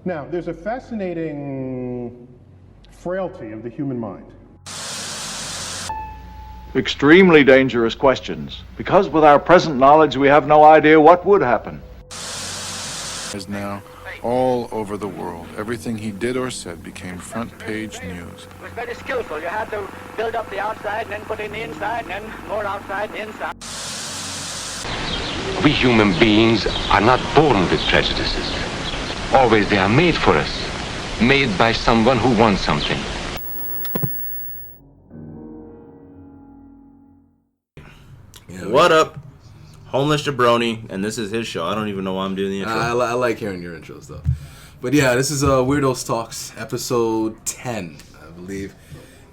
Now, there's a fascinating frailty of the human mind. Extremely dangerous questions, because with our present knowledge we have no idea what would happen. Is now all over the world. Everything he did or said became front page news. It was very skillful. You had to build up the outside and then put in the inside and then more outside and inside. We human beings are not born with prejudices. Always they are made for us. Made by someone who wants something. What up? Homeless Jabroni, and this is his show. I don't even know why I'm doing the intro. I like hearing your intros, though. But yeah, this is Weirdos Talks, episode 10, I believe.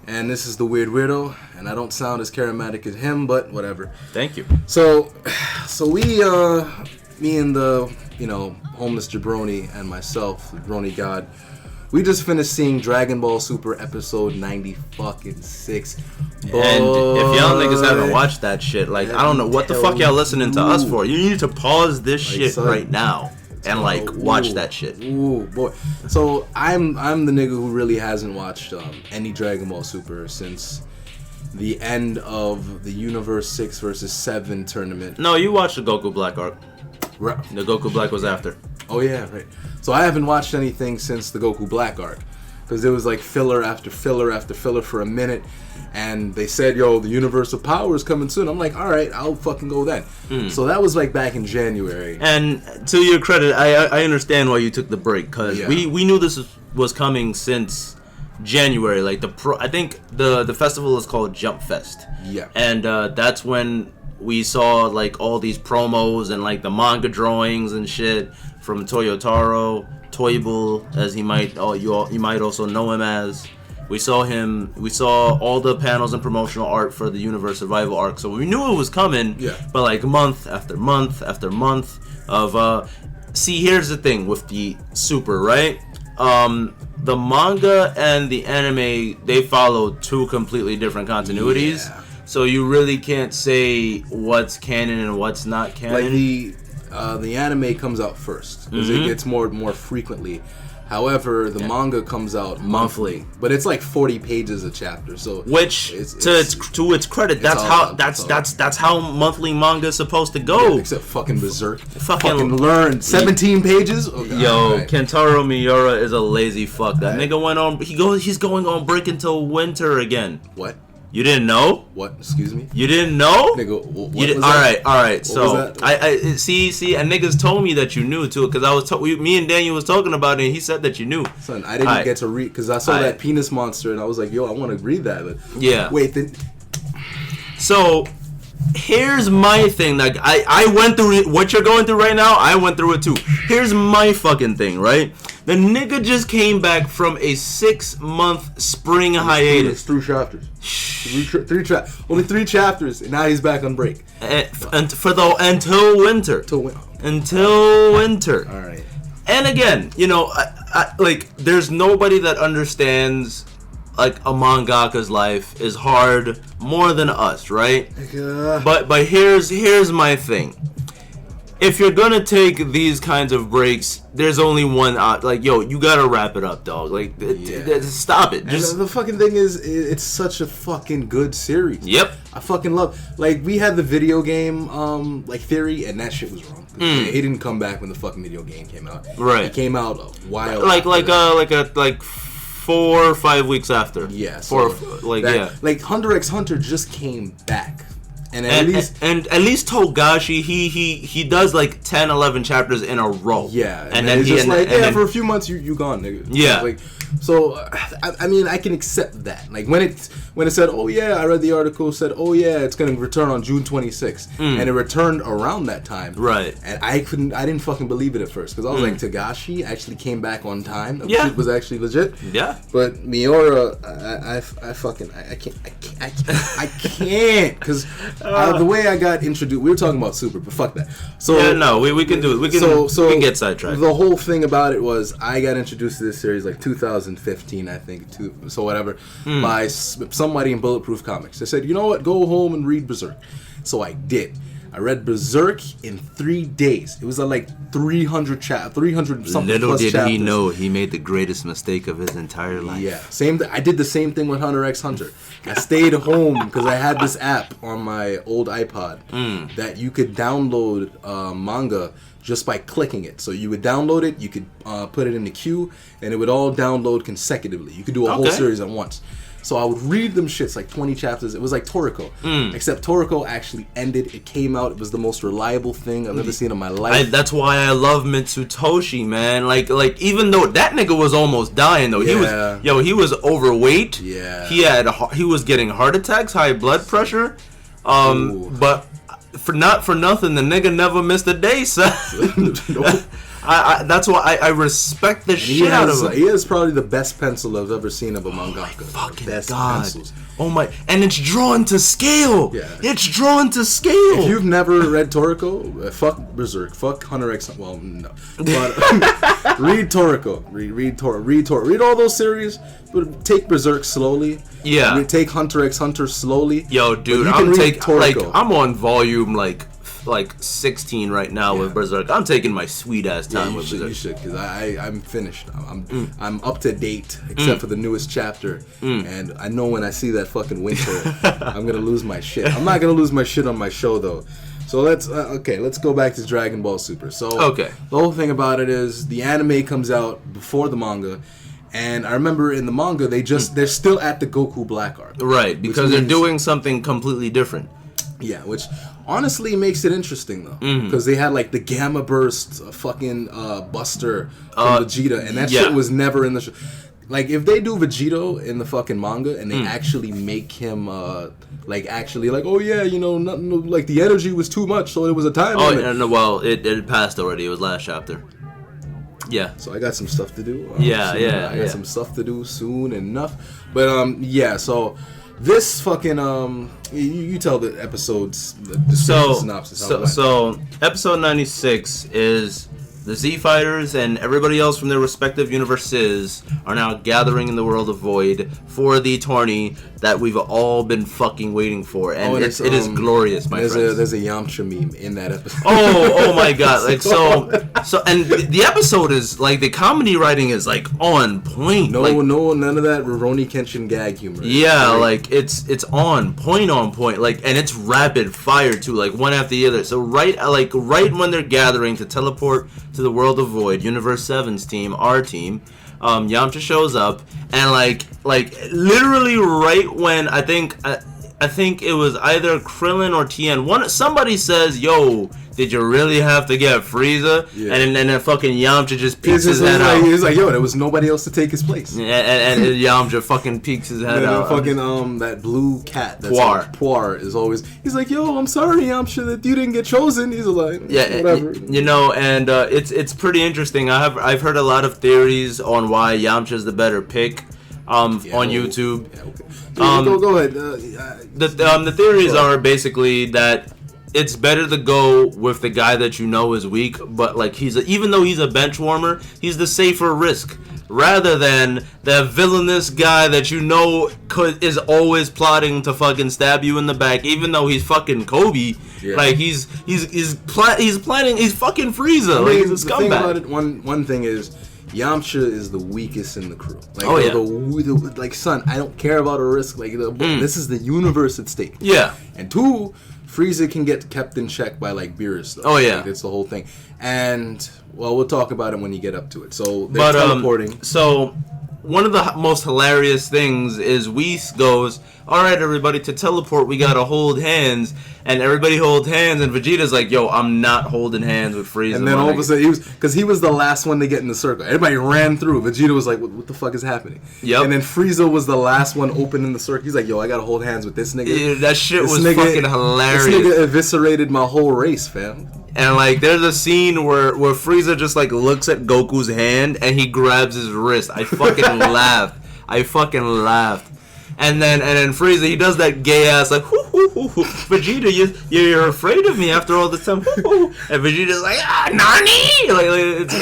And this is the Weird Weirdo, and I don't sound as charismatic as him, but whatever. Thank you. So we, me and the, homeless Jabroni and myself, the Jabroni God, we just finished seeing Dragon Ball Super episode 96. And if y'all niggas haven't watched that shit, I don't know what the fuck y'all listening to us for. You need to pause this shit right now and watch that shit. Ooh, boy. So I'm the nigga who really hasn't watched any Dragon Ball Super since the end of the Universe 6 versus 7 tournament. No, you watched the Goku Black arc. Right. The Goku Black was after. Oh yeah, right. So I haven't watched anything since the Goku Black arc, because there was filler after filler after filler for a minute, and they said, yo, the Universal Power is coming soon. I'm like, all right, I'll fucking go then. So that was back in January. And to your credit, I understand why you took the break, because we knew this was coming since January. I think the festival is called Jump Fest. Yeah. And that's when we saw all these promos and the manga drawings and shit from Toyotaro, Toyable, as you might also know him as. We saw all the panels and promotional art for the Universe Survival arc, so we knew it was coming. Yeah. But month after month after month of see, here's the thing with the Super, right? The manga and the anime, they follow two completely different continuities. Yeah. So you really can't say what's canon and what's not canon. The anime comes out first, because it gets more frequently. However, the manga comes out monthly, but it's 40 pages a chapter. So which to its credit, that's how monthly manga is supposed to go. Yeah, except fucking Berserk. Fucking learn 17 pages. Oh, God, yo, right. Kentaro Miura is a lazy fuck. That nigga went on. He's going on break until winter again. What? You didn't know? What? Excuse me? You didn't know? Nigga, what was that? All right. What So was that? I see, and niggas told me that you knew too, because me and Daniel was talking about it, and he said that you knew. Son, I didn't get to read, because I saw that penis monster, and I was like, yo, I want to read that. But yeah. Wait, then. So here's my thing. I went through it. What you're going through right now, I went through it too. Here's my fucking thing, right? The nigga just came back from a 6-month spring hiatus. 3 chapters. Only 3 chapters, and now he's back on break. Until winter. Until winter. All right. And again, there's nobody that understands a mangaka's life is hard more than us, right? But here's my thing. If you're gonna take these kinds of breaks, there's only one you gotta wrap it up, dog. Stop it. And the fucking thing is, it's such a fucking good series. Yep. I fucking love. We had the video game theory, and that shit was wrong. He didn't come back when the fucking video game came out. Right. It came out a while. 4 or 5 weeks after. Yeah. Hunter x Hunter just came back. And at least Togashi, he does 10, 11 chapters in a row. Yeah, and then for a few months you gone, nigga. Yeah. So I mean, I can accept that. When it said, oh yeah, I read the article, said, oh yeah, it's gonna return on June 26th, and it returned around that time. Right. And I didn't fucking believe it at first, because I was like, Togashi actually came back on time. That Yeah. shit was actually legit. Yeah. But Miura, I can't, because the way I got introduced, we were talking about Super, but fuck that. So yeah, no, we can do it. We can get sidetracked. The whole thing about it was, I got introduced to this series 2015, I think, so whatever, by somebody in Bulletproof Comics. They said, you know what, go home and read Berserk. So I did. I read Berserk in 3 days. It was like 300 something Little plus did chapters. he know he made the greatest mistake of his entire life. Yeah, I did the same thing with Hunter x Hunter. I stayed home because I had this app on my old iPod that you could download manga just by clicking it. So you would download it, you could put it in the queue, and it would all download consecutively. You could do a whole series at once. So I would read them shits, like 20 chapters. It was like Toriko. Except Toriko actually ended. It came out. It was the most reliable thing I've ever seen in my life. That's why I love Mitsutoshi, man. Like even though that nigga was almost dying though. Yeah. He was overweight. Yeah. He was getting heart attacks, high blood pressure. But for nothing, the nigga never missed a day, son. Nope. That's why I respect the shit out of him. He has probably the best pencil I've ever seen of a mangaka. Fucking best God. pencils. Oh my, and it's drawn to scale. Yeah. It's drawn to scale. If you've never read Toriko, fuck Berserk, fuck Hunter x. Well, no, but read Toriko. Read all those series, but take Berserk slowly. Yeah. Take Hunter x Hunter slowly. Yo, dude, I'm on volume like 16 right now with Berserk. I'm taking my sweet ass time with Berserk. You should, because I'm finished. I'm up to date except for the newest chapter, and I know when I see that fucking winter, I'm gonna lose my shit. I'm not gonna lose my shit on my show though. So let's go back to Dragon Ball Super. So the whole thing about it is the anime comes out before the manga. And I remember in the manga, they're still at the Goku Black arc. Right, because they're doing something completely different. Yeah, which honestly makes it interesting though, because they had like the Gamma Burst fucking Buster from Vegeta, and that shit was never in the show. Like if they do Vegito in the fucking manga and they actually make him like oh yeah, nothing, like the energy was too much, so it was a time limit. And well, it passed already. It was last chapter. Yeah. So I got some stuff to do. I got some stuff to do soon enough. But so this fucking you tell the episodes the synopsis. So episode 96 is the Z Fighters and everybody else from their respective universes are now gathering in the world of Void for the tourney that we've all been fucking waiting for, and it is glorious, my friends. There's a Yamcha meme in that episode. Oh my god! Like so, and the episode is like the comedy writing is like on point. No, none of that Rurouni Kenshin gag humor. Yeah, like it's on point, like, and it's rapid fire too, like one after the other. So right when they're gathering to teleport to the world of Void, Universe 7's team, our team, Yamcha shows up, and like literally right when I think it was either Krillin or Tien, somebody says, "Yo, did you really have to get Frieza?" Yeah. And then fucking Yamcha just peeks his head out. He's like, "Yo, there was nobody else to take his place." And Yamcha fucking peeks his head out. Fucking that blue cat, Puar is always. He's like, "Yo, I'm sorry, Yamcha, that you didn't get chosen." He's like, whatever. And it's pretty interesting. I've heard a lot of theories on why Yamcha's the better pick. On YouTube. Yeah, okay. Go ahead. The theories are basically that it's better to go with the guy that you know is weak, but like even though he's a bench warmer, he's the safer risk rather than the villainous guy that you know is always plotting to fucking stab you in the back, even though he's fucking Kobe. Yeah. Like he's planning. He's fucking Frieza. Like he's a scumbag. Thing about it, one thing is, Yamcha is the weakest in the crew. Like, son, I don't care about a risk. Like, this is the universe at stake. Yeah. And two, Frieza can get kept in check by like Beerus stuff. Oh yeah, like, it's the whole thing. And well, we'll talk about it when you get up to it. So they're teleporting. So one of the most hilarious things is Whis goes, "All right, everybody, to teleport, we gotta hold hands." And everybody holds hands, and Vegeta's like, "Yo, I'm not holding hands with Frieza." And then all of a sudden, he was the last one to get in the circle. Everybody ran through. Vegeta was like, "What the fuck is happening?" Yep. And then Frieza was the last one open in the circle. He's like, "Yo, I gotta hold hands with this nigga." Yeah, that shit was fucking hilarious. This nigga eviscerated my whole race, fam. And like, there's a scene where Frieza just like looks at Goku's hand and he grabs his wrist. I fucking laughed. And then Frieza, he does that gay ass like, hoo, hoo, hoo, hoo. Vegeta, you're afraid of me after all this time. Hoo, hoo. And Vegeta's like, Nani? Like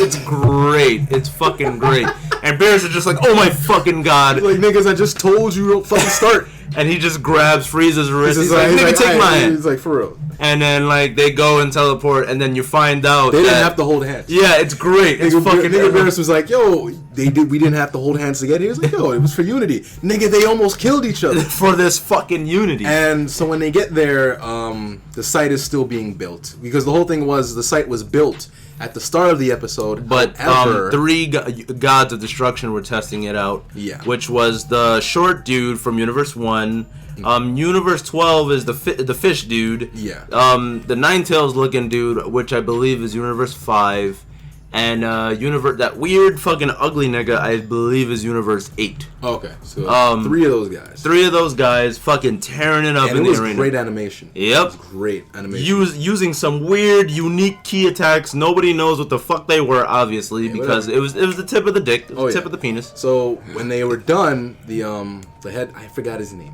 it's great. It's fucking great. And Beerus is just like, oh my fucking god. Like, niggas, I just told you don't fucking start. And he just grabs Frieza's wrist. He's like, nigga, take my hand. He's like, for real. And then, like, they go and teleport, and then you find out they didn't have to hold hands. Yeah, it's great. It's fucking... Nigga Beerus was like, yo, we didn't have to hold hands together. He was like, yo, it was for unity. Nigga, they almost killed each other. For this fucking unity. And so when they get there, the site is still being built. Because the whole thing was, the site was built at the start of the episode. But however, 3 gods of destruction were testing it out. Yeah. Which was the short dude from Universe 1. Universe 12 is the fish dude. Yeah. The Ninetales looking dude, which I believe is Universe 5. And that weird fucking ugly nigga, I believe, is Universe 8. Okay, so 3 of those guys. 3 of those guys fucking tearing it up in the arena. And it was great animation. Yep. It was great animation. Using some weird, unique key attacks. Nobody knows what the fuck they were, obviously, because it was the tip of the dick, the tip of the penis. So when they were done, the head, I forgot his name.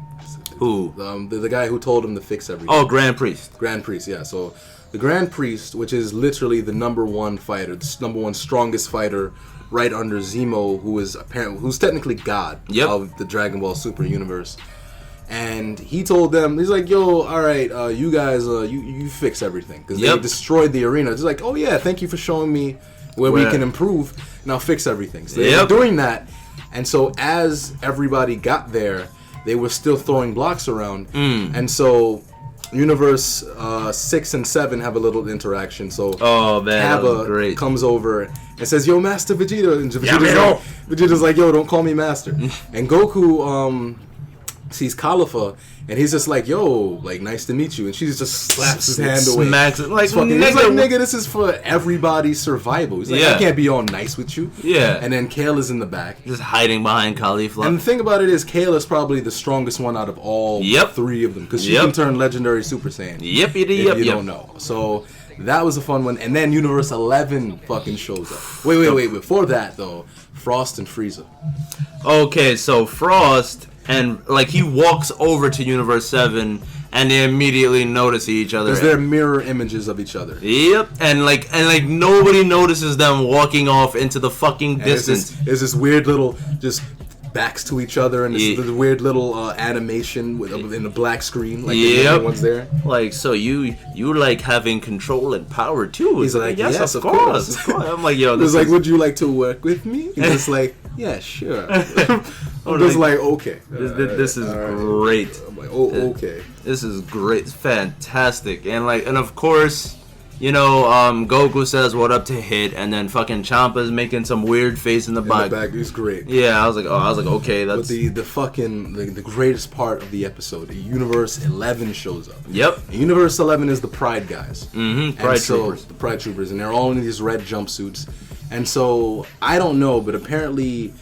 Who? The guy who told him to fix everything. Oh, Grand Priest. Grand Priest, yeah. So the Grand Priest, which is literally the #1 fighter, the #1 strongest fighter, right under Zemo, who's technically God of the Dragon Ball Super universe. And he told them, he's like, yo, all right, you guys, you fix everything. Because they destroyed the arena. It's like, oh yeah, thank you for showing me where we can improve. Now fix everything. So they were doing that. And so as everybody got there, they were still throwing blocks around. And so Universe 6 and 7 have a little interaction. So Kaba comes over and says, yo, Master Vegeta. And Vegeta's like, yo, don't call me Master. And Goku sees Califa, and he's just like, yo, like, nice to meet you. And she just slaps his hand away. Smacks it. Like, he's like, nigga, this is for everybody's survival. He's like, I can't be all nice with you. Yeah. And then Kayla's in the back. Just hiding behind Caulifla. And the thing about it is, Kayla's probably the strongest one out of all 3 of them. Because she can turn Legendary Super Saiyan. If you don't know. So that was a fun one. And then Universe 11 fucking shows up. Wait. Before that, though, Frost and Frieza. Okay, so Frost... And, like, he walks over to Universe 7, and they immediately notice each other. Because they're mirror images of each other. Yep. And, like, nobody notices them walking off into the fucking distance. There's this weird little, just backs to each other, and this weird little animation in the black screen. Like, everyone's there. Like, so you like having control and power, too. He's like, yes, of course. I'm like, yo, this is like, would you like to work with me? He's just like, yeah, sure. I'm just like, okay. This is great. I'm like, oh, okay. This is great. It's fantastic. And of course, you know, Goku says what up to Hit, and then fucking Champa's making some weird face in the back. It's great. Yeah, I was like, okay, that's... But the greatest part of the episode, the Universe 11 shows up. Yep. And Universe 11 is the Pride guys. Pride Troopers. The Pride Troopers, and they're all in these red jumpsuits. And so, I don't know, but apparently...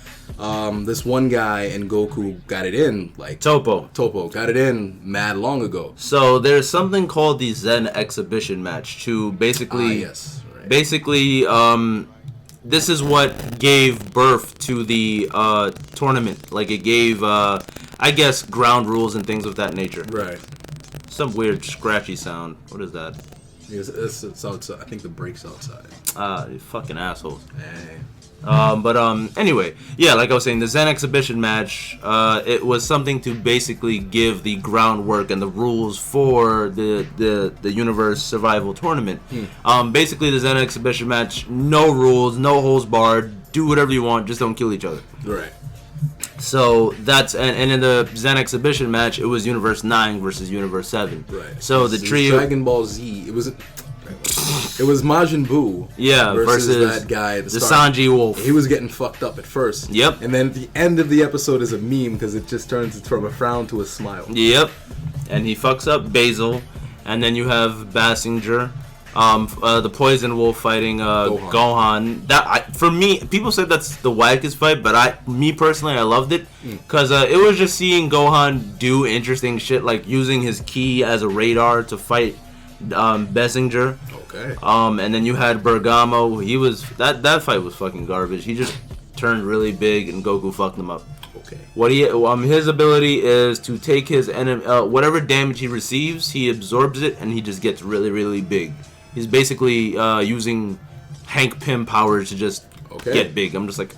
this one guy and Goku got it in, like Topo got it in mad long ago. So there's something called the Zen Exhibition Match to basically, this is what gave birth to the tournament. Like, it gave, I guess, ground rules and things of that nature. Right. Some weird scratchy sound. What is that? It's outside. I think the break's outside. You fucking assholes. Hey. Anyway, yeah, like I was saying, the Zen Exhibition Match, it was something to basically give the groundwork and the rules for the Universe Survival Tournament. Basically, the Zen Exhibition Match, no rules, no holds barred, do whatever you want, just don't kill each other. Right. So that's and in the Zen Exhibition Match, it was Universe 9 versus Universe 7. Right. So the trio, Dragon Ball Z, it was Majin Buu versus that guy, the Sanji Wolf. He was getting fucked up at first. Yep. And then at the end of the episode is a meme because it just turns from a frown to a smile. Yep. And he fucks up Basil, and then you have Basinger, the Poison Wolf fighting Gohan. For me, people said that's the wackest fight, but me personally, I loved it because it was just seeing Gohan do interesting shit, like using his ki as a radar to fight Basinger. Okay. And then you had Bergamo. He was that fight was fucking garbage. He just turned really big and Goku fucked him up. Okay. His ability is to take his enemy, whatever damage he receives, he absorbs it and he just gets really, really big. He's basically using Hank Pym powers to just get big. I'm just like,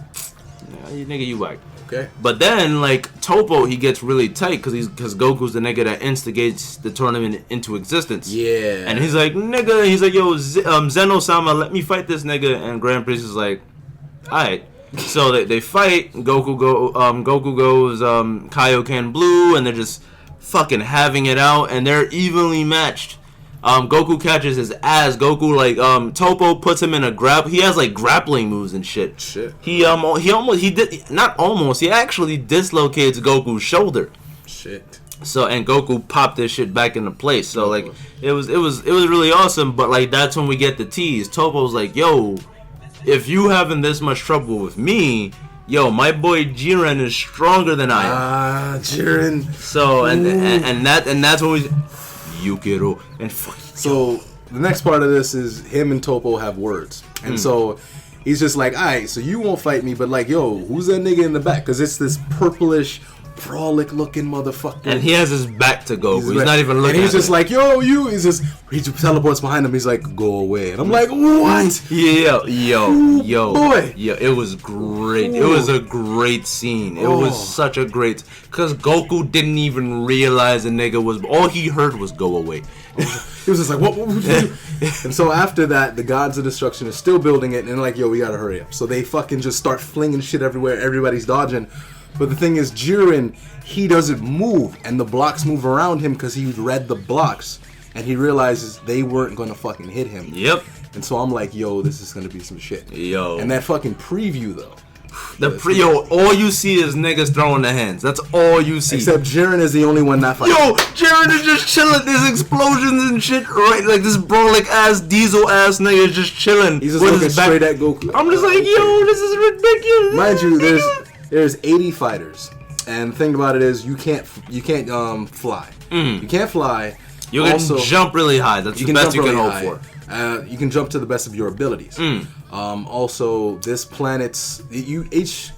nigga, you whack. Okay. But then, like, Topo, he gets really tight because Goku's the nigga that instigates the tournament into existence. Yeah. And he's like, nigga, he's like, yo, Zeno-sama, let me fight this nigga. And Grand Priest is like, alright. So they fight. Goku goes Kaioken blue, and they're just fucking having it out, and they're evenly matched. Goku catches his ass. Goku Topo puts him in a he has like grappling moves and shit. He actually dislocates Goku's shoulder. Shit. So and Goku popped this shit back into place. So like it was really awesome. But like that's when we get the tease. Topo's like, yo, if you having this much trouble with me, yo, my boy Jiren is stronger than I am. Jiren. So and that's when we. Yukiro and fuck. So the next part of this is him and Topo have words, and so he's just like, all right, so you won't fight me, but like, yo, who's that nigga in the back? Because it's this purplish, frolic looking motherfucker, and he has his back to Goku. He's not even looking. And he's just like, yo, you. He teleports behind him. He's like, go away, and I'm like, what? Yo, boy. Yeah, it was great. It was a great scene. It was such a great, because Goku didn't even realize the nigga was. All he heard was go away. He was just like, what would you do? And so after that, the Gods of Destruction is still building it, and they're like, yo, we gotta hurry up. So they fucking just start flinging shit everywhere. Everybody's dodging. But the thing is, Jiren, he doesn't move, and the blocks move around him because he read the blocks, and he realizes they weren't gonna fucking hit him. Yep. And so I'm like, yo, this is gonna be some shit. Yo. And that fucking preview though. All you see is niggas throwing their hands. That's all you see. Except Jiren is the only one not fighting. Yo, Jiren is just chilling. There's explosions and shit, right? Like this brolic ass, diesel ass nigga is just chilling. He's just looking straight at Goku. I'm just like, yo, this is ridiculous. Mind you, there's 80 fighters, and the thing about it is you can't fly. You can't fly. You can jump really high. That's the best you can hope for. You can jump to the best of your abilities. Also, this planet's each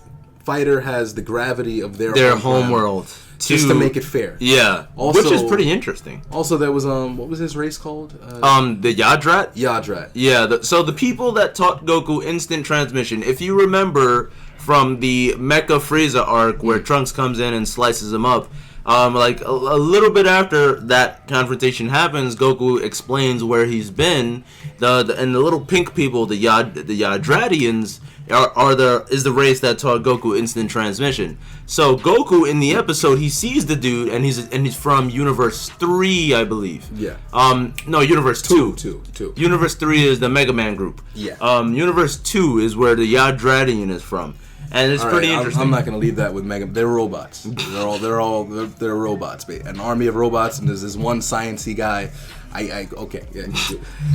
fighter has the gravity of their home world, just to make it fair. Yeah, also, which is pretty interesting. Also, there was what was his race called? The Yadrat. Yadrat. Yeah. So the people that taught Goku instant transmission, if you remember from the Mecha Frieza arc where Trunks comes in and slices him up. Like a little bit after that confrontation happens, Goku explains where he's been. And the little pink people, the Yadratians, is the race that taught Goku instant transmission. So Goku in the episode, he sees the dude, and he's from Universe 3, I believe. Yeah. No, Universe 2. Two. Universe 3 is the Mega Man group. Yeah. Universe 2 is where the Yadratian is from. And it's pretty interesting. I'm not gonna leave that with Mega. They're robots. They're robots, babe. An army of robots, and there's this one sciencey guy. Okay, yeah.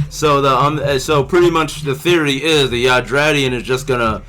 So pretty much the theory is the Yadratian is just gonna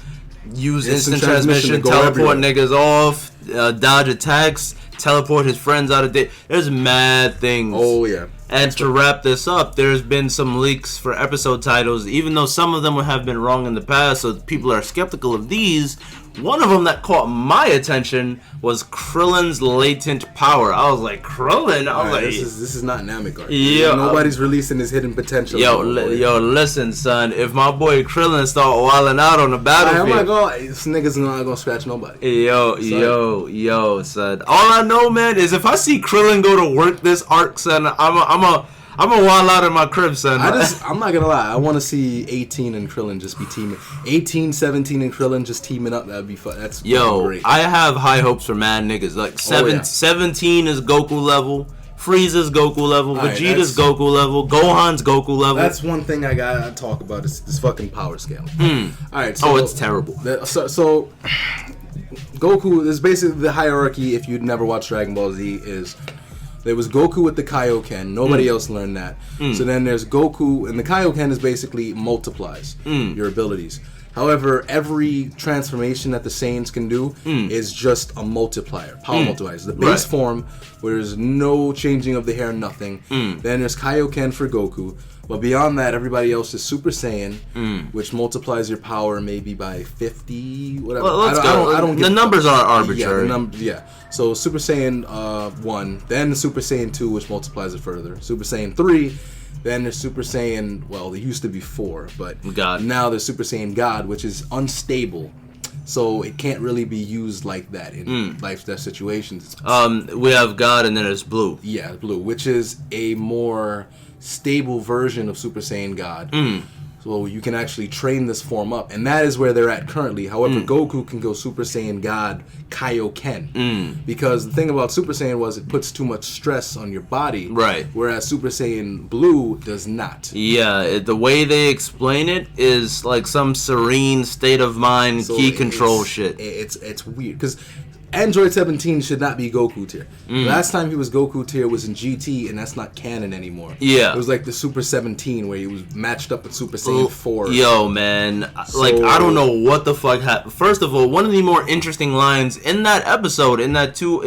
use instant transmission, teleport niggas off, dodge attacks, teleport his friends out of day. There's mad things. Oh yeah. And to wrap this up, there's been some leaks for episode titles, even though some of them have been wrong in the past, so people are skeptical of these. One of them that caught my attention was Krillin's latent power. I was like, Krillin? This is not Namek arc. Yeah, nobody's releasing his hidden potential. Yo, listen, son. If my boy Krillin start wilding out on the battlefield, I'm not this nigga's not gonna scratch nobody. Yo, son. All I know, man, is if I see Krillin go to work this arc, son, I'm a wild out in my crib, son. I'm not gonna lie. I want to see 18 and Krillin just be teaming. 18, 17 and Krillin just teaming up. That'd be fun. That's great. I have high hopes for mad niggas. Like 17 is Goku level. Frieza's Goku level. Vegeta's Goku level. Gohan's Goku level. That's one thing I gotta talk about. Is this fucking power scale. All right. So, it's terrible. So Goku is basically the hierarchy. If you'd never watched Dragon Ball Z, is there was Goku with the Kaioken. Nobody else learned that. So then there's Goku, and the Kaioken is basically multiplies your abilities. However, every transformation that the Saiyans can do is just a multiplier, power multipliers. The base form, where there's no changing of the hair, nothing. Then there's Kaioken for Goku. But beyond that, everybody else is Super Saiyan, which multiplies your power maybe by 50, whatever. Well, I don't get the numbers are arbitrary. Yeah. So Super Saiyan 1, then Super Saiyan 2, which multiplies it further. Super Saiyan 3, then there's Super Saiyan, well, there used to be 4, but God. Now there's Super Saiyan God, which is unstable. So it can't really be used like that in life death situations. We have God, and then there's Blue. Yeah, Blue, which is a more stable version of Super Saiyan God. So you can actually train this form up, and that is where they're at currently. However, Goku can go Super Saiyan God Kaioken. Because the thing about Super Saiyan was it puts too much stress on your body. Right. Whereas Super Saiyan Blue does not. Yeah, the way they explain it is like some serene state of mind, So key control shit. It's weird, because Android 17 should not be Goku tier. Last time he was Goku tier was in GT, and that's not canon anymore. Yeah. It was like the Super 17 where he was matched up with Super Saiyan 4. Yo, man. Like, I don't know what the fuck happened. First of all, one of the more interesting lines in that episode, in that two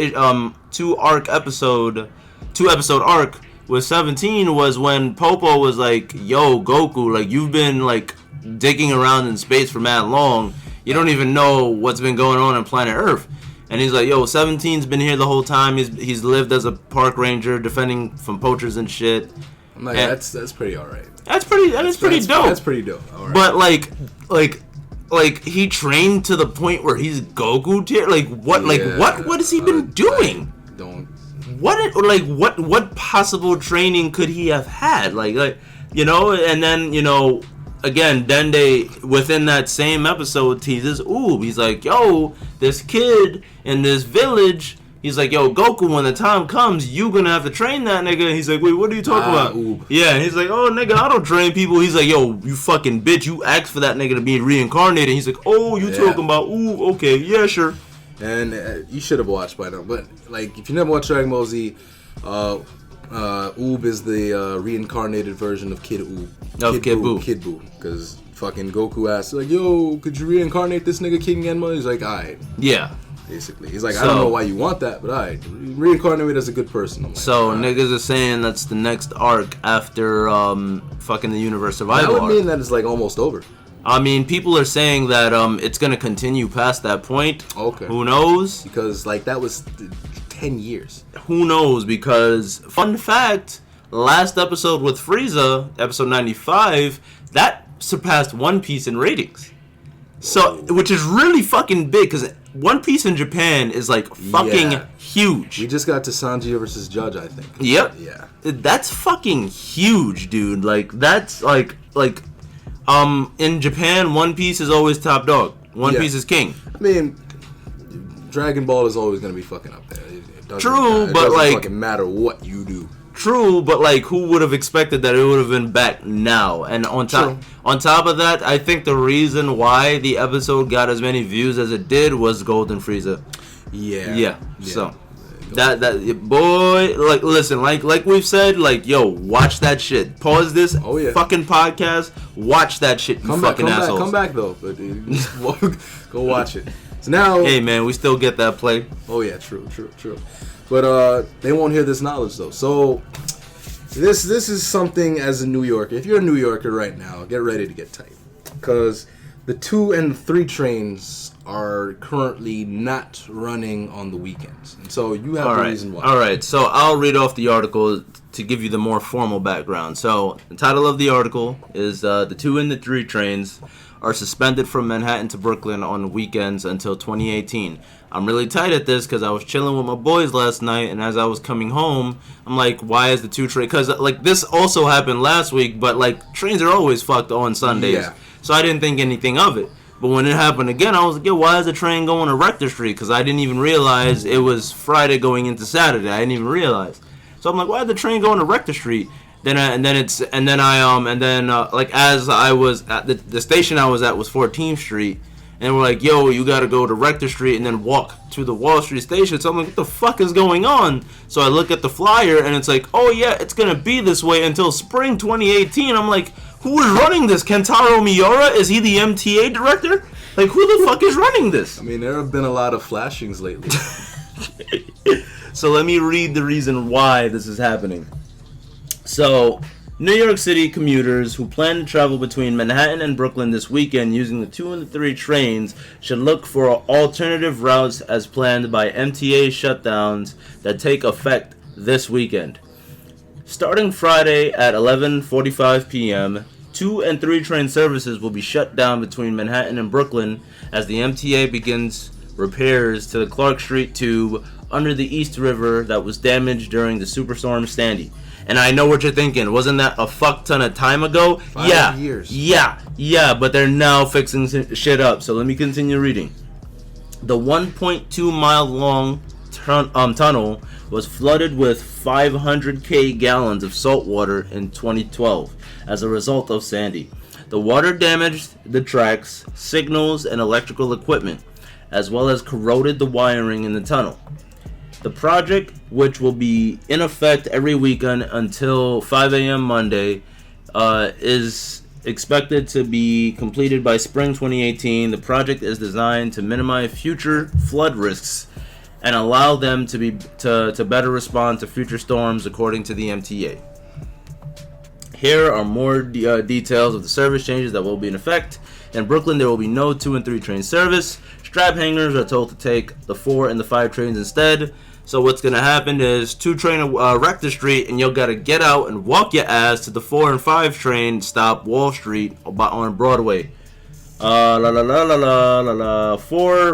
episode arc with 17 was when Popo was like, yo, Goku, like, you've been, like, digging around in space for mad long. You don't even know what's been going on planet Earth. And he's like, yo, 17's been here the whole time. He's lived as a park ranger, defending from poachers and shit. I'm like, that's pretty alright. That's pretty dope. That's pretty dope. All right. But like he trained to the point where he's Goku tier. Like what? Yeah, what has he been doing? What possible training could he have had? Like you know, and then, you know, again, Dende within that same episode teases Oob. He's like, yo, this kid in this village, he's like, yo, Goku, when the time comes, you gonna have to train that nigga. And he's like, wait, what are you talking about? Oob. Yeah, and he's like, oh, nigga, I don't train people. He's like, yo, you fucking bitch, you asked for that nigga to be reincarnated. He's like, oh, you talking about Oob? Okay, yeah, sure. And you should have watched by now. But, like, if you never watched Dragon Ball Z, Oob is the reincarnated version of Kid Oob. Kid Buu. Because fucking Goku asked, like, yo, could you reincarnate this nigga King Genma? He's like, alright. Yeah. Basically. He's like, I don't know why you want that, but alright. Reincarnate me as a good person. Like, so, niggas are saying that's the next arc after fucking the Universe Survival That would arc. mean that it's, like, almost over. I mean, people are saying that it's going to continue past that point. Okay. Who knows? Because, like, that was 10 years. Who knows? Because, fun fact, last episode with Frieza, episode 95, that surpassed One Piece in ratings. So, which is really fucking big, because One Piece in Japan is, like, fucking huge. We just got to Sanji versus Judge, I think. Yep. Yeah. That's fucking huge, dude. Like, that's, like, in Japan, One Piece is always top dog. One Piece is king. I mean, Dragon Ball is always going to be fucking up there. It doesn't fucking matter what you do. True, but like, who would have expected that it would have been back now? And on top of that, I think the reason why the episode got as many views as it did was Golden Frieza. Yeah. So that boy, like, listen, like we've said, like, yo, watch that shit. Pause this fucking podcast. Watch that shit. You fucking assholes. Come back though, but go watch it. So now, hey man, we still get that play. Oh yeah, true. But they won't hear this knowledge though. So this is something as a New Yorker. If you're a New Yorker right now, get ready to get tight, because the 2 and 3 trains are currently not running on the weekends, and so you have the reason why. All right, so I'll read off the article to give you the more formal background. So the title of the article is the 2 and the 3 trains are suspended from Manhattan to Brooklyn on weekends until 2018. I'm really tight at this because I was chilling with my boys last night, and as I was coming home, I'm like, why is the 2 train? Because like this also happened last week, but like trains are always fucked on Sundays, so I didn't think anything of it. But when it happened again, I was like, yo, why is the train going to Rector Street? Because I didn't even realize it was Friday going into Saturday. I didn't even realize. So I'm like, why is the train going to Rector Street? Like as I was at the station I was at was 14th Street, and we're like, yo, you gotta go to Rector Street and then walk to the Wall Street station. So I'm like, what the fuck is going on? So I look at the flyer and it's like, oh yeah, it's gonna be this way until spring 2018. I'm like, who is running this? Kentaro Miura? Is he the MTA director? Like, who the fuck is running this? I mean, there have been a lot of flashings lately. So let me read the reason why this is happening. So, New York City commuters who plan to travel between Manhattan and Brooklyn this weekend using the 2 and the 3 trains should look for alternative routes as planned by MTA shutdowns that take effect this weekend. Starting Friday at 11:45 p.m., 2 and 3 train services will be shut down between Manhattan and Brooklyn as the MTA begins repairs to the Clark Street tube under the East River that was damaged during the Superstorm Sandy. And I know what you're thinking. Wasn't that a fuck ton of time ago? 5 years. Yeah, but they're now fixing shit up. So let me continue reading. The 1.2 mile long tunnel was flooded with 500k gallons of salt water in 2012 as a result of Sandy. The water damaged the tracks, signals, and electrical equipment, as well as corroded the wiring in the tunnel. The project, which will be in effect every weekend until 5 a.m. Monday, is expected to be completed by spring 2018. The project is designed to minimize future flood risks and allow them to better respond to future storms, according to the MTA. Here are more details of the service changes that will be in effect. In Brooklyn, there will be no 2 and 3 train service. Strap hangers are told to take the 4 and the 5 trains instead. So what's gonna happen is 2 train wreck the street, and you'll gotta get out and walk your ass to the 4 and 5 train stop Wall Street on Broadway. 4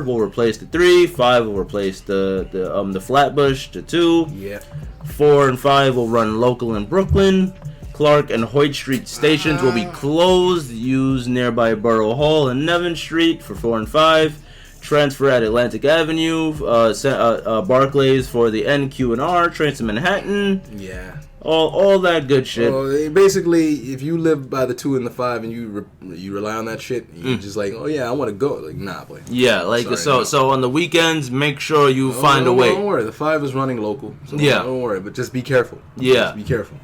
will replace the 3, 5 will replace the Flatbush, the 2. Yeah. 4 and 5 will run local in Brooklyn. Clark and Hoyt Street stations will be closed. Use nearby Borough Hall and Nevin Street for 4 and 5. Transfer at Atlantic Avenue. Barclays for the N, Q, and R. Trains to Manhattan. Yeah. All that good shit. Well, basically, if you live by the 2 and the 5 and you rely on that shit, you're just like, oh yeah, I want to go. Like, nah, boy. Yeah, like so on the weekends, make sure you find a way. Don't worry, the 5 is running local. So yeah. Don't worry, but just be careful. Yeah. Just be careful.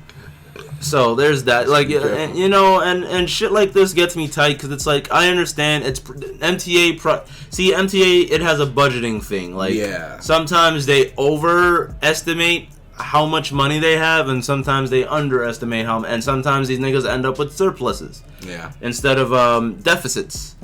So there's that, like, and, you know, and shit like this gets me tight because it's like I understand it's MTA. MTA, it has a budgeting thing. Like, sometimes they overestimate how much money they have, and sometimes they underestimate and sometimes these niggas end up with surpluses. Yeah. Instead of deficits,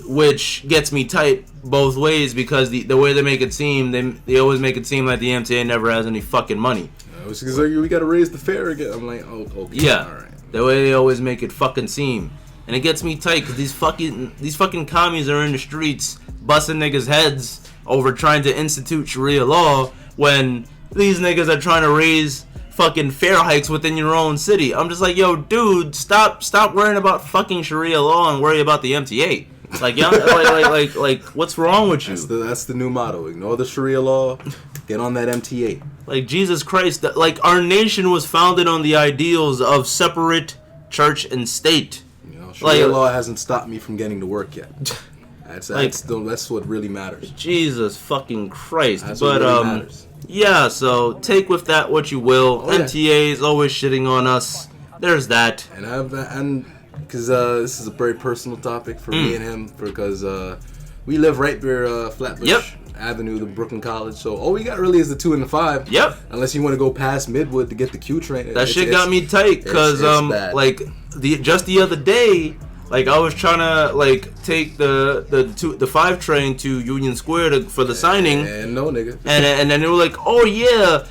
which gets me tight both ways because the way they make it seem, they always make it seem like the MTA never has any fucking money. It's like, we gotta raise the fare again. I'm like, oh, okay. Yeah, all right. The way they always make it fucking seem, and it gets me tight because these fucking commies are in the streets busting niggas' heads over trying to institute Sharia law when these niggas are trying to raise fucking fare hikes within your own city. I'm just like, yo, dude, stop worrying about fucking Sharia law and worry about the MTA. Like, like, what's wrong with you? That's the new motto. Ignore the Sharia law. Get on that MTA. Like, Jesus Christ, like, our nation was founded on the ideals of separate church and state. You know, Sharia law hasn't stopped me from getting to work yet. That's what really matters. Jesus fucking Christ. That's what really matters. Yeah, so take with that what you will. MTA is always shitting on us. There's that. And because this is a very personal topic for me and him, because we live right near Flatbush Avenue, the Brooklyn College. So all we got really is the 2 and the 5. Yep. Unless you want to go past Midwood to get the Q train. That shit got me tight because like just the other day, like I was trying to like take the 5 train to Union Square for the signing. And no, nigga. And then they were like, oh yeah,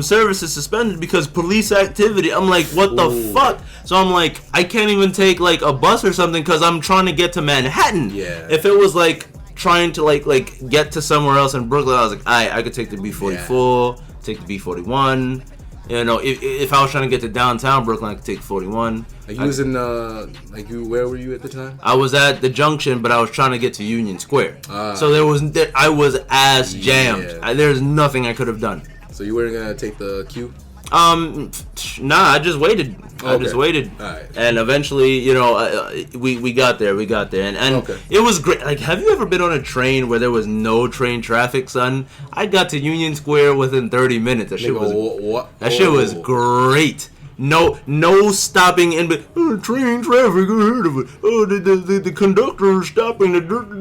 service is suspended because police activity. I'm like, what the fuck? So I'm like, I can't even take like a bus or something because I'm trying to get to Manhattan. Yeah. If it was like trying to like get to somewhere else in Brooklyn, I was like, I could take the B44, take the B41. You know, if I was trying to get to downtown Brooklyn, I could take 41. Like you was in where were you at the time? I was at the junction, but I was trying to get to Union Square. So I was ass jammed. There's nothing I could have done. So you weren't gonna take the Q? Nah, I just waited. I just waited, and eventually, you know, we got there. And it was great. Like, have you ever been on a train where there was no train traffic, son? I got to Union Square within 30 minutes. That shit shit was great. No stopping in, but train traffic. I heard of it. Oh, the conductor is stopping. Well,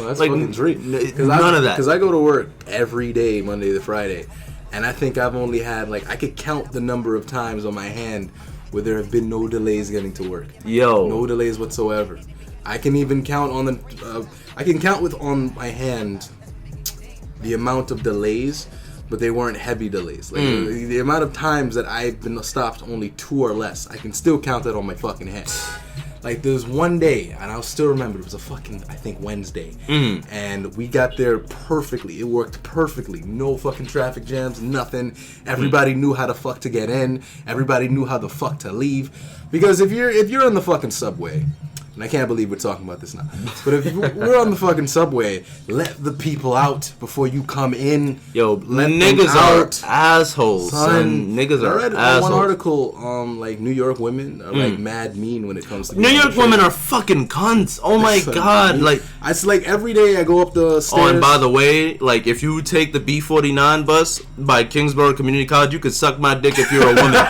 that's like fucking dream. None of that. Because I go to work every day, Monday to Friday. And I think I've only had, like, I could count the number of times on my hand where there have been no delays getting to work. Yo. No delays whatsoever. I can even count on on my hand the amount of delays but they weren't heavy delays. Like the amount of times that I've been stopped, only 2 or less, I can still count that on my fucking head. Like there was one day, and I'll still remember, it was a fucking, I think, Wednesday, and we got there perfectly. It worked perfectly. No fucking traffic jams, nothing. Everybody knew how the fuck to get in. Everybody knew how the fuck to leave. Because if you're in the fucking subway, and I can't believe we're talking about this now, but if we're on the fucking subway, let the people out before you come in. Yo, let niggas are assholes, son. Niggas are I read assholes. one article, like New York women are like mad mean when it comes to New York women are fucking cunts. Oh my god, like it's like every day I go up the stairs. Oh, and by the way, like if you take the B49 bus by Kingsborough Community College, you could suck my dick if you're a woman.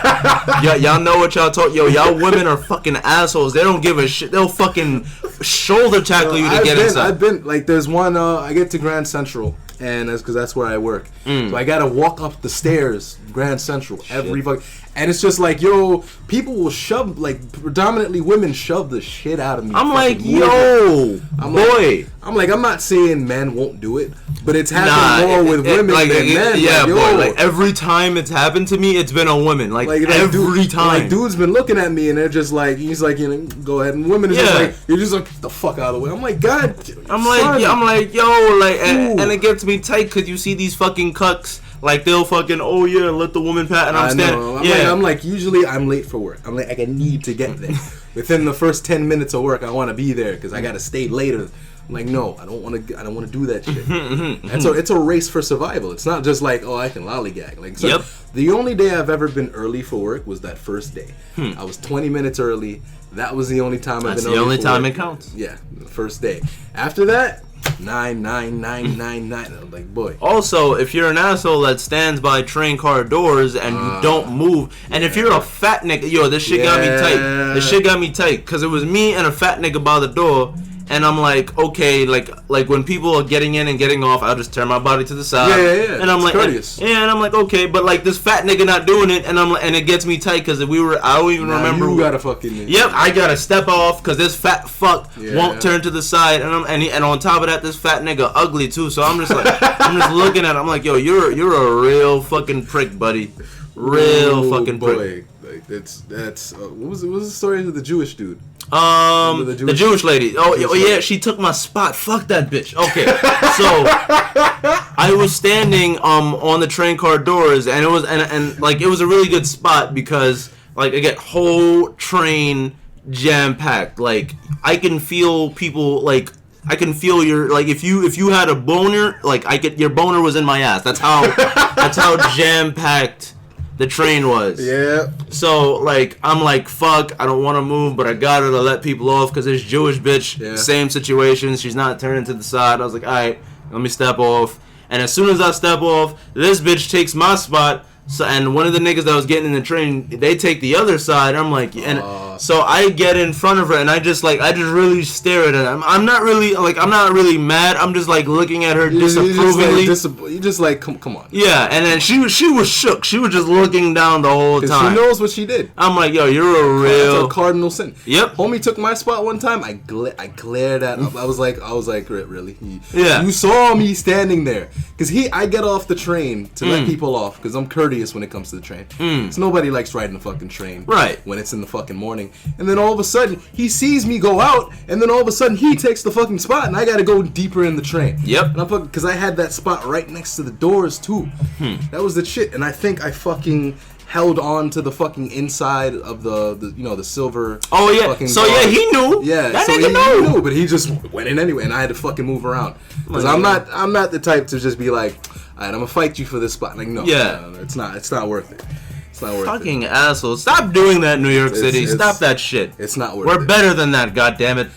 Y'all know what y'all talk. Yo, y'all women are fucking assholes. They don't give a shit. They'll fucking shoulder tackle you to get inside. I've been like, there's one. I get to Grand Central, and that's because that's where I work. So I gotta walk up the stairs, Grand Central, every fucking. And it's just like, yo, people will shove, like, predominantly women shove the shit out of me. I'm like, yo, boy. I'm not saying men won't do it, but it's happened more with women than men. Yeah, like, boy. Like, every time it's happened to me, it's been a woman. Like every time. Like, dudes been looking at me, and they're just like, he's like, you know, go ahead. And women are just like, you're just like, get the fuck out of the way. I'm like, God. I'm like, yo, like, and it gets me tight because you see these fucking cucks. Like they'll fucking, oh yeah, let the woman pat, and I'm standing. I'm like, usually I'm late for work. I'm like, I need to get there. Within the first 10 minutes of work, I want to be there because I gotta stay later. I'm like, no, I don't want to do that shit. And so it's a race for survival. It's not just like, oh, I can lollygag. Like, so the only day I've ever been early for work was that first day. I was 20 minutes early. That was the only time I've been early. That's the only time it counts. Yeah, the first day. After that, 9. I'm like, boy. Also, if you're an asshole that stands by train car doors and you don't move, and if you're a fat nigga, yo, this shit got me tight. This shit got me tight because it was me and a fat nigga by the door. And I'm like, okay, like when people are getting in and getting off, I'll just turn my body to the side. Yeah. And I'm like, and I'm like, okay, but like this fat nigga not doing it, and and it gets me tight because I don't even remember. You gotta fucking. Yep, I gotta step off because this fat fuck won't turn to the side, and on top of that, this fat nigga ugly too. So I'm just like, I'm just looking at him. I'm like, yo, you're a real fucking prick, buddy. Real fucking prick. Like that's what was the story of the Jewish dude? The Jewish lady. Oh yeah, she took my spot. Fuck that bitch. Okay, so I was standing on the train car doors, and it was and like it was a really good spot because like I get whole train jam packed. Like I can feel people like. I can feel your like if you had a boner, like your boner was in my ass. That's how jam packed the train was. Yeah. So like I'm like, fuck, I don't want to move, but I gotta let people off because this Jewish bitch, same situation. She's not turning to the side. I was like, all right, let me step off. And as soon as I step off, this bitch takes my spot. So, and one of the niggas that was getting in the train, they take the other side. I'm like, so I get in front of her, and I just really stare at her. I'm not really mad. I'm just like looking at her disapprovingly. You just like, come on. Yeah, and then she was shook. She was just looking down the whole time. She knows what she did. I'm like, yo, you're a real. That's a cardinal sin. Yep. Homie took my spot one time. I glared at him. I was like, really? Yeah. You saw me standing there because I get off the train to let people off because I'm courteous when it comes to the train. So nobody likes riding the fucking train when it's in the fucking morning. And then all of a sudden he sees me go out, and then all of a sudden he takes the fucking spot, and I gotta go deeper in the train. Yep. And I'm fucking because I had that spot right next to the doors too. That was the shit. And I think I fucking held on to the fucking inside of the silver. Oh yeah. So yeah, he knew. Yeah. That so nigga he knew, but he just went in anyway, and I had to fucking move around because I'm not the type to just be like, all right, I'm gonna fight you for this spot. Like, no, it's not worth it. It's not worth it. Fucking assholes. Stop doing that, New York City. Stop that shit. It's not worth it. We're better than that, goddammit.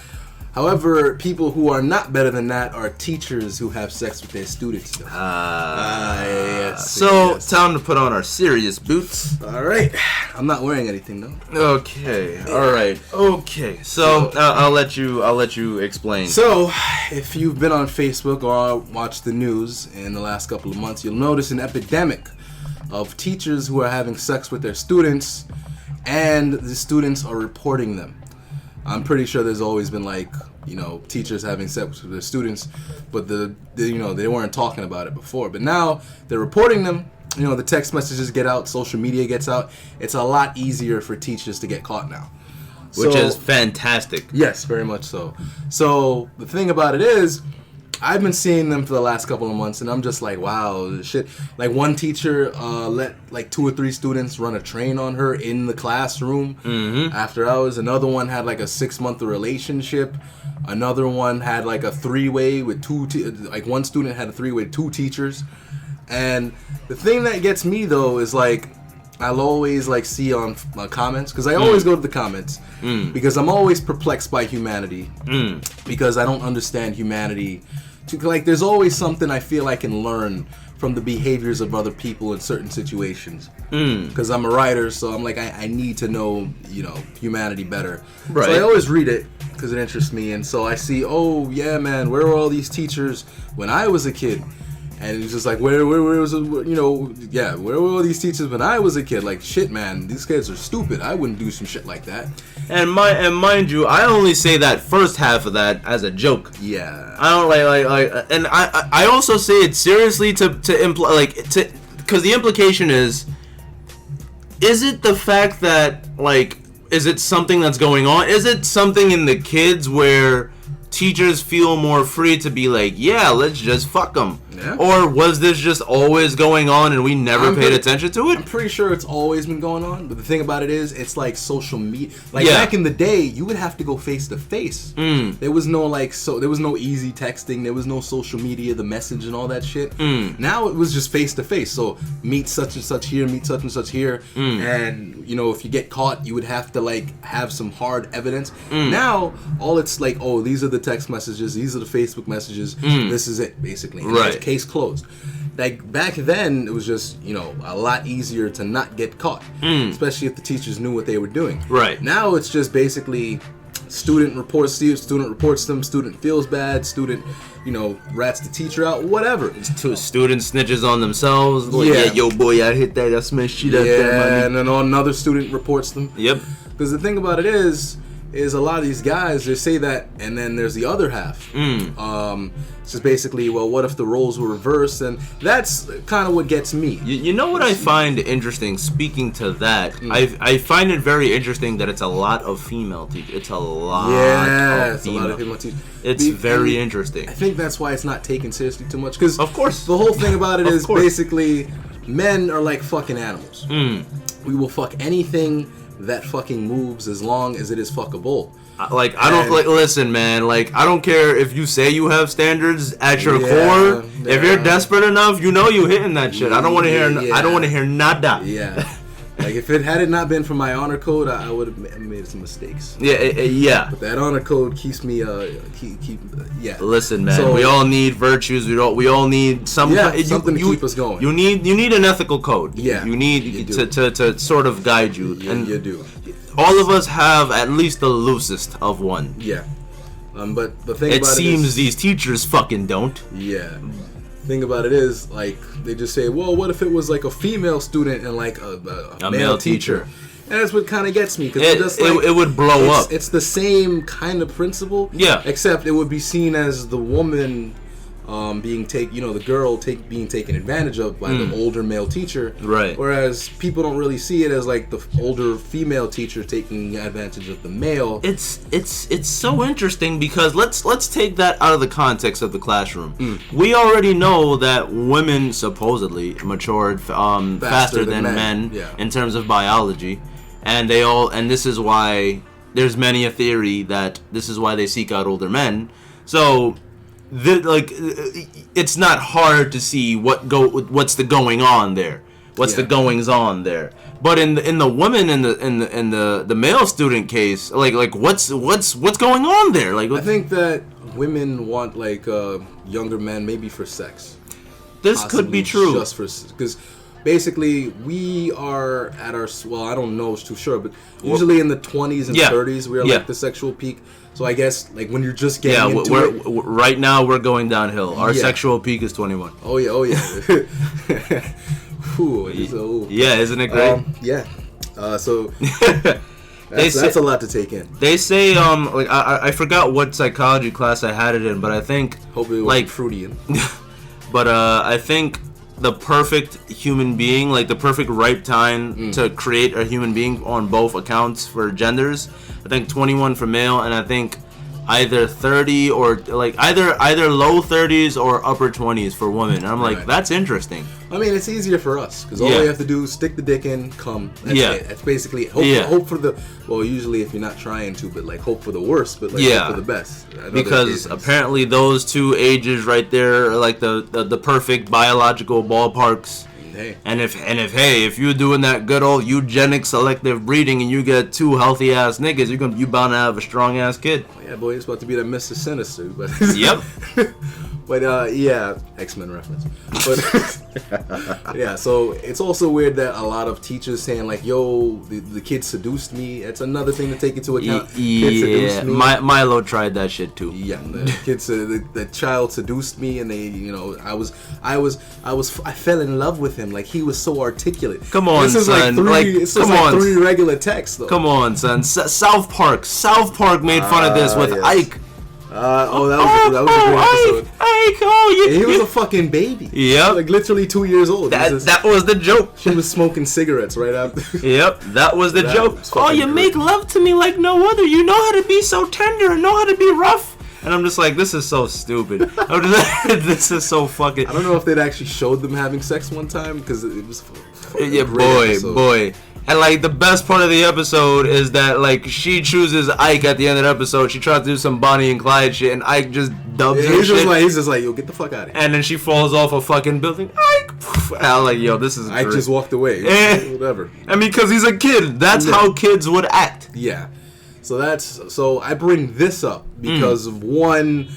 However, people who are not better than that are teachers who have sex with their students. Yes. Time to put on our serious boots. All right. I'm not wearing anything though. Okay. All right. Okay. So I'll let you explain. So, if you've been on Facebook or watched the news in the last couple of months, you'll notice an epidemic of teachers who are having sex with their students, and the students are reporting them. I'm pretty sure there's always been like teachers having sex with their students, but they weren't talking about it before. But now they're reporting them. The text messages get out, social media gets out. It's a lot easier for teachers to get caught now. Which is fantastic. Yes, very much so. So the thing about it is, I've been seeing them for the last couple of months, and I'm just like, wow, shit. Like, one teacher let like 2 or 3 students run a train on her in the classroom after hours. Another one had like a 6-month relationship. Another one had like a 3-way with one student had a 3-way with 2 teachers. And the thing that gets me though is like, I'll always like see on comments, because I always go to the comments because I'm always perplexed by humanity because I don't understand humanity. Like, there's always something I feel I can learn from the behaviors of other people in certain situations. Because I'm a writer, so I'm like, I need to know, humanity better. Right. So I always read it because it interests me, and so I see, oh yeah, man, where were all these teachers when I was a kid? And it's just like, where was where were all these teachers when I was a kid? Like, shit, man, these kids are stupid. I wouldn't do some shit like that. And mind you, I only say that first half of that as a joke. Yeah. I don't like, and I also say it seriously to imply, because the implication is it the fact that, like, is it something that's going on? Is it something in the kids where teachers feel more free to be like, yeah, let's just fuck them? Yeah. Or was this just always going on and we never paid attention to it? I'm pretty sure it's always been going on, but the thing about it is, it's like social media. Like, back in the day, you would have to go face to face. There was no there was no easy texting, there was no social media, the message and all that shit. Now it was just face to face. So meet such and such here, meet such and such here, and if you get caught, you would have to like have some hard evidence. Now all it's like, oh, these are the text messages, these are the Facebook messages, this is it basically. Right. Case closed. Like, back then, it was just, a lot easier to not get caught, especially if the teachers knew what they were doing. Right. Now it's just basically student reports them, student feels bad, student, rats the teacher out, whatever. Student snitches on themselves. Like, yeah, yo, boy, I hit that. I smashed shit out there, money. And then another student reports them. Yep. Because the thing about it is a lot of these guys, they say that, and then there's the other half. It's just basically, well, what if the roles were reversed? And that's kind of what gets me. You know what I find interesting, speaking to that, I find it very interesting that it's a lot of female teachers. It's a lot of female teachers. It's very interesting. I think that's why it's not taken seriously too much. Because, of course, the whole thing about it is basically, men are like fucking animals. We will fuck anything that fucking moves as long as it is fuckable. Listen, man, I don't care if you say you have standards at your core. If you're desperate enough, you hitting that shit. I don't want to hear I don't want to hear nada. Yeah. Like, if it had not been for my honor code, I would have made some mistakes. Yeah. But that honor code keeps me Listen, man, so, we all need virtues. We all need something to keep us going. You need an ethical code. Yeah. You need to sort of guide you. Yeah, you do. All of us have at least the loosest of one. Yeah. But the thing about it seems these teachers fucking don't. Yeah. Thing about it is, like, they just say, well, what if it was like a female student and like a male teacher? And that's what kind of gets me, because it would blow up. It's the same kind of principle, except it would be seen as the woman being the girl being taken advantage of by the older male teacher, right? Whereas people don't really see it as like the older female teacher taking advantage of the male. It's so interesting, because let's take that out of the context of the classroom. We already know that women supposedly matured faster than men in terms of biology, and this is why there's many a theory that this is why they seek out older men. So it's not hard to see what's the going on there, the goings on there. But in the woman in the male student case, what's going on there? I think that women want younger men, maybe for sex. This could be true, just because basically we are at our I don't know, it's too sure, but usually in the 20s and 30s we are like the sexual peak. So I guess when you're just getting into it. Right now we're going downhill. Our sexual peak is 21. Oh yeah. Ooh, yeah, isn't it great? Yeah. So That's a lot to take in. They say like I forgot what psychology class I had it in, but I think hopefully it was like Freudian. But I think the perfect human being, like the perfect ripe time to create a human being on both accounts for genders, I think 21 for male, and I think either 30 or like either low 30s or upper 20s for women. And I'm like, that's interesting. I mean, it's easier for us because all we have to do is stick the dick in, come. That's it. That's basically it. Hope for the usually if you're not trying to, but like hope for the worst, but like hope for the best. Because apparently those two ages right there are like the perfect biological ballparks. Hey. And if you're doing that good old eugenic selective breeding and you get two healthy ass niggas, you bound to have a strong ass kid. Yeah, boy, it's about to be that Mr. Sinister. But yep. But yeah, X-Men reference. But yeah, so it's also weird that a lot of teachers saying like, "Yo, the kid seduced me." It's another thing to take into account. Kid seduced me. Milo tried that shit too. Yeah, the child seduced me, and they, I fell in love with him. Like he was so articulate. Come on, son. Three regular texts though. Come on, son. South Park made fun of this with Ike. That was a great episode. He was a fucking baby. Yep. Like literally 2 years old. That was the joke. She was smoking cigarettes right after. Yep, that was the joke. Oh, you make love to me like no other. You know how to be so tender and know how to be rough. And I'm just like, this is so stupid. This is so fucking. I don't know if they'd actually showed them having sex one time because it was. Boy. And like the best part of the episode is that like she chooses Ike at the end of the episode. She tries to do some Bonnie and Clyde shit, and Ike just dubs her shit. He's just like, yo, get the fuck out of here. And then she falls off a fucking building. Ike. And I'm like, yo, this is. Ike just walked away. Whatever. And because he's a kid, that's how kids would act. Yeah. So I bring this up because of one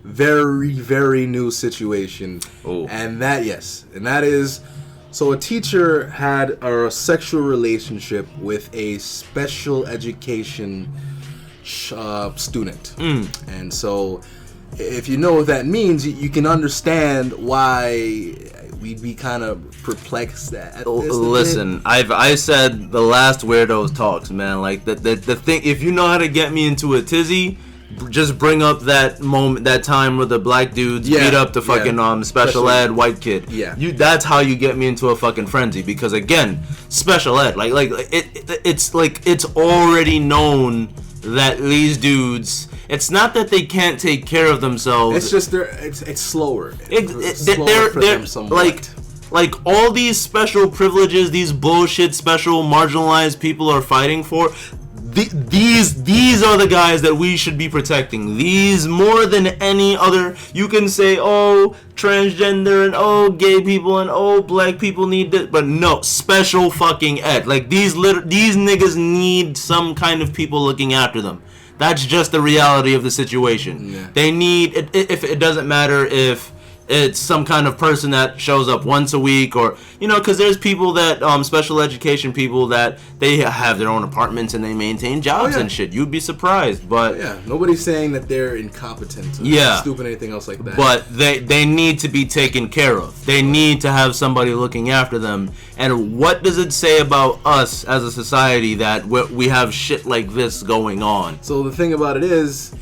very, very new situation. Oh. And that is. So a teacher had a sexual relationship with a special education student. And so if you know what that means, you can understand why we'd be kind of perplexed at this. Listen, I said the last Weirdos talks, man. Like the thing, if you know how to get me into a tizzy, just bring up that moment, that time where the black dudes beat up the fucking special ed white kid. Yeah, that's how you get me into a fucking frenzy. Because again, special ed, it's already known that these dudes. It's not that they can't take care of themselves. It's just it's slower. They're for them somewhat. Like all these special privileges, these bullshit special marginalized people are fighting for. These are the guys that we should be protecting. These more than any other. You can say, oh, transgender and oh, gay people and oh, black people need this, but no, special fucking ed. Like these niggas need some kind of people looking after them. That's just the reality of the situation. Yeah. They need it. If it doesn't matter if it's some kind of person that shows up once a week, or because there's people that special education people that they have their own apartments and they maintain jobs and shit. You'd be surprised, but nobody's saying that they're incompetent or stupid or anything else like that. But they need to be taken care of. They need to have somebody looking after them. And what does it say about us as a society that we have shit like this going on? So the thing about it is,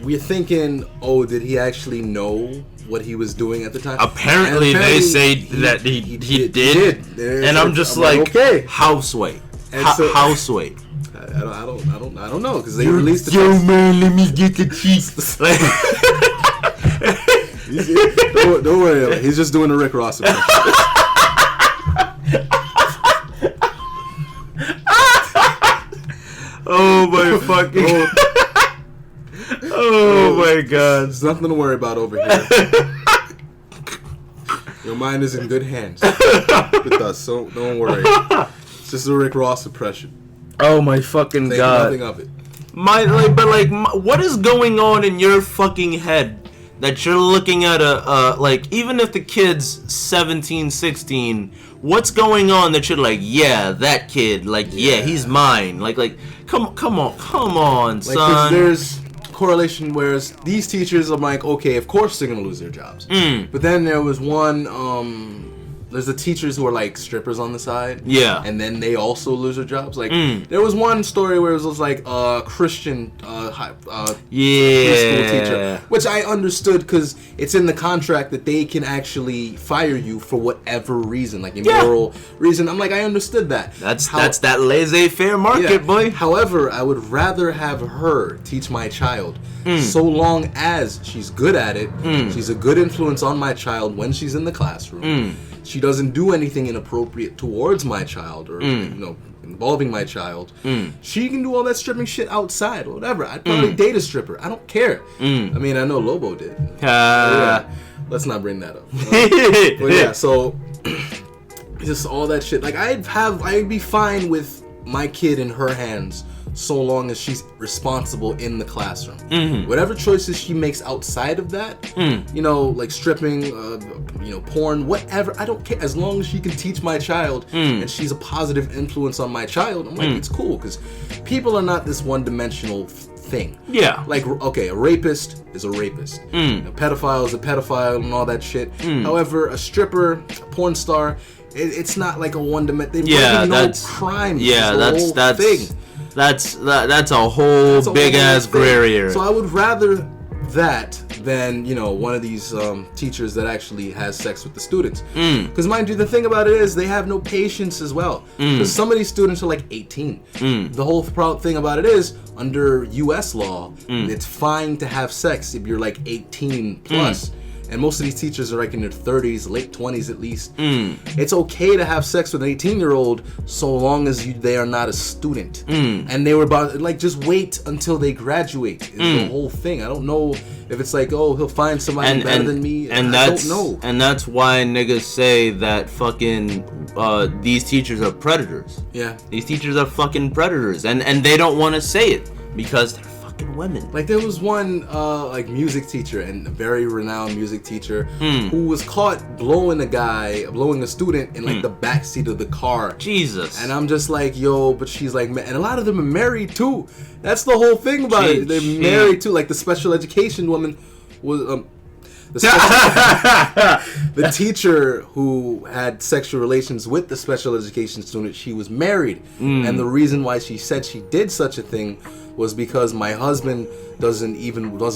we're thinking, oh, did he actually know what he was doing at the time? Apparently they say that he did. And I'm just like, okay, houseway. Houseway. I don't know because they released the yo man, let me get the cheeks. Don't worry, he's just doing the Rick Ross impression. Oh my fucking. Oh my god. There's nothing to worry about over here. Your mind is in good hands with us, so don't worry. It's just a Rick Ross impression. Oh my fucking god. Nothing of it. What is going on in your fucking head that you're looking at even if the kid's 17, 16, what's going on that you're like, yeah, that kid, he's mine. Come on, son. Because there's correlation, whereas these teachers, I'm like, okay, of course they're gonna lose their jobs. But then there was one there's the teachers who are like strippers on the side. Yeah. And then they also lose their jobs. Like there was one story where it was like a Christian preschool teacher, which I understood because it's in the contract that they can actually fire you for whatever reason, like immoral reason. I'm like, I understood that. That's that laissez-faire market, boy. However, I would rather have her teach my child, so long as she's good at it. She's a good influence on my child when she's in the classroom. She doesn't do anything inappropriate towards my child or involving my child. She can do all that stripping shit outside or whatever. I'd probably date a stripper. I don't care. I mean, I know Lobo did. Let's not bring that up. But yeah, so just all that shit. Like I'd be fine with my kid in her hands so long as she's responsible in the classroom. Whatever choices she makes outside of that, like stripping, porn, whatever, I don't care. As long as she can teach my child and she's a positive influence on my child, I'm like, it's cool, because people are not this one-dimensional thing. Yeah. Like, okay, a rapist is a rapist. A pedophile is a pedophile and all that shit. However, a stripper, a porn star, it's not like a one-dimensional. That's crime. Yeah, that's thing. That's a whole big ass gray area. So I would rather that than one of these teachers that actually has sex with the students. Because mind you, the thing about it is they have no patience as well. Because some of these students are like 18. The whole thing about it is under U.S. law, it's fine to have sex if you're like 18 plus. And most of these teachers are like in their 30s, late 20s at least. It's okay to have sex with an 18-year-old so long as they are not a student. And they were about, like, just wait until they graduate is the whole thing. I don't know if it's like, oh, he'll find somebody better than me. And I don't know. And that's why niggas say that fucking these teachers are predators. Yeah. These teachers are fucking predators. And they don't want to say it because they're women. Like there was one music teacher, and a very renowned music teacher, who was caught blowing a student in like the backseat of the car. Jesus. And I'm just like, yo, but she's like, and a lot of them are married too. That's the whole thing about it. They're married too. Like the special education woman was the teacher who had sexual relations with the special education student, she was married. And the reason why she said she did such a thing was because my husband doesn't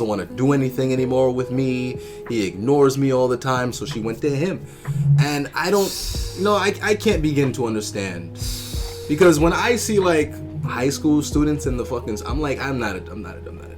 want to do anything anymore with me. He ignores me all the time, so she went to him. And I can't begin to understand, because when I see like high school students in the fucking, I'm like, I'm not a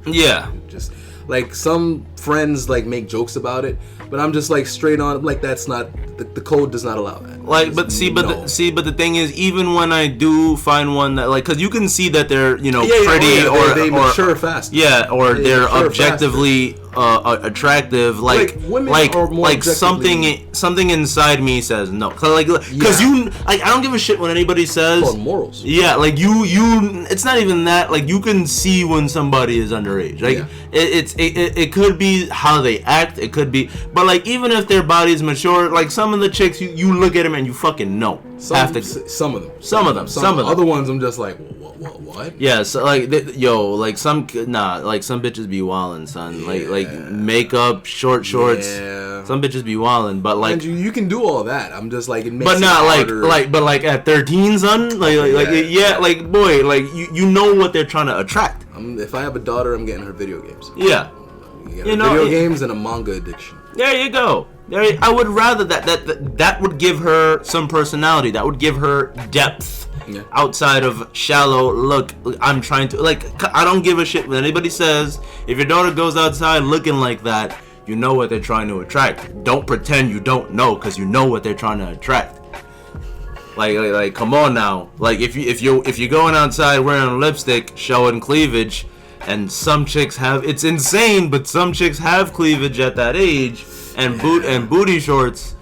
yeah. Just like some friends like make jokes about it, but I'm just like straight on, like that's not the code does not allow that. Like, but the thing is, even when I do find one that, like, because you can see that they're pretty or they mature fast. Yeah, or they're objectively attractive. Like women are more like something inside me says no. Because I don't give a shit when anybody says called morals. Yeah, like you it's not even that. Like you can see when somebody is underage. Like it could be how they act. It could be, but like even if their body's mature, like some of the chicks, you look at them and you fucking know. Some of them. Some of them. Other ones, I'm just like, what? Yeah, so like, some bitches be wildin', son. Like makeup, short shorts. Yeah. Some bitches be wildin', but like, and you can do all that. I'm just like, it makes but not like at 13, son. Like boy, like you know what they're trying to attract. If I have a daughter, I'm getting her video games. Yeah. Video games and a manga addiction. There you go. I would rather that would give her some personality. That would give her depth. Yeah. Outside of shallow, look, I'm trying to, like, I don't give a shit when anybody says, if your daughter goes outside looking like that, you know what they're trying to attract. Don't pretend you don't know, because you know what they're trying to attract. Like, come on now. Like, if you're going outside wearing lipstick, showing cleavage, and some chicks have, it's insane, but some chicks have cleavage at that age, and booty shorts.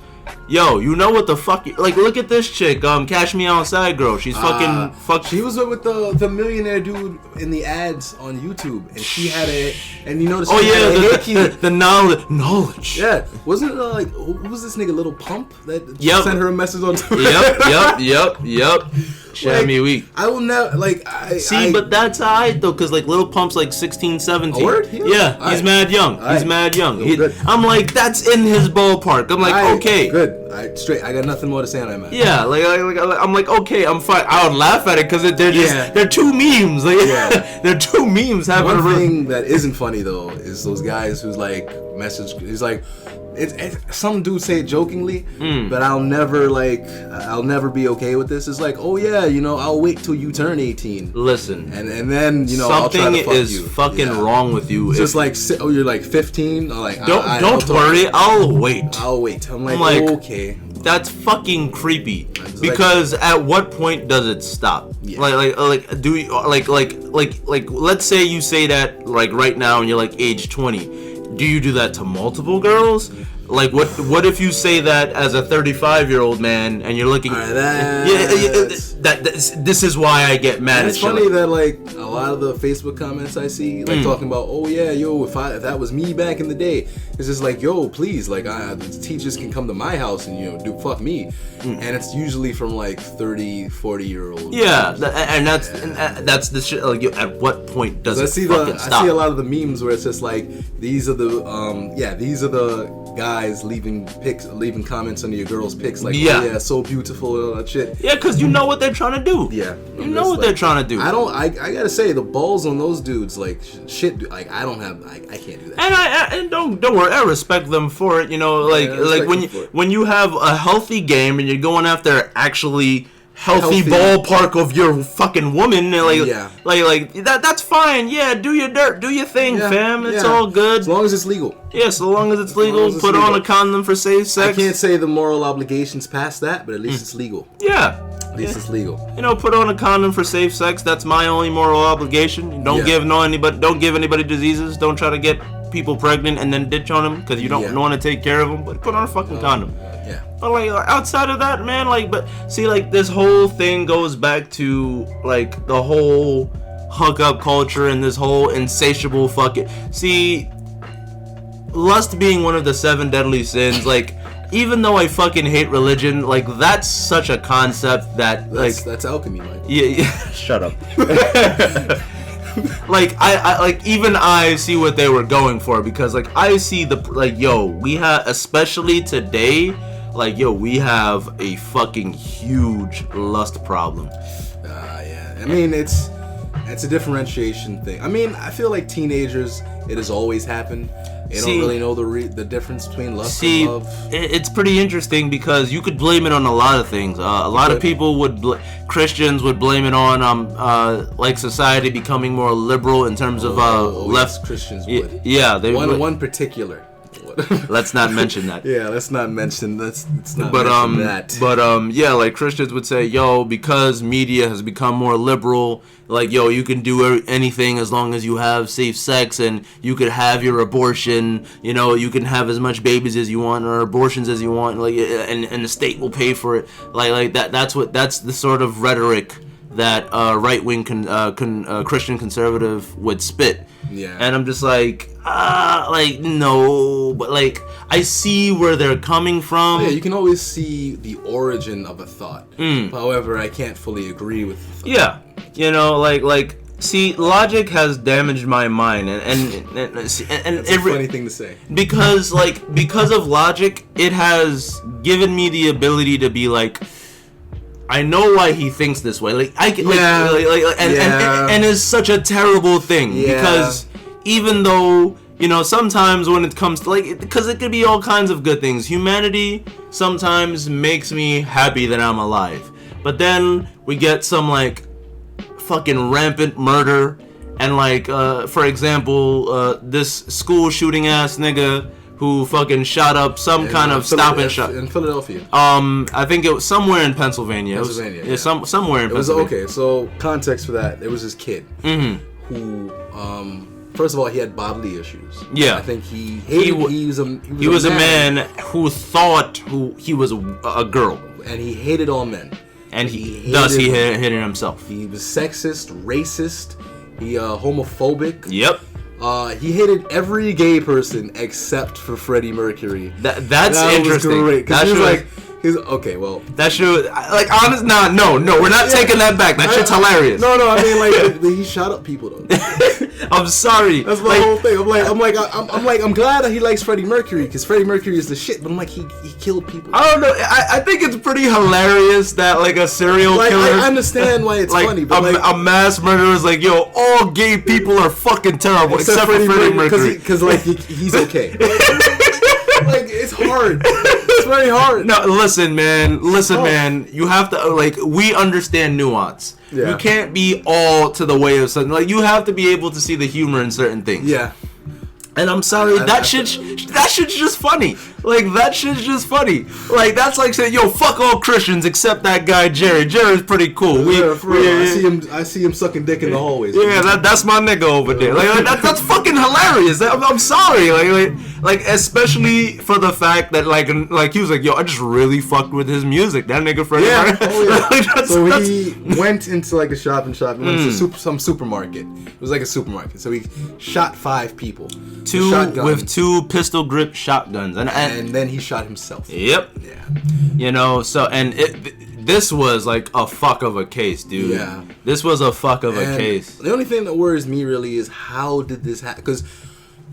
Yo, you know what the fuck? Like, look at this chick, Cash Me Outside girl. She's fuck. She was with the millionaire dude in the ads on YouTube, and she had and you notice. Oh yeah, the knowledge. Yeah, wasn't it like who was this nigga Little Pump that sent her a message on Twitter? Yep. Shammy week. I will never but that's alright though, cause like Little Pump's like 16, 17. A word? Yeah, he's mad young. He's mad young. I'm like, that's in his ballpark. I'm like, okay. good. I got nothing more to say on that, man. Yeah, I'm like, okay, I'm fine. I would laugh at it because they're two memes. Like, they're two memes having One thing that isn't funny though is those guys who's like message. He's like, some dudes say it jokingly, but I'll never be okay with this. It's like, oh yeah, I'll wait till you turn 18. Listen, and then I'll try something to fuck is you. fucking wrong with you. It's just like, you're like 15. Or like, don't worry, I'll wait. I'm like, okay. That's fucking creepy. Because at what point does it stop? Yeah. Like, do you like let's say you say that like right now and you're like age 20. Do you do that to multiple girls? Like what if you say that as a 35-year-old man and you're looking this is why I get mad. It's funny that like a lot of the Facebook comments I see like talking about, oh yeah, yo, if that was me back in the day, it's just like, yo, please, like the teachers can come to my house and do fuck me. And it's usually from like 30, 40-year-old. Yeah, and that's the shit. Like, at what point does it fucking stop? I see a lot of the memes where it's just like, these are the guys leaving comments under your girl's pics, like, oh yeah, so beautiful and all that shit. Yeah, because you know what they're trying to do. Yeah, you know what they're trying to do. I gotta say, the balls on those dudes, like, shit, like, I can't do that. And don't worry, I respect them for it. When you have a healthy game and you're going after actually healthy ballpark of your fucking woman, like that's fine. Yeah, do your dirt, do your thing, fam. It's all good as long as it's legal. Yeah, so long as it's legal. Put on a condom for safe sex. I can't say the moral obligations past that, but at least it's legal. Yeah. At least it's legal. Put on a condom for safe sex. That's my only moral obligation. Don't give anybody diseases. Don't try to get people pregnant and then ditch on them because you don't want to take care of them. But put on a fucking condom. Yeah. But like outside of that, man, but see, like this whole thing goes back to like the whole hookup culture and this whole insatiable fucking. See, lust being one of the 7 deadly sins, like. Even though I fucking hate religion, like that's such a concept that that's alchemy, Mike. Yeah. Shut up. Like I even I see what they were going for because like I see we have, especially today, we have a fucking huge lust problem. Yeah. I mean it's a differentiation thing. I mean I feel like teenagers, it has always happened. They don't really know the difference between lust and love. It's pretty interesting because you could blame it on a lot of things. A lot of people Christians would blame it on like society becoming more liberal in terms of left. Yes, Christians would. Yeah, they would. One particular. Let's not mention that. Yeah, let's not mention that. But yeah, like Christians would say, yo, because media has become more liberal, like, yo, you can do anything as long as you have safe sex and you could have your abortion, you can have as much babies as you want or abortions as you want, like, and the state will pay for it. Like that. That's the sort of rhetoric that right-wing Christian conservative would spit. Yeah. And I'm just like no, but like I see where they're coming from. Yeah, you can always see the origin of a thought. However, I can't fully agree with the thought. Yeah, see, logic has damaged my mind, and that's a funny thing to say. Because of logic, it has given me the ability to be like, I know why he thinks this way. And it's such a terrible thing because even though sometimes when it comes to because it could be all kinds of good things. Humanity sometimes makes me happy that I'm alive, but then we get some fucking rampant murder and for example, this school shooting ass nigga who fucking shot up some kind of stop and shop in Philadelphia. I think it was somewhere in Pennsylvania. Somewhere in Pennsylvania. Okay, so context for that, there was this kid who, first of all, he had bodily issues. Yeah, I think he was a man who thought he was a girl, and he hated all men, and he hated himself. He was sexist, racist, homophobic. Yep. He hated every gay person except for Freddie Mercury. That's interesting. Was great, 'cause Okay, well, that shit, like, honest, no, we're not taking that back. That shit's hilarious. No, I mean, like, he shot up people though. I'm sorry. That's my whole thing. I'm glad that he likes Freddie Mercury because Freddie Mercury is the shit. But I'm like, he killed people. I don't know. I think it's pretty hilarious that like a serial killer. I understand why it's like, funny, but a mass murderer is like, yo, all gay people are fucking terrible except for Freddie Mercury. Because like he's okay. Like it's hard. It's very hard. No, listen, man. You have to like. We understand nuance. Yeah. You can't be all to the way of something. Like you have to be able to see the humor in certain things. Yeah. And I'm sorry, that shit's just funny. Like that shit's just funny. Like that's like saying, yo, fuck all Christians except that guy Jerry. Jerry's pretty cool. I see him sucking dick in the hallways. Yeah, that's my nigga over there. Like that's fucking hilarious. I'm sorry. Like especially for the fact that like he was like, yo, I just really fucked with his music. That nigga Freddie. Yeah. Oh, yeah. So he went into like a shop. He went to some supermarket. It was like a supermarket. So he shot 5 people. With 2 pistol grip shotguns, and then he shot himself. Yep. Yeah. You know, so and this was like a fuck of a case, dude. Yeah. This was a fuck of a case. The only thing that worries me really is how did this happen? Because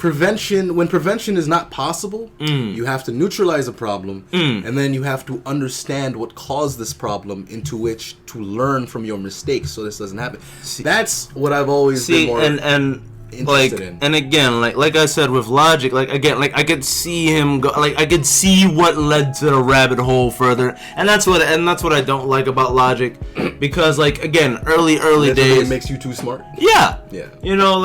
when prevention is not possible, you have to neutralize a problem, and then you have to understand what caused this problem into which to learn from your mistakes so this doesn't happen. That's what I've always been more interested in. And again, like I said with Logic, like I could see him go, like I could see what led to the rabbit hole further, and that's what I don't like about Logic, because like again, early days, it makes you too smart. Yeah. You know,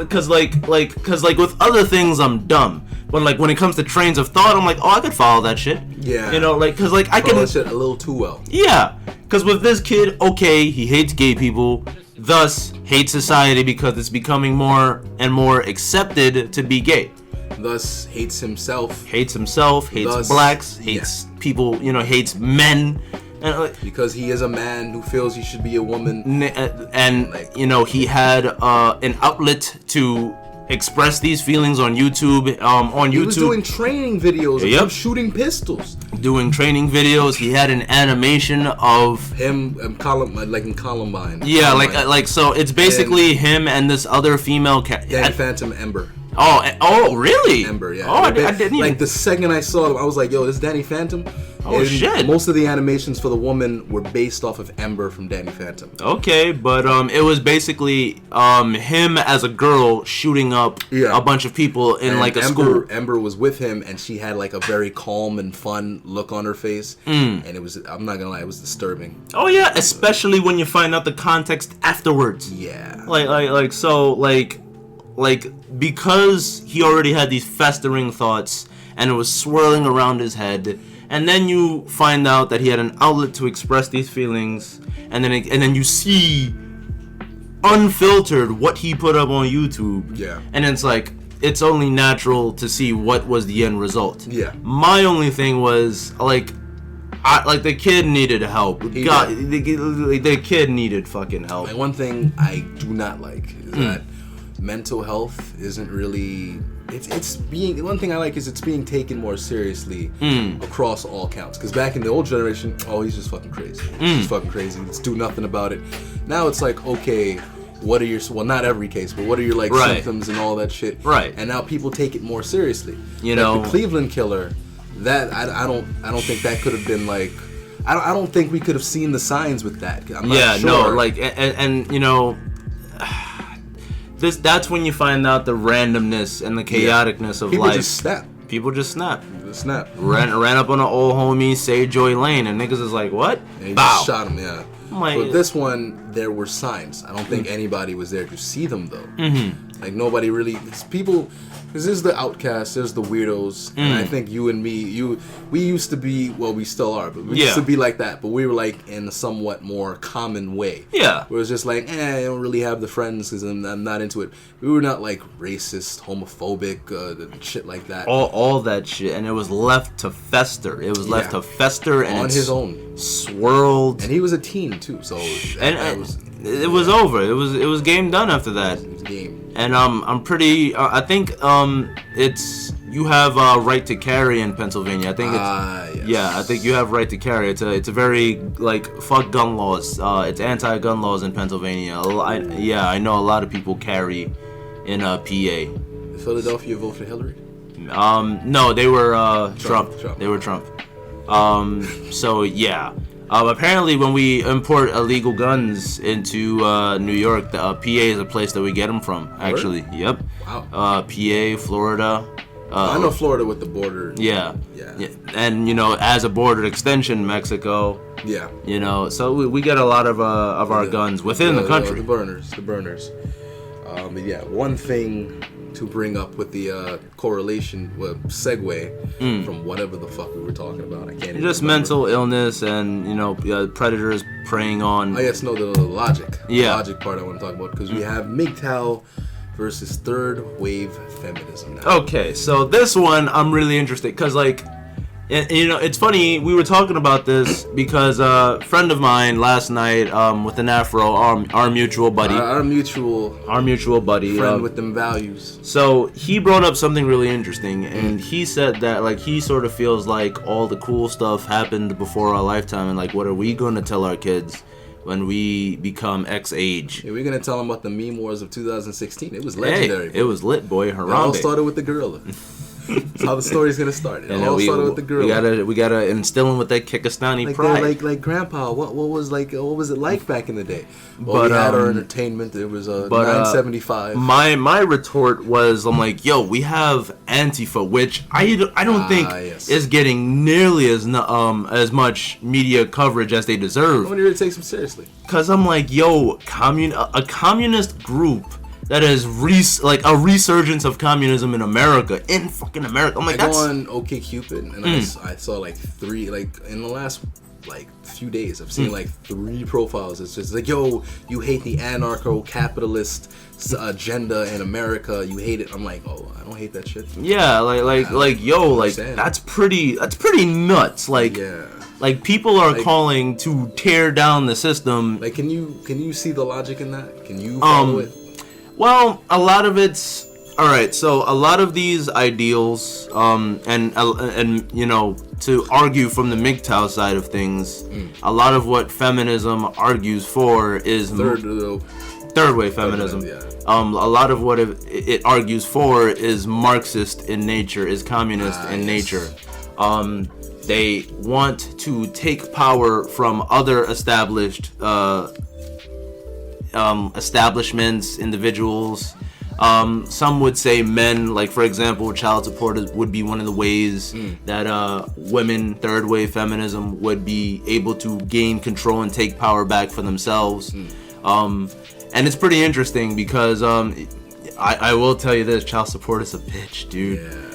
because with other things I'm dumb, but like when it comes to trains of thought, I'm like, oh, I could follow that shit. Yeah. You know, like because like I can follow that shit a little too well. Yeah. Because with this kid, okay, he hates gay people. Thus, hates society because it's becoming more and more accepted to be gay. Thus, hates himself. Hates blacks, hates people, you know, hates men. And, because he is a man who feels he should be a woman. And you know, he had an outlet to express these feelings on YouTube. He was doing training videos of him shooting pistols. Doing training videos. He had an animation of him, like in Columbine. Yeah, like so. It's basically him and this other female Danny Phantom Ember. Oh, really? Ember, yeah. Oh, I didn't even... Like, the second I saw him, I was like, yo, this is Danny Phantom. Oh, shit. Most of the animations for the woman were based off of Ember from Danny Phantom. Okay, but it was basically him as a girl shooting up a bunch of people in, like, a school. Ember was with him, and she had, like, a very calm and fun look on her face. And it was, I'm not gonna lie, it was disturbing. Oh, yeah, especially when you find out the context afterwards. Yeah. Like, because he already had these festering thoughts and it was swirling around his head, and then you find out that he had an outlet to express these feelings, and then you see unfiltered what he put up on YouTube. Yeah. And it's like, it's only natural to see what was the end result. Yeah. My only thing was the kid needed help. The kid needed fucking help. And one thing I do not like is that mental health isn't really. It's being. One thing I like is it's being taken more seriously across all counts. Because back in the old generation, oh, he's just fucking crazy. He's fucking crazy. Let's do nothing about it. Now it's like, okay, what are your? Well, not every case, but what are your symptoms and all that shit. Right. And now people take it more seriously. You know, the Cleveland killer. That I don't think that could have been like. I don't think we could have seen the signs with that. I'm not sure. No, like and you know. That's when you find out the randomness and the chaoticness of life. People just snap. Ran up on an old homie, say Joy Lane, and niggas is like, what? And he just shot him, yeah. But this one, there were signs. I don't think anybody was there to see them, though. Like, nobody really... People... Because there's the outcasts, there's the weirdos, and I think you and me, we used to be, well, we still are, but we used to be like that, but we were like in a somewhat more common way. Yeah. Where it was just like, I don't really have the friends because I'm not into it. We were not like racist, homophobic, shit like that. All that shit, and it was left to fester. It was left to fester and on his own. Swirled. And he was a teen too, so that was... it was over. It was game done after that. It was game. And I'm pretty. I think it's you have right to carry in Pennsylvania. I think it's Yes. yeah. I think you have right to carry. It's a very like fuck gun laws. It's anti-gun laws in Pennsylvania. I know a lot of people carry in PA. Did Philadelphia vote for Hillary? No, they were Trump. Trump. They were Trump. So yeah. Apparently, when we import illegal guns into New York, PA is a place that we get them from. Actually, yep. Wow. PA, Florida. I know Florida with the border. Yeah. Yeah. And as a border extension, Mexico. Yeah. So we get a lot of our guns within the country. The burners. But yeah, one thing to bring up with the correlation, segue from whatever the fuck we were talking about. I can't even Just remember. mental illness and predators preying on. Oh yes, no, the logic. Yeah. The logic part I want to talk about because we have MGTOW versus third wave feminism now. Okay, so this one I'm really interested because it's funny, we were talking about this because a friend of mine last night with an afro, our mutual buddy, Our mutual buddy, friend with them values. so he brought up something really interesting, and he said that he sort of feels like all the cool stuff happened before our lifetime, and what are we going to tell our kids when we become X age? Yeah, we're gonna tell them about the meme wars of 2016. It was legendary. Hey, it was lit, boy. It all Harambe. started with the gorilla. That's how the story's gonna start. It And all started with the gorilla. We gotta instill him with that Kikistani Like pride. like grandpa, what was it like back in the day? Well, But, we had our entertainment. It was but, 975. My retort was, I'm like, yo, we have Antifa, which I don't think yes. is getting nearly as much media coverage as they I deserve. want you to take them seriously. Cause I'm like, yo, a communist group that is a resurgence of communism in America, in fucking America. I'm like, I that's go on OkCupid and I saw three, in the last few days, I've seen 3 profiles. It's just yo, you hate the anarcho-capitalist agenda in America. You hate it. I'm like, oh, I don't hate that shit. yeah, understand. that's pretty nuts. Yeah. People are calling to tear down the system. Can you see the logic in that? Can you follow it? Well, a lot of it's all right. So a lot of these ideals, and to argue from the MGTOW side of things, a lot of what feminism argues for is third wave feminism. Yeah. A lot of what it argues for is Marxist in nature, is communist in nature. They want to take power from other established establishments, individuals. Some would say men, for example, child support would be one of the ways that women, third wave feminism, would be able to gain control and take power back for themselves. And it's pretty interesting because I will tell you this: child support is a bitch, dude. Yeah.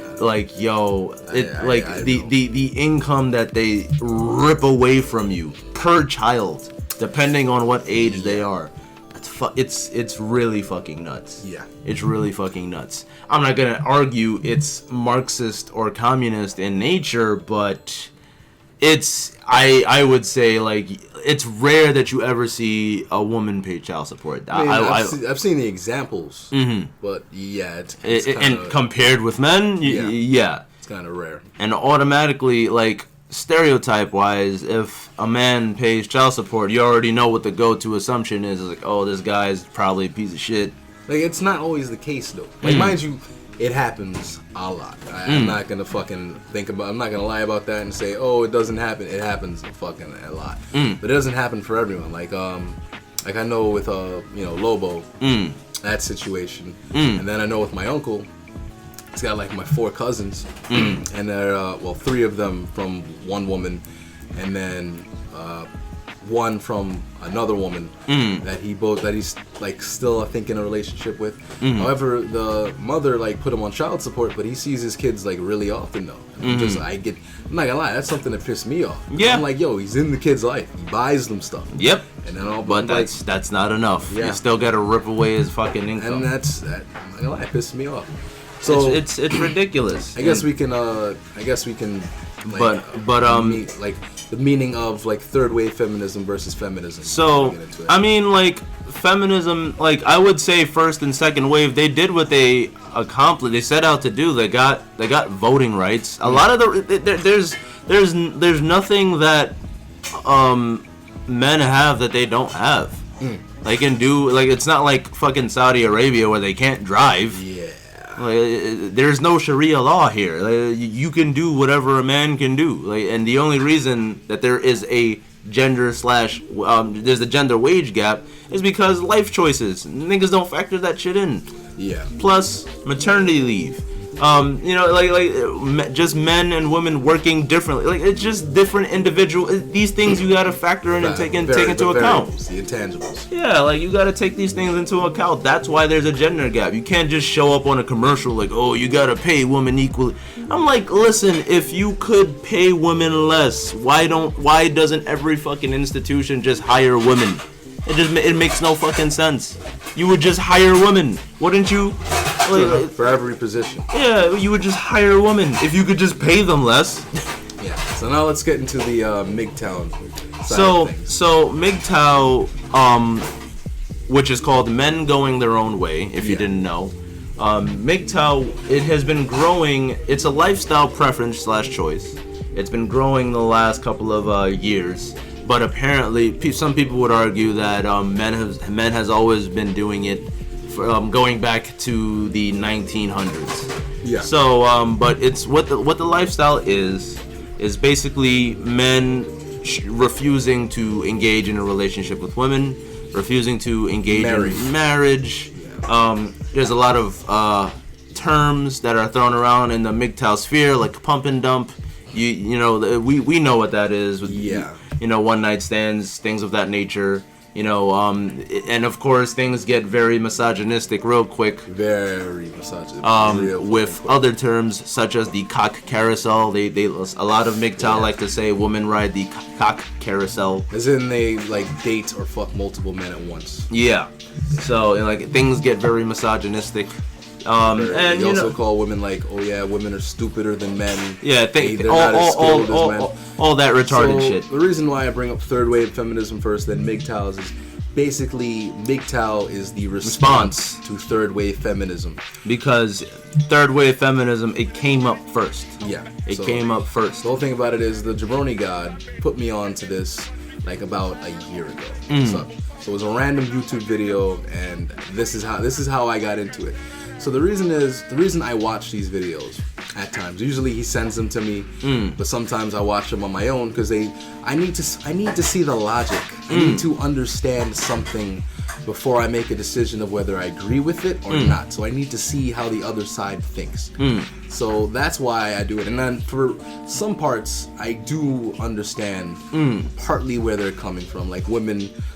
The income that they rip away from you per child, depending on what age they are. It's really fucking nuts. Yeah. It's really fucking nuts. I'm not gonna argue it's Marxist or communist in nature, but I would say it's rare that you ever see a woman pay child support. I've seen the examples, but yeah, it's kinda, and compared with men, yeah, it's kind of rare. And automatically, stereotype wise, if a man pays child support, you already know what the go-to assumption is. Oh, this guy's probably a piece of shit. It's not always the case though. Mind you, it happens a lot. I'm not gonna fucking I'm not gonna lie about that and say, oh, it doesn't happen. It happens fucking a lot, but it doesn't happen for everyone. I know with Lobo, that situation, and then I know with my uncle. It's got my 4 cousins, and they're 3 of them from one woman, and then one from another woman that he's still I think in a relationship with. However, the mother put him on child support, but he sees his kids really often though. I'm not gonna lie, that's something that pissed me off. Yeah. I'm like, yo, he's in the kid's life. He buys them stuff. Yep. And then but that's not enough. Yeah. You still gotta rip away his fucking income. And I'm not gonna lie, it pisses me off. So it's ridiculous. I guess we can like, like the meaning of like third wave feminism versus feminism. So I mean, like feminism, like I would say first and second wave, they did what they accomplished. They set out to do. They got voting rights. A lot of there's nothing that men have that they don't have. They can do, like, it's not like fucking Saudi Arabia where they can't drive. Yeah. Like, there's no Sharia law here. Like, you can do whatever a man can do. Like, and the only reason that there is a there's a gender wage gap is because life choices. Niggas don't factor that shit in. Yeah. Plus maternity leave. Just men and women working differently. Like, it's just different individual. These things you gotta factor in and take into account. The intangibles. Yeah, like you gotta take these things into account. That's why there's a gender gap. You can't just show up on a commercial like, oh, you gotta pay women equally. I'm like, listen, if you could pay women less, why doesn't every fucking institution just hire women? It makes no fucking sense. You would just hire women, wouldn't you? For every position. Yeah, you would just hire a woman if you could just pay them less. Yeah. So now let's get into the MGTOW side of things. So MGTOW, which is called Men Going Their Own Way, if you didn't know. MGTOW, it has been growing. It's a lifestyle preference / choice. It's been growing the last couple of years. But apparently, some people would argue that men has always been doing it, going back to the 1900s. Yeah. So, but it's what the lifestyle is basically men refusing to engage in a relationship with women, refusing to engage in marriage. Yeah. There's a lot of terms that are thrown around in the MGTOW sphere, like pump and dump. We know what that is. One night stands, things of that nature. And of course things get very misogynistic real quick. Very misogynistic. With other terms such as the cock carousel. They a lot of MGTOW like to say women ride the cock carousel. As in they like date or fuck multiple men at once. Yeah. So like things get very misogynistic. And they also call women like, oh yeah, women are stupider than men. Yeah, they're not as skilled as men. All that retarded shit. The reason why I bring up third wave feminism first, then MGTOWs, is basically MGTOW is the response to third wave feminism. Because third wave feminism, it came up first. Yeah, it came up first. The whole thing about it is the Jabroni God put me on to this like about a year ago. So it was a random YouTube video, and this is how I got into it. So the reason I watch these videos at times, usually he sends them to me, but sometimes I watch them on my own because I need to see the logic. I need to understand something before I make a decision of whether I agree with it or not. So I need to see how the other side thinks. So that's why I do it. And then for some parts, I do understand partly where they're coming from. Like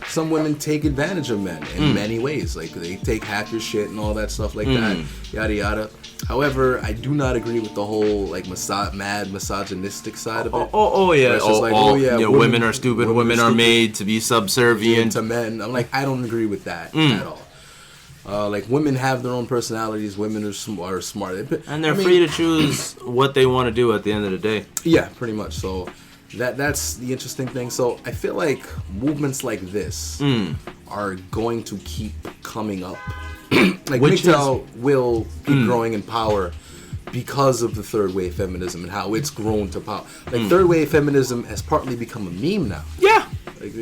some women take advantage of men in many ways. Like they take half your shit and all that stuff like that, yada yada. However, I do not agree with the whole like mad misogynistic side of it. Women are stupid. Women are made to be subservient to men. I'm like, I don't agree with that at all. Like women have their own personalities. Women are smart, and they're free to choose what they want to do at the end of the day. Yeah, pretty much. So that's the interesting thing. So I feel like movements like this are going to keep coming up. Like MGTOW will keep growing in power because of the third wave feminism and how it's grown to power. Like third wave feminism has partly become a meme now. Yeah. Like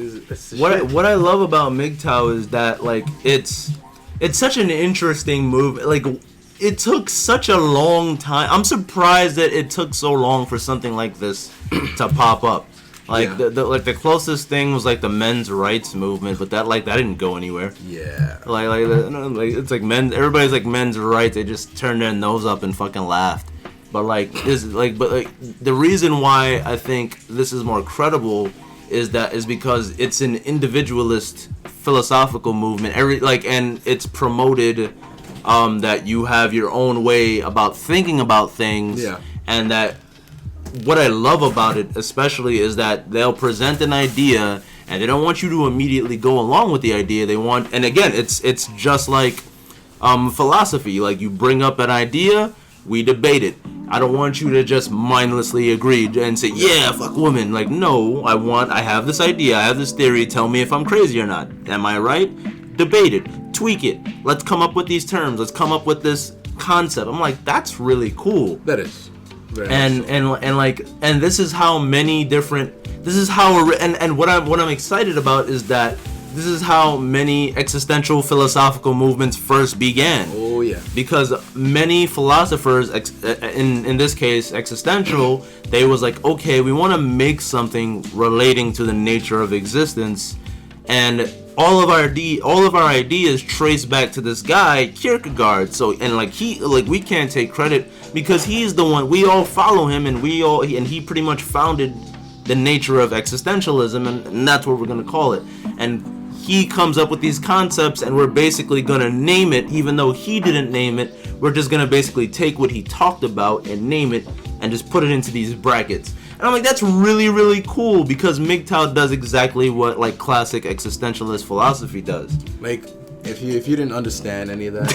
what I love about MGTOW is that like it's such an interesting move. Like it took such a long time. I'm surprised that it took so long for something like this to pop up. Like the closest thing was like the men's rights movement, but that didn't go anywhere. Yeah. Like it's like everybody's like men's rights. They just turned their nose up and fucking laughed. But the reason why I think this is more credible is because it's an individualist philosophical movement. And it's promoted that you have your own way about thinking about things. Yeah. And that. What I love about it especially is that they'll present an idea and they don't want you to immediately go along with the idea. They want, and again, it's just like philosophy. Like you bring up an idea, we debate it, I don't want you to just mindlessly agree and say, yeah, fuck women. Like, no, I have this idea, I have this theory, tell me if I'm crazy or not. Am I right? Debate it, tweak it. Let's come up with these terms. Let's come up with this concept. I'm like, that's really cool. That is. And this is how many different, and what I'm excited about is that this is how many existential philosophical movements first began. Oh yeah. Because many philosophers, in this case existential, they was like, okay, we want to make something relating to the nature of existence, and all of our ideas trace back to this guy Kierkegaard. So we can't take credit because he's the one, we all follow him, and he pretty much founded the nature of existentialism, and that's what we're gonna call it. And he comes up with these concepts, and we're basically gonna name it, even though he didn't name it. We're just gonna basically take what he talked about and name it, and just put it into these brackets. And I'm like, that's really, really cool, because MGTOW does exactly what like classic existentialist philosophy does. Like, if you didn't understand any of that,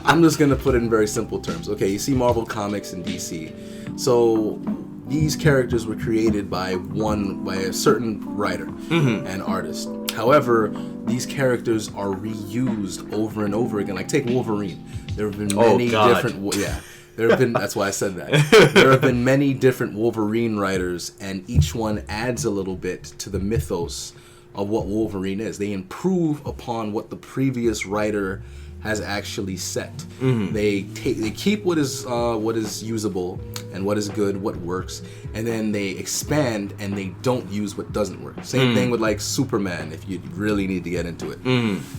I'm just gonna put it in very simple terms. Okay, you see Marvel Comics and DC, so these characters were created by a certain writer and artist. However, these characters are reused over and over again. Like, take Wolverine. There have been many different. Yeah. There have been. That's why I said that. There have been many different Wolverine writers, and each one adds a little bit to the mythos of what Wolverine is. They improve upon what the previous writer has actually set. They keep what is usable and what is good, what works, and then they expand and they don't use what doesn't work. Same thing with like Superman, if you really need to get into it.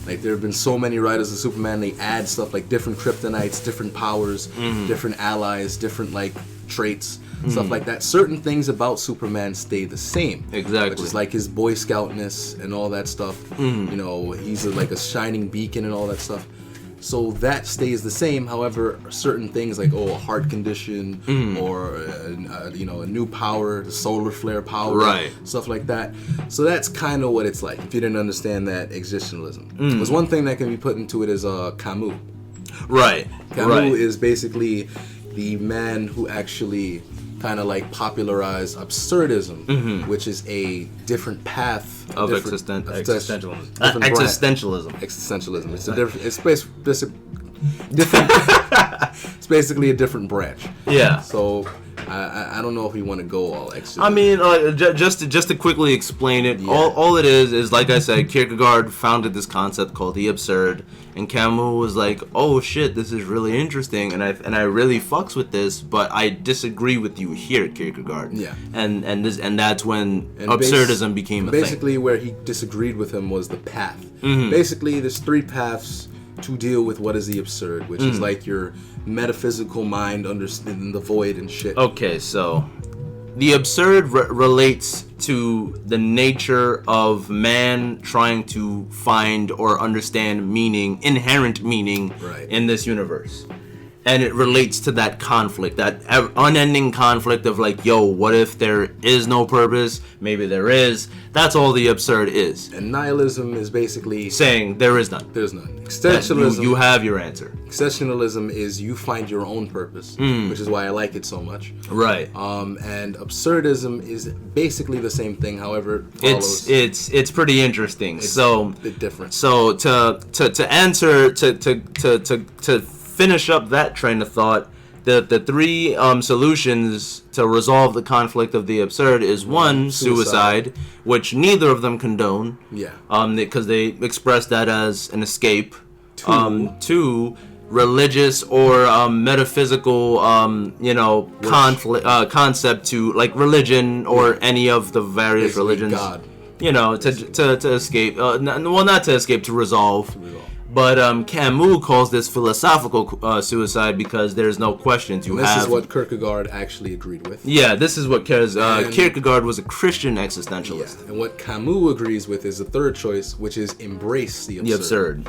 Like, there have been so many writers of Superman, they add stuff like different kryptonites, different powers, different allies, different like traits, stuff like that. Certain things about Superman stay the same. Exactly. Which is like his Boy Scoutness and all that stuff. You know, he's like a shining beacon and all that stuff. So that stays the same. However, certain things like a heart condition or a new power, the solar flare power, right, stuff like that. So that's kind of what it's like. If you didn't understand that existentialism, there's one thing that can be put into it is Camus. Right. Camus is basically the man who actually kind of like popularized absurdism, which is a different path of existentialism. Existentialism. It's a different. Different. It's basically a different branch. Yeah. So I don't know if we want to go all extra. I mean, just to quickly explain it, all it is like I said, Kierkegaard founded this concept called the absurd, and Camus was like, oh shit, this is really interesting, and I really fucks with this, but I disagree with you here, Kierkegaard. Yeah. And that's when absurdism became a thing. Basically, where he disagreed with him was the path. Basically, there's three paths to deal with what is the absurd, which is like your metaphysical mind understanding the void and shit. Okay, so the absurd relates to the nature of man trying to find or understand meaning, inherent meaning, in this universe. And it relates to that conflict, that unending conflict of like, yo, what if there is no purpose? Maybe there is. That's all the absurd is. And nihilism is basically saying there is none. There's none. Existentialism. You have your answer. Existentialism is you find your own purpose, which is why I like it so much. Right. And absurdism is basically the same thing. However, it's pretty interesting. It's so a bit different. So to finish up that train of thought, the three solutions to resolve the conflict of the absurd is one, suicide, which neither of them condone. Yeah. Because they express that as an escape. Two, religious or metaphysical, concept to like religion or any of the various basically religions. God. To escape. Not to escape, to resolve. But Camus calls this philosophical suicide because there's no question to have. This is what Kierkegaard actually agreed with. Yeah, this is what Kierkegaard was a Christian existentialist. Yeah. And what Camus agrees with is the third choice, which is embrace the absurd. The absurd.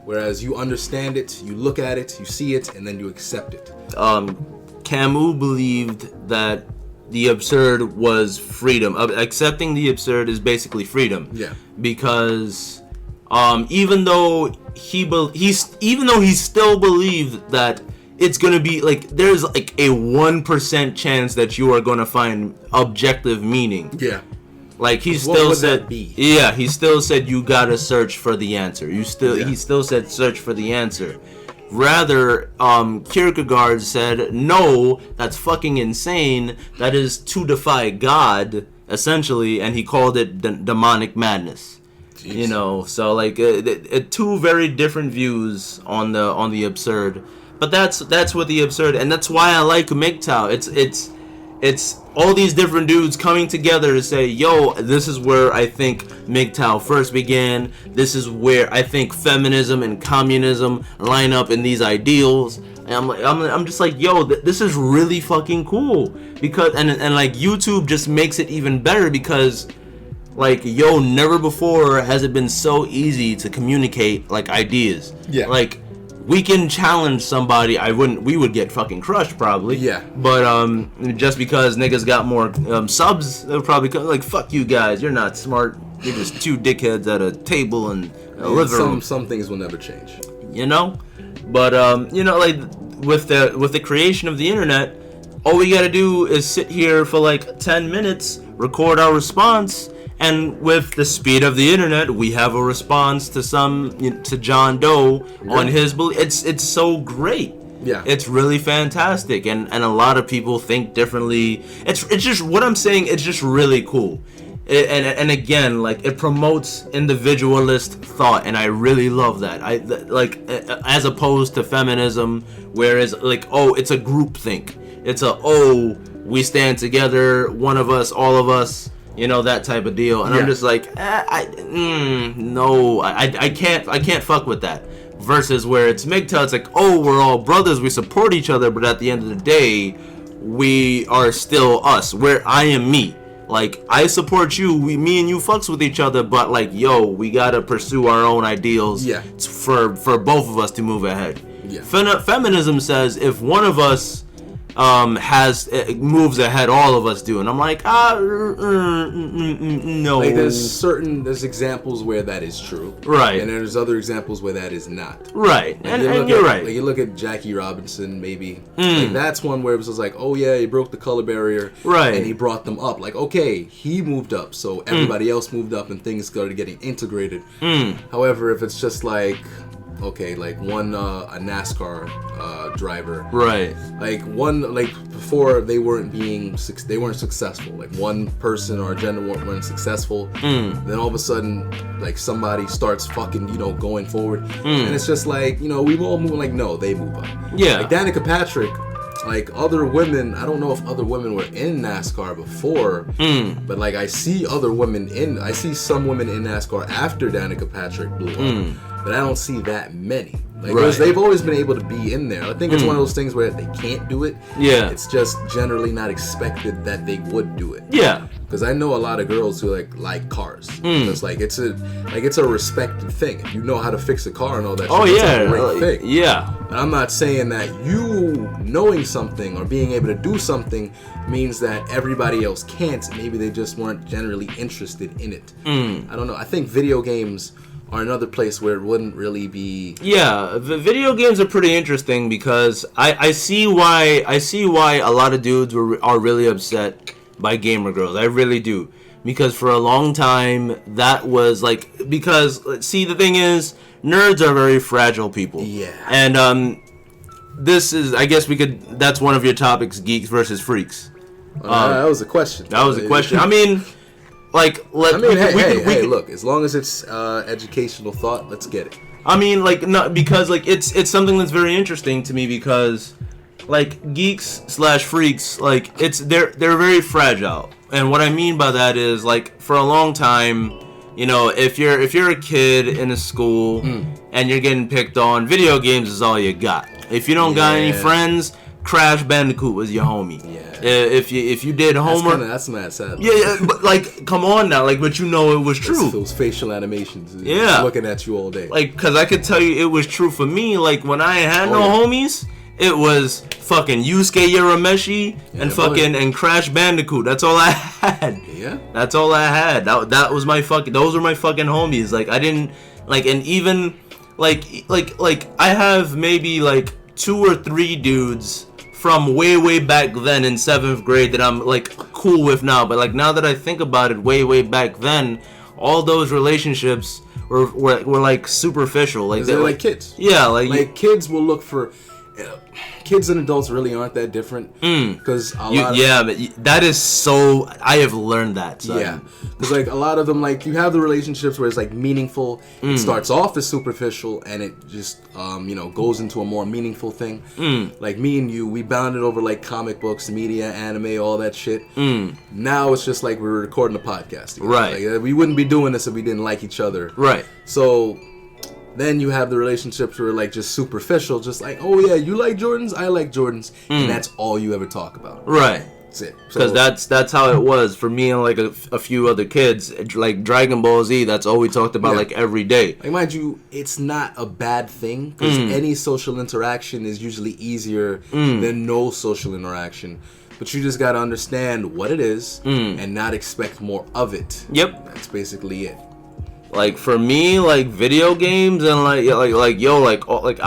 Whereas you understand it, you look at it, you see it, and then you accept it. Camus believed that the absurd was freedom. Accepting the absurd is basically freedom. Yeah. Because even though he still believed that it's gonna be like there's like a 1% chance that you are gonna find objective meaning. Yeah. Like he What still would said, that be? yeah, he still said you gotta search for the answer. He still said search for the answer. Rather, Kierkegaard said, no, that's fucking insane. That is to defy God, essentially, and he called it demonic madness. Jeez. You know, so like two very different views on the absurd. But that's what the absurd, and that's why I like MGTOW. It's all these different dudes coming together to say, yo, this is where I think MGTOW first began. This is where I think feminism and communism line up in these ideals. And I'm just like, yo, this is really fucking cool. Because and like YouTube just makes it even better because like, yo, never before has it been so easy to communicate like ideas. Yeah. Like, we can challenge somebody. We would get fucking crushed probably. Yeah. But just because niggas got more subs, they'll probably like, fuck you guys. You're not smart. You're just two dickheads at a table and a living room. Some things will never change. You know, but you know, like with the creation of the internet, all we gotta do is sit here for like 10 minutes, record our response. And with the speed of the internet, we have a response to to John Doe on his belief. It's so great. Yeah, it's really fantastic, and a lot of people think differently. It's just what I'm saying. It's just really cool, and again, like it promotes individualist thought, and I really love that. Like as opposed to feminism, whereas like it's a group think. It's we stand together, one of us, all of us. You know, that type of deal, and I'm just like, no, I can't fuck with that. Versus where it's MGTOW, it's like, we're all brothers, we support each other, but at the end of the day, we are still us. Where I am me, like I support you, me and you fucks with each other, but like, yo, we gotta pursue our own ideals. Yeah. For both of us to move ahead. Yeah. Feminism says if one of us moves ahead, all of us do, and I'm like, no. Like there's examples where that is true, right? And there's other examples where that is not, right? Like and you're right. Like you look at Jackie Robinson, maybe like that's one where it was just like, oh yeah, he broke the color barrier, right? And he brought them up. Like okay, he moved up, so everybody else moved up, and things started getting integrated. However, if it's just like, okay, like a NASCAR driver, right? Like before they weren't successful. Like one person or a gender weren't successful. Then all of a sudden, like somebody starts fucking going forward, and it's just like we all move. Like no, they move up. Yeah. Like Danica Patrick. Like other women, I don't know if other women were in NASCAR before, but like I see some women in NASCAR after Danica Patrick blew up, but I don't see that many. Like they've always been able to be in there. I think it's one of those things where they can't do it. Yeah, it's just generally not expected that they would do it. Yeah, because I know a lot of girls who like cars. It's like it's a respected thing. If you know how to fix a car and all that. It's a great thing. Yeah. And I'm not saying that you knowing something or being able to do something means that everybody else can't. Maybe they just weren't generally interested in it. I don't know. I think video games are another place where it wouldn't really be. Yeah, the video games are pretty interesting because I see why a lot of dudes are really upset by gamer girls. I really do. Because for a long time that was like, because see, the thing is, nerds are very fragile people. Yeah. And this is, I guess that's one of your topics, geeks versus freaks. That was a question. That was a question. I mean, like, hey, look, as long as it's educational thought, let's get it. I mean, like, no, because like it's something that's very interesting to me because like geeks / freaks, like they're very fragile. And what I mean by that is, like, for a long time, if you're a kid in a school and you're getting picked on, video games is all you got. If you don't got any friends, Crash Bandicoot was your homie. Yeah. If you did homework, that's mad sad. Yeah, but like, come on now, like, but it was true. Those facial animations. Yeah. Looking at you all day. Like, because I could tell you it was true for me. Like, when I had no homies, it was fucking Yusuke Urameshi and Crash Bandicoot. That's all I had. Yeah. That's all I had. That was my fucking. Those were my fucking homies. Like, I didn't like, and even like I have maybe like 2 or 3 dudes from way back then in 7th grade that I'm like cool with now. But like now that I think about it, way back then, all those relationships were like superficial. Like they're like kids. Yeah, like kids will look for. Kids and adults really aren't that different because but that is so. I have learned that. Son. Yeah, because like a lot of them, like you have the relationships where it's like meaningful. It starts off as superficial and it just goes into a more meaningful thing. Like me and you, we bonded over like comic books, media, anime, all that shit. Now it's just like we're recording a podcast. Right. Like, we wouldn't be doing this if we didn't like each other. Right. So. Then you have the relationships where like just superficial, just like, oh yeah, you like Jordans, I like Jordans, and that's all you ever talk about. Right. That's it. Because that's how it was for me and like a few other kids. Like Dragon Ball Z, that's all we talked about like every day. Like mind you, it's not a bad thing because any social interaction is usually easier than no social interaction. But you just gotta understand what it is and not expect more of it. Yep. That's basically it. Like for me, like video games and I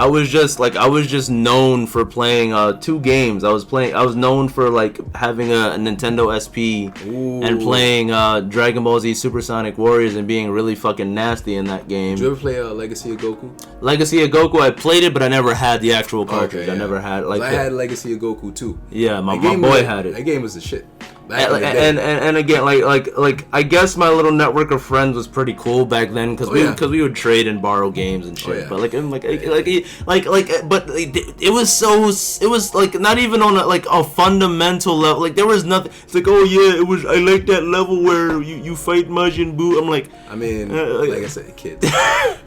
was just known for playing 2 games. I was known for like having a Nintendo SP and playing Dragon Ball Z Supersonic Warriors and being really fucking nasty in that game. Did you ever play Legacy of Goku? Legacy of Goku, I played it, but I never had the actual cartridge. Okay, yeah. I never had like. I had Legacy of Goku too. Yeah, my boy had it. That game was the shit. And again, like I guess my little network of friends was pretty cool back then because we would trade and borrow games and shit. But but it was like not even on a fundamental level. Like there was nothing. It's like, oh yeah, it was. I like that level where you fight Majin Buu. I'm like, I mean, like I said, kids.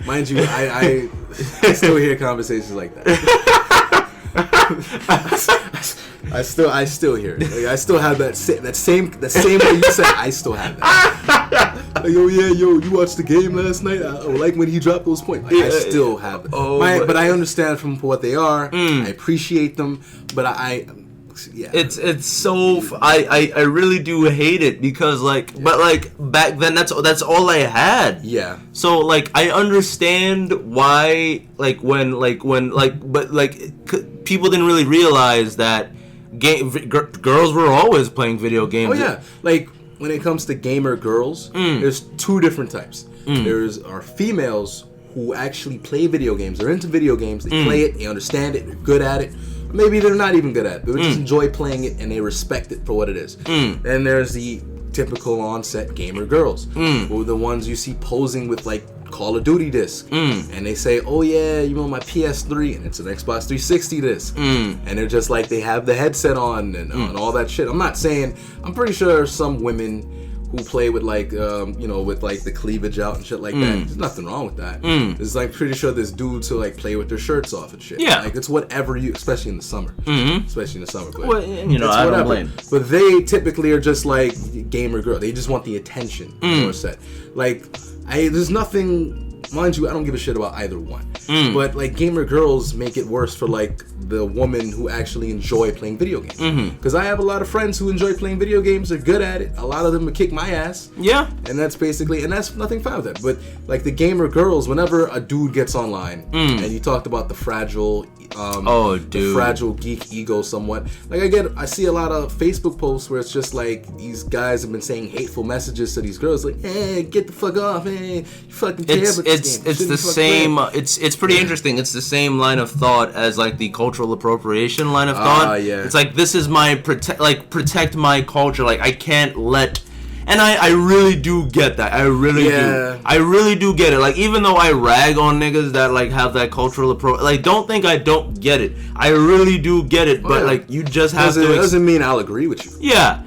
Mind you, I still hear conversations like that. I still hear it. Like, I still have that same way you said. I still have that. Like, oh yeah, you watched the game last night. I like when he dropped those points. Like, I still have it. But I understand from what they are. I appreciate them, but it's so I really do hate it because but like back then that's all I had. Yeah. So like I understand why people didn't really realize that girls were always playing video games. Oh yeah. Like when it comes to gamer girls, there's 2 different types. There's our females who actually play video games. They're into video games. They play it. They understand it. They're good at it. Maybe they're not even good at it, but they just enjoy playing it and they respect it for what it is. Then there's the typical on-set gamer girls, who are the ones you see posing with like Call of Duty disc, and they say, "Oh yeah, you know my PS3," and it's an Xbox 360 disc, and they're just like they have the headset on and all that shit. I'm pretty sure some women who play with like with like the cleavage out and shit like that. There's nothing wrong with that. There's like pretty sure there's dudes who like play with their shirts off and shit. Yeah, like it's whatever you, especially in the summer. Especially in the summer, but well, I don't blame. But they typically are just like gamer girl. They just want the attention. More set. Like there's nothing. Mind you, I don't give a shit about either one. But like gamer girls make it worse for like the woman who actually enjoy playing video games. Because I have a lot of friends who enjoy playing video games. They're good at it. A lot of them would kick my ass. Yeah. And that's nothing fine with that. But like the gamer girls, whenever a dude gets online, and you talked about the fragile, the fragile geek ego somewhat. Like I see a lot of Facebook posts where it's just like these guys have been saying hateful messages to these girls, like, "Hey, get the fuck off, hey, you fucking care about this game." It's the same. It's pretty interesting. It's the same line of thought as like the cultural appropriation line of thought. Yeah. It's like this is my protect my culture. Like I can't let. And I really do get that. I really do. I really do get it. Like even though I rag on niggas that like have that cultural approach, like don't think I don't get it. I really do get it. But like you just have to. It doesn't mean I'll agree with you. Yeah,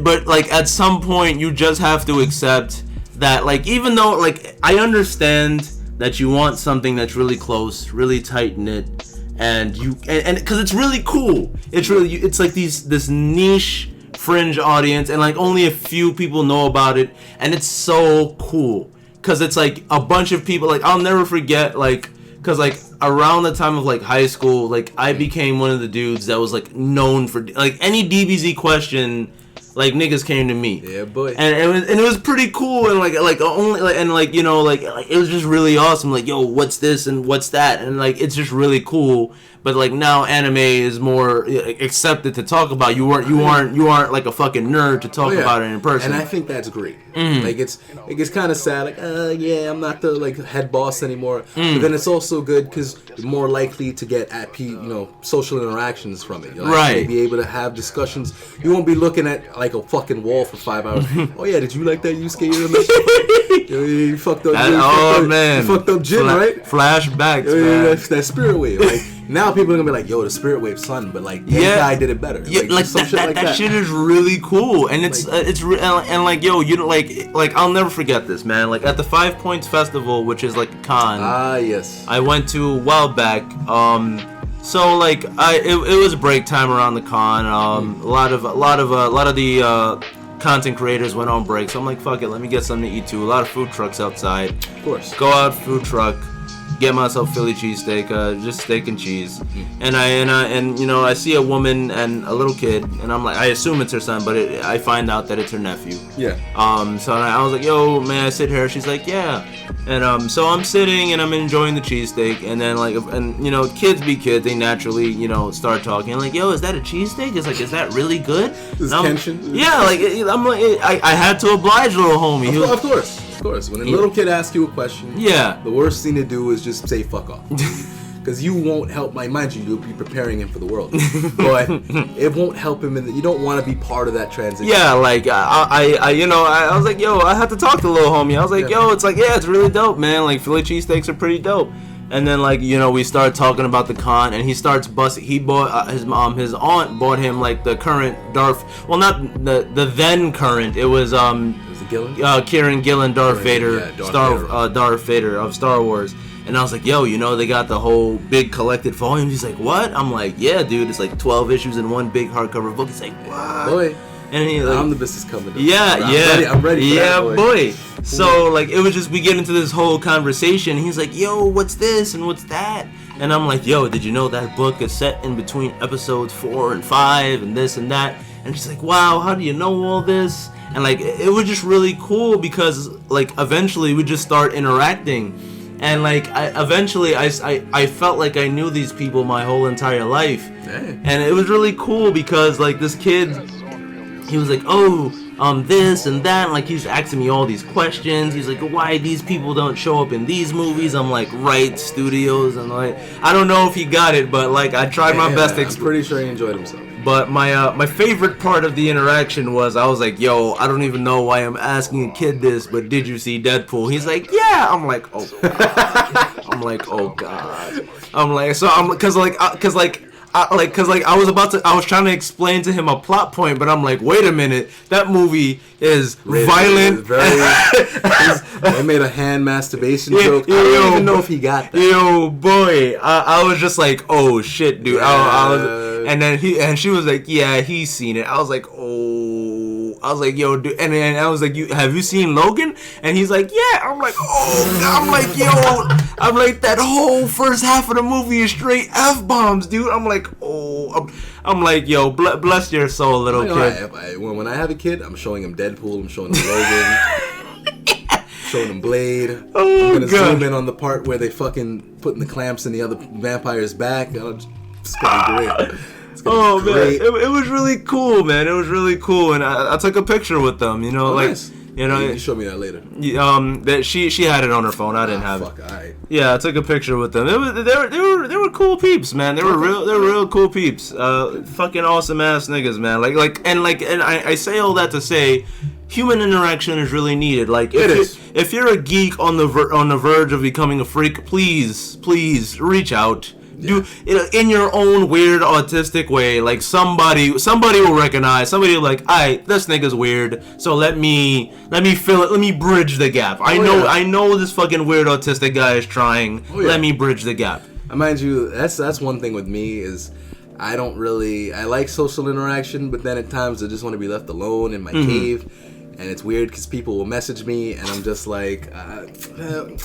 but like at some point you just have to accept that. Like even though like I understand that you want something that's really close, really tight knit, and because it's really cool. It's like this niche fringe audience and like only a few people know about it, and it's so cool because it's like a bunch of people. Like I'll never forget, like because like around the time of like high school, like I became one of the dudes that was like known for like any DBZ question like niggas came to me. Yeah, boy. And it was pretty cool, and it was just really awesome. Like, yo, what's this and what's that, and like it's just really cool. But like now, anime is more accepted to talk about. You aren't like a fucking nerd to talk about it in person. And I think that's great. Like it gets kind of sad. Like, yeah, I'm not the like head boss anymore. But then it's also good because you're more likely to get social interactions from it. You'll actually be able to have discussions. You won't be looking at like a fucking wall for 5 hours. Oh yeah, did you like that Yusuke? You fucked up. Man, you fucked up Jin, right? Flashbacks, man. That spirit wave. Like now, people are gonna be like, "Yo, the spirit wave, son," but like, that guy did it better. Yeah, like some shit like that. That shit is really cool, and it's like, yo, you don't like I'll never forget this, man. Like at the 5 Points Festival, which is like a con. Yes. I went to a while back. So like it was break time around the con. A lot of the content creators went on break, so I'm like, fuck it, let me get something to eat too. A lot of food trucks outside. Of course. Go out, food truck. Get myself Philly cheesesteak, just steak and cheese, and I see a woman and a little kid, and I'm like, I assume it's her son, but I find out that it's her nephew. Yeah. So I was like, yo, may I sit here? She's like, yeah. And so I'm sitting and I'm enjoying the cheesesteak, and then kids be kids, they naturally start talking like, yo, is that a cheesesteak? It's like, is that really good? There's tension. Yeah, like I'm like, I had to oblige little homie. Of course. When a little kid asks you a question, the worst thing to do is just say fuck off. Because you won't help, mind you, you'll be preparing him for the world. But it won't help him you don't want to be part of that transition. Yeah, like, I was like, yo, I had to talk to little homie. I was like, yo, it's like, yeah, it's really dope, man. Like, Philly cheesesteaks are pretty dope. And then, like, we started talking about the con, and he starts busting. He bought, his aunt bought him, like, the current Darth, well, not the then current, it was, Kieran Gillen, Darth Vader, Darth Vader of Star Wars. And I was like, yo, they got the whole big collected volume. He's like, what? I'm like, yeah, dude, it's like 12 issues in one big hardcover book. He's like, what? Boy. And he, like, I'm the business coming. Yeah. I'm ready for that, boy. So, like, it was just, we get into this whole conversation. He's like, yo, what's this and what's that? And I'm like, yo, did you know that book is set in between episodes 4 and 5 and this and that? And she's like, wow, how do you know all this? And, like, it was just really cool because, like, eventually we just start interacting. And, like, I felt like I knew these people my whole entire life. Hey. And it was really cool because, like, this kid, he was like, oh, this and that. And, like, he's asking me all these questions. He's like, why these people don't show up in these movies? I'm like, right, studios. And, like, I don't know if he got it, but, like, I tried my best to I'm pretty sure he enjoyed himself. But my favorite part of the interaction was, I was like, yo, I don't even know why I'm asking a kid this, but did you see Deadpool? He's like, yeah. I'm like, oh god. I'm like, so I'm cause I was trying to explain to him a plot point, but I'm like, wait a minute, that movie is violent. They made a hand masturbation joke. I don't even know if he got that. Yo, boy, I was just like, oh shit, dude. And then she was like, yeah, he's seen it. I was like, oh. I was like, yo, dude. And then I was like, have you seen Logan? And he's like, yeah. I'm like, oh. I'm like, yo. I'm like, that whole first half of the movie is straight F-bombs, dude. I'm like, oh. I'm like, yo, bless your soul, little kid. When I have a kid, I'm showing him Deadpool. I'm showing him Logan. Showing him Blade. Oh, I'm gonna zoom in on the part where they fucking putting the clamps in the other vampire's back. It's gonna be great. Oh great. Man, it was really cool, man. It was really cool, and I took a picture with them. Nice. You show me that later. That she had it on her phone. I didn't have it. Alright. Yeah, I took a picture with them. They were cool peeps, man. They were real cool peeps. Fucking awesome ass niggas, man. And I say all that to say, human interaction is really needed. Like, if you're a geek on the verge of becoming a freak, please reach out. Do in your own weird autistic way. Like, somebody will recognize. Somebody will like, alright, this nigga's weird, so let me fill it. Let me bridge the gap. I know this fucking weird autistic guy is trying. Let me bridge the gap. Mind you, that's one thing with me is I like social interaction, but then at times I just want to be left alone in my cave. And it's weird because people will message me, and I'm just like,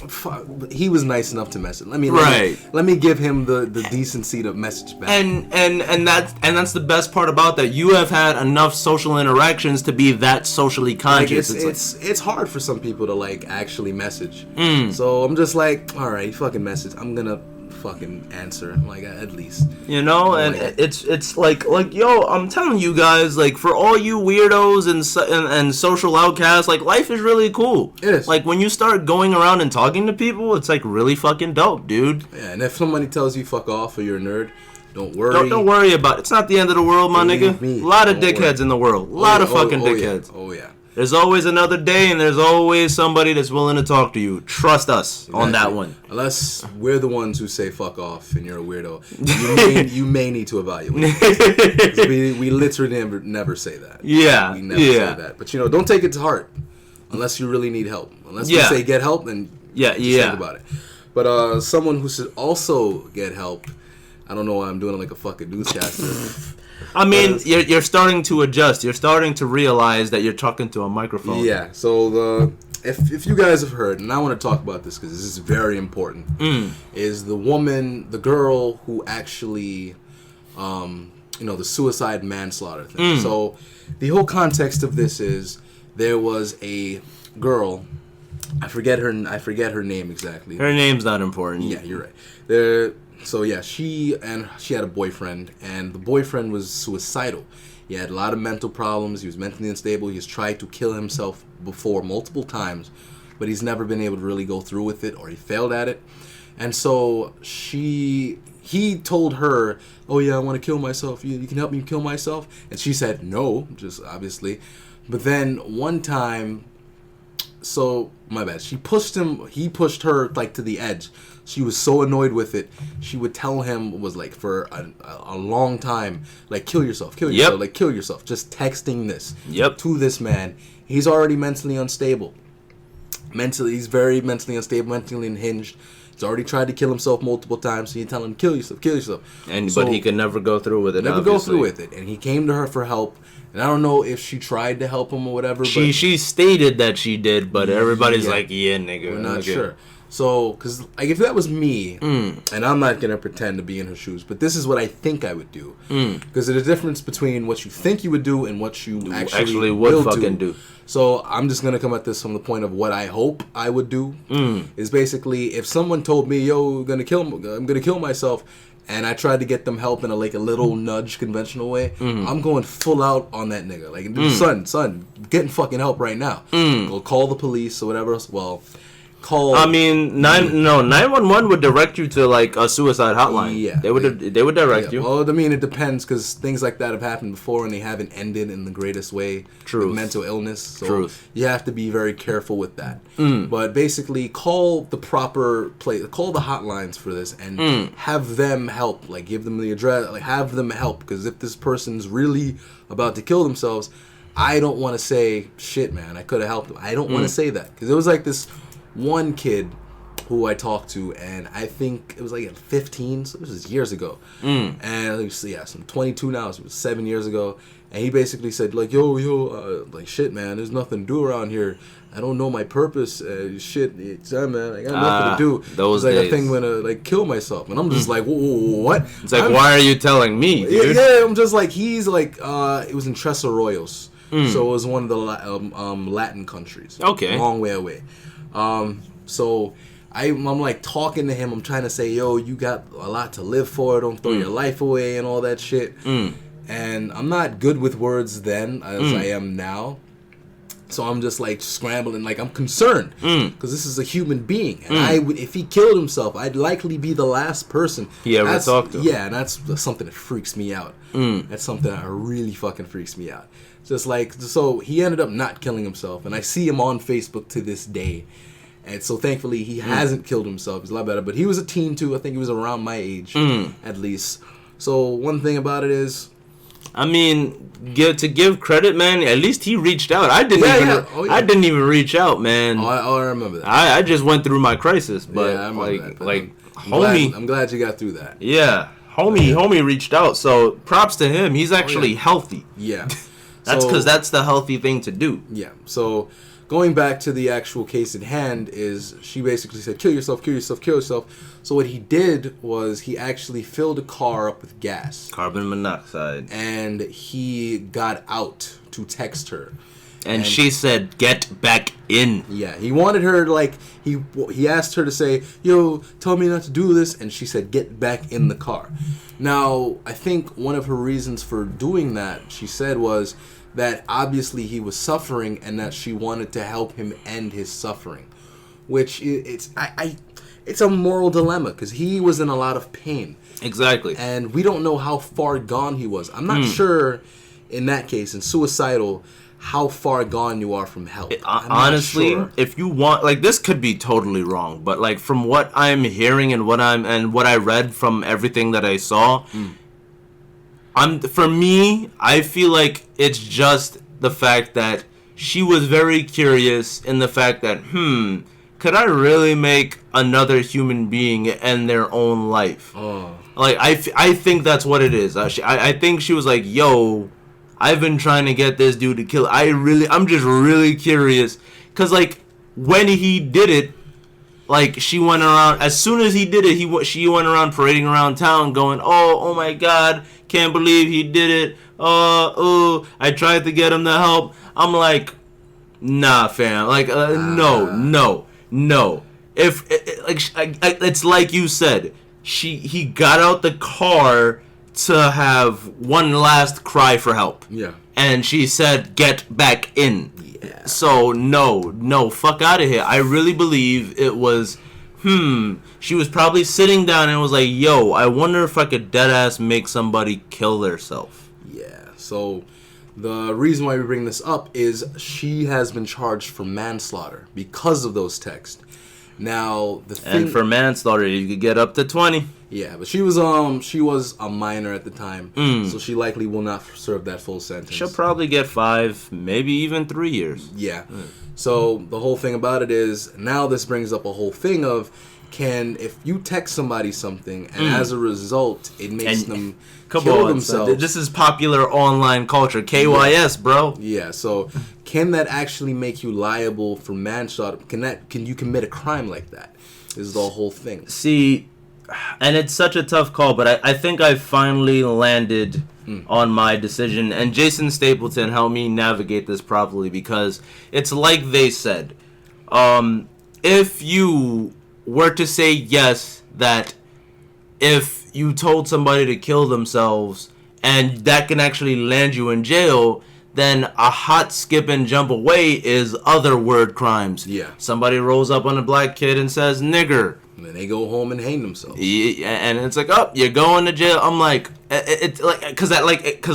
fuck. He was nice enough to message. Let me give him the decency to message back. And that's the best part about that. You have had enough social interactions to be that socially conscious. Like it's hard for some people to like actually message. So I'm just like, all right, fucking message. I'm gonna fucking answer, like, at least, you know. And it's like yo, I'm telling you guys, like, for all you weirdos and social outcasts, like, life is really cool. It is. Like, when you start going around and talking to people, it's like really fucking dope, dude. Yeah, and if somebody tells you fuck off or you're a nerd, don't worry. Don't worry about it. It's not the end of the world, my nigga. A lot of dickheads in the world. A lot of fucking dickheads. Oh yeah. There's always another day, and there's always somebody that's willing to talk to you. Trust us on that one. Unless we're the ones who say fuck off and you're a weirdo, you may need to evaluate. we literally never say that. Yeah, we never say that. But you know, don't take it to heart unless you really need help. Unless we say get help, then think about it. But someone who should also get help. I don't know why I'm doing it like a fucking newscaster. I mean, you're starting to adjust. You're starting to realize that you're talking to a microphone. Yeah. So if you guys have heard, and I want to talk about this because this is very important, is the girl who actually, the suicide manslaughter thing. So the whole context of this is there was a girl. I forget her name exactly. Her name's not important. Yeah, you're right. So yeah, she had a boyfriend, and the boyfriend was suicidal. He had a lot of mental problems. He was mentally unstable. He's tried to kill himself before multiple times, but he's never been able to really go through with it, or he failed at it. And so he told her, "Oh yeah, I want to kill myself. You can help me kill myself." And she said no, just obviously. But then one time, so my bad. He pushed her like to the edge. She was so annoyed with it. She would tell him, was like for a long time, like, kill yourself, like, kill yourself. Just texting this to this man. He's already mentally unstable. He's very mentally unstable, mentally unhinged. He's already tried to kill himself multiple times. So you tell him, kill yourself. But he could never go through with it. And he came to her for help. And I don't know if she tried to help him or whatever. She stated that she did, but everybody's like, yeah, nigga. We're not sure. So, because like, if that was me, and I'm not going to pretend to be in her shoes, but this is what I think I would do. Because there's a difference between what you think you would do and what you actually would fucking do. So, I'm just going to come at this from the point of what I hope I would do. Is basically, if someone told me, yo, I'm going to kill myself, and I tried to get them help in a little nudge conventional way, I'm going full out on that nigga. Like, son, getting fucking help right now. Go call the police or whatever else. Well, I mean, 911 would direct you to like a suicide hotline. Yeah, they would direct you. Well, I mean, it depends because things like that have happened before and they haven't ended in the greatest way. True. With mental illness. So you have to be very careful with that. But basically, call the proper place, call the hotlines for this, and have them help. Like, give them the address. Like, have them help, because if this person's really about to kill themselves, I don't want to say, shit, man, I could have helped them. I don't want to say that, because it was like this one kid who I talked to, and I think it was like at 15, so this was years ago. And I'm 22 now, so it was 7 years ago. And he basically said, like, yo, like, shit, man, there's nothing to do around here. I don't know my purpose. Shit, man, I got nothing to do. Those it's like days. a thing when like kill myself, and I'm just like, what? It's like, why are you telling me, dude? Yeah, I'm just like, he's like, it was in Tres Arroyos, so it was one of the Latin countries. Okay, long way away. So I'm like talking to him. I'm trying to say, yo, you got a lot to live for. Don't throw your life away and all that shit. And I'm not good with words then as I am now. So I'm just like scrambling, like I'm concerned because this is a human being, and if he killed himself, I'd likely be the last person he ever talked to. Yeah, and that's something that freaks me out. That's something that really fucking freaks me out. Just like, so he ended up not killing himself, and I see him on Facebook to this day. And so thankfully he hasn't killed himself. He's a lot better, but he was a teen too. I think he was around my age at least. So one thing about it is, I mean, to give credit, man, at least he reached out. I didn't even reach out, man. I remember that. I just went through my crisis, but I remember that. homie, I'm glad you got through that. Yeah, homie reached out. So props to him. He's actually healthy. Yeah. That's because that's the healthy thing to do. Yeah. So going back to the actual case at hand is she basically said, kill yourself, kill yourself, kill yourself. So what he did was he actually filled a car up with gas. Carbon monoxide. And he got out to text her. And she said, get back in. Yeah, he wanted her to, like, he asked her to say, yo, tell me not to do this. And she said, get back in the car. Now, I think one of her reasons for doing that, she said, was that obviously he was suffering and that she wanted to help him end his suffering. Which, it's a moral dilemma because he was in a lot of pain. Exactly. And we don't know how far gone he was. I'm not sure, in that case, in suicidal, how far gone you are from help. Honestly, sure. If you want, like, this could be totally wrong, but like from what I'm hearing and what I read from everything that I saw, for me, I feel like it's just the fact that she was very curious in the fact that, could I really make another human being end their own life? Oh. Like, I think that's what it is. I think she was like, yo, I've been trying to get this dude to kill. I'm just really curious. Because, like, when he did it, like, she went around, as soon as he did it, she went around parading around town going, oh my God, can't believe he did it. I tried to get him to help. I'm like, nah, fam. Like, no. If, it's like you said, he got out the car to have one last cry for help. Yeah. And she said, get back in. Yeah. So, no, fuck out of here. I really believe it was, she was probably sitting down and was like, yo, I wonder if I could deadass make somebody kill themselves. Yeah. So, the reason why we bring this up is she has been charged for manslaughter because of those texts. Now, the thing... And for manslaughter, you could get up to 20. Yeah, but she was a minor at the time, so she likely will not serve that full sentence. She'll probably get 5, maybe even 3 years. Yeah. So the whole thing about it is now this brings up a whole thing of if you text somebody something and as a result it makes them kill themselves. This is popular online culture. KYS, bro. Yeah. So can that actually make you liable for manslaughter? Can you commit a crime like that? Is the whole thing. See. And it's such a tough call, but I think I finally landed on my decision. And Jason Stapleton helped me navigate this properly because it's like they said. If you were to say yes, that if you told somebody to kill themselves and that can actually land you in jail, then a hot skip and jump away is other word crimes. Yeah. Somebody rolls up on a black kid and says nigger. And then they go home and hang themselves. Yeah, and it's like, oh, you're going to jail. I'm like, it's like, because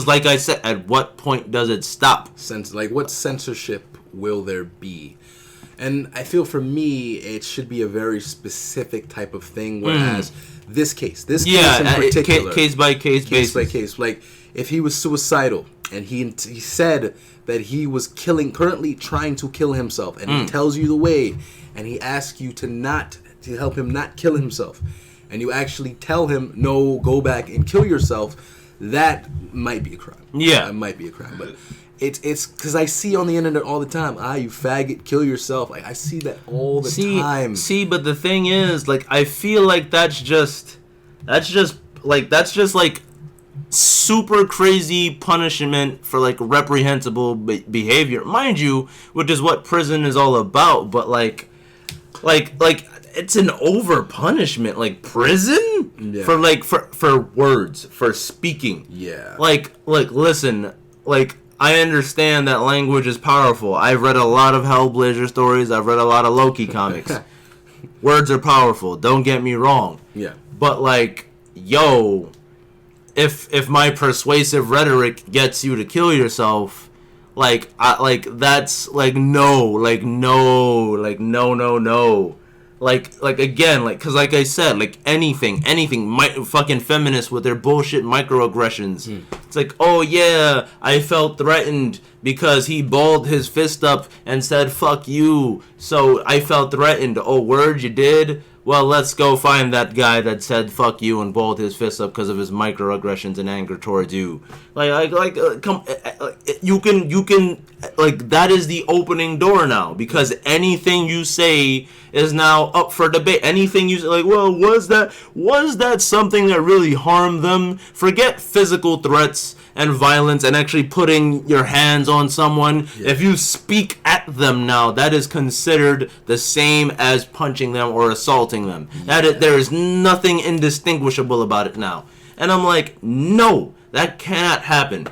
like I said, at what point does it stop? What censorship will there be? And I feel for me, it should be a very specific type of thing. Whereas this case in particular, case by case basis. Like if he was suicidal and he said that he was currently trying to kill himself, and he tells you the way, and he asks you to help him not kill himself, and you actually tell him, no, go back and kill yourself, that might be a crime. Yeah. That might be a crime. But it's because I see on the internet all the time, you faggot, kill yourself. Like, I see that all the time. See, but the thing is, like, I feel like that's just like super crazy punishment for like reprehensible behavior, mind you, which is what prison is all about. But like it's an over punishment, like prison for words, for speaking. Yeah. Like listen, like I understand that language is powerful. I've read a lot of Hellblazer stories. I've read a lot of Loki comics. Words are powerful. Don't get me wrong. Yeah. But like, yo, if my persuasive rhetoric gets you to kill yourself, that's no. Like again, like, cause like I said, like anything, fucking feminists with their bullshit microaggressions. It's like, oh yeah, I felt threatened because he balled his fist up and said fuck you, so I felt threatened. Oh, word, you did? well, let's go find that guy that said fuck you and balled his fist up because of his microaggressions and anger towards you. You can, like, that is the opening door now, because anything you say is now up for debate. Anything you say, like, well, was that something that really harmed them? Forget physical threats and violence and actually putting your hands on someone. Yeah. If you speak at them now, that is considered the same as punching them or assaulting them. Yeah. There is nothing indistinguishable about it now. And I'm like, no, that cannot happen.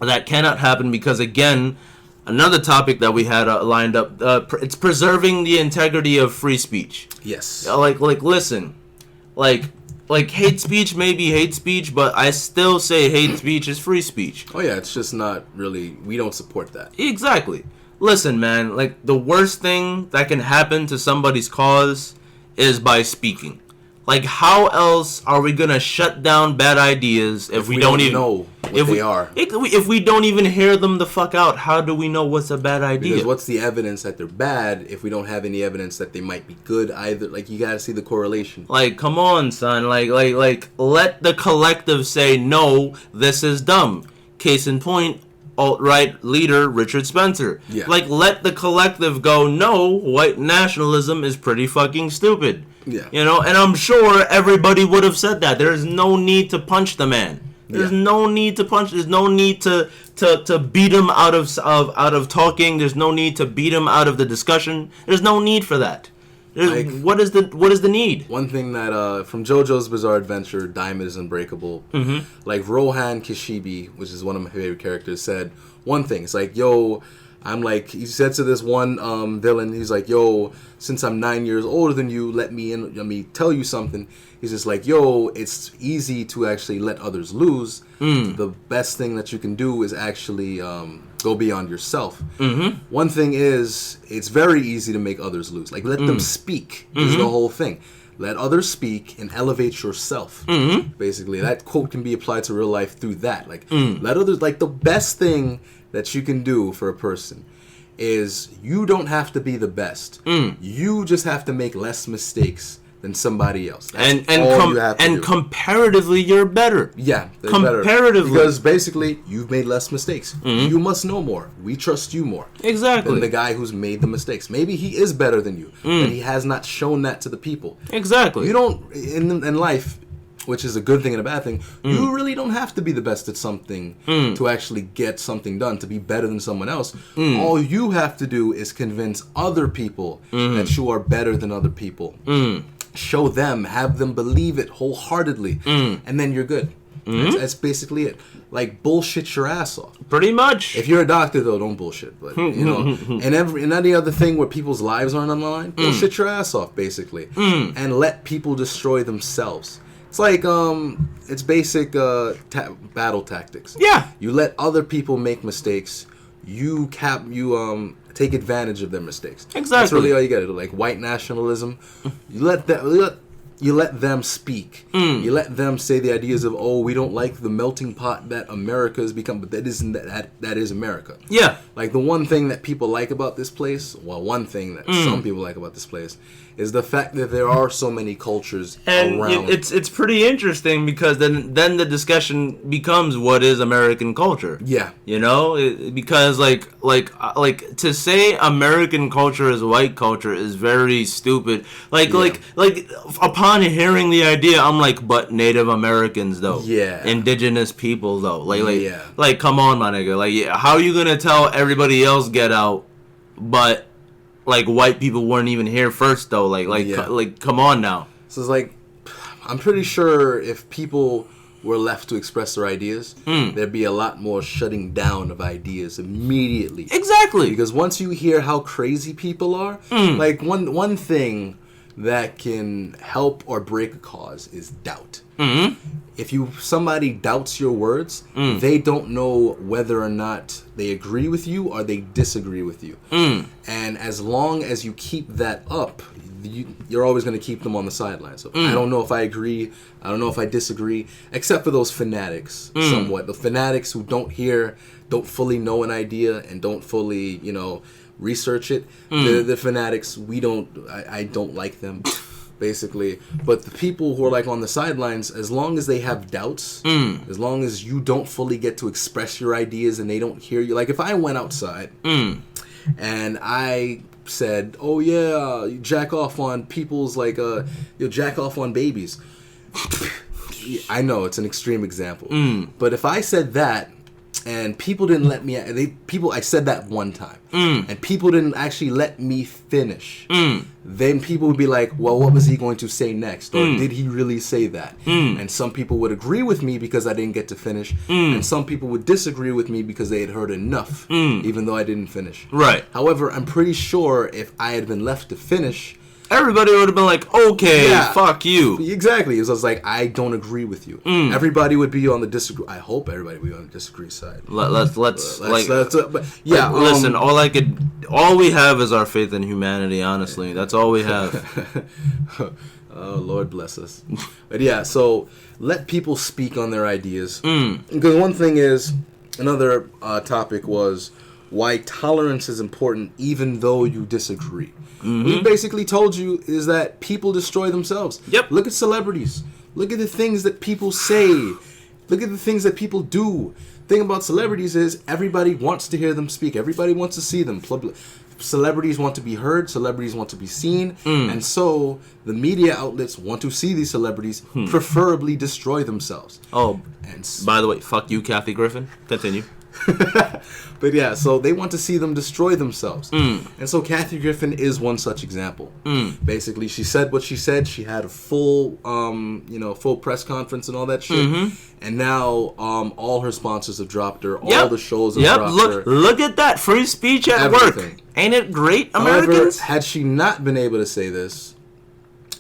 That cannot happen because, again, another topic that we had lined up, it's preserving the integrity of free speech. Yes. Listen, hate speech may be hate speech, but I still say hate speech is free speech. Oh yeah, it's just not really, we don't support that. Exactly. Listen, man, like, the worst thing that can happen to somebody's cause is by speaking. Like, how else are we gonna shut down bad ideas if we don't even know what they are? If we don't even hear them the fuck out, how do we know what's a bad idea? Because what's the evidence that they're bad if we don't have any evidence that they might be good either? Like, you gotta see the correlation. Like, come on, son. Like, let the collective say, no, this is dumb. Case in point, alt-right leader Richard Spencer. Yeah. Like, let the collective go, no, white nationalism is pretty fucking stupid. Yeah. You know, and I'm sure everybody would have said that. There's no need to punch the man. There's no need to punch. There's no need to beat him out of talking. There's no need to beat him out of the discussion. There's no need for that. What is the need? One thing that from JoJo's Bizarre Adventure, Diamond is Unbreakable. Mm-hmm. Like, Rohan Kishibe, which is one of my favorite characters, said one thing. It's like, yo, he said to this one villain, he's like, yo, since I'm 9 years older than you, let me tell you something. He's just like, yo, it's easy to actually let others lose. The best thing that you can do is actually go beyond yourself. Mm-hmm. One thing is, it's very easy to make others lose. Like, let them speak is the whole thing. Let others speak and elevate yourself. Mm-hmm. Basically, that quote can be applied to real life through that. Like, let others, like, the best thing that you can do for a person is you don't have to be the best. You just have to make less mistakes than somebody else. That's all you have to do. Comparatively, you're better. Yeah, comparatively, better. Because basically, you've made less mistakes. You must know more. We trust you more. Exactly. Than the guy who's made the mistakes. Maybe he is better than you, but he has not shown that to the people. Exactly. You don't in life, which is a good thing and a bad thing, you really don't have to be the best at something to actually get something done, to be better than someone else. All you have to do is convince other people that you are better than other people. Show them, have them believe it wholeheartely, and then you're good. That's basically it. Like, bullshit your ass off. Pretty much. If you're a doctor, though, don't bullshit. But, you know, and any other thing where people's lives aren't on the line, bullshit your ass off, basically. And let people destroy themselves. It's like, it's basic battle tactics. Yeah. You let other people make mistakes. You take advantage of their mistakes. Exactly. That's really all you gotta do. Like, white nationalism, you let them speak. You let them say the ideas of, oh, we don't like the melting pot that America has become, but that isn't that is America. Yeah. Like, the one thing that people like about this place, one thing that some people like about this place, is the fact that there are so many cultures around. It's pretty interesting because then the discussion becomes, what is American culture? Yeah. You know, because like to say American culture is white culture is very stupid. Like upon hearing the idea, I'm like, but Native Americans though. Yeah. Indigenous people though. Like come on, my nigga. Like, how are you gonna tell everybody else get out, but like white people weren't even here first though? Like come on now. So it's like, I'm pretty sure if people were left to express their ideas, there'd be a lot more shutting down of ideas immediately. Exactly. Because once you hear how crazy people are, like one thing that can help or break a cause is doubt. If somebody doubts your words, they don't know whether or not they agree with you or they disagree with you. And as long as you keep that up, you're always going to keep them on the sidelines. So I don't know if I agree, I don't know if I disagree, except for those fanatics, somewhat. The fanatics who don't fully know an idea and don't fully, research it. The fanatics, I don't like them. basically. But the people who are like on the sidelines, as long as they have doubts, as long as you don't fully get to express your ideas and they don't hear you. Like if I went outside and I said, "Oh yeah, you jack off on people's like you jack off on babies." I know it's an extreme example, but if I said that and people didn't let me, I said that one time, and people didn't actually let me finish, then people would be like, well, what was he going to say next? Or did he really say that? And some people would agree with me because I didn't get to finish, and some people would disagree with me because they had heard enough, even though I didn't finish. Right. However, I'm pretty sure if I had been left to finish, everybody would have been like, okay, fuck you. Exactly. It was like, I don't agree with you. Everybody would be on the disagree. I hope everybody would be on the disagree side. Listen, listen, all we have is our faith in humanity, honestly. That's all we have. Oh, Lord bless us. But yeah, so let people speak on their ideas. Because one thing is, another topic was why tolerance is important even though you disagree. We basically told you is that people destroy themselves. Yep. Look at celebrities. Look at the things that people say. Look at the things that people do. Thing about celebrities is everybody wants to hear them speak. Everybody wants to see them. Celebrities want to be heard. Celebrities want to be seen. And so the media outlets want to see these celebrities preferably destroy themselves. Oh, and by the way, fuck you, Kathy Griffin. Continue. But yeah, so they want to see them destroy themselves. And so Kathy Griffin is one such example. Basically, she said what she said. She had a full, full press conference and all that shit. And now all her sponsors have dropped her. All the shows have dropped her. Look at that. Free speech at Everything. work. Ain't it great, Americans? However, had she not been able to say this,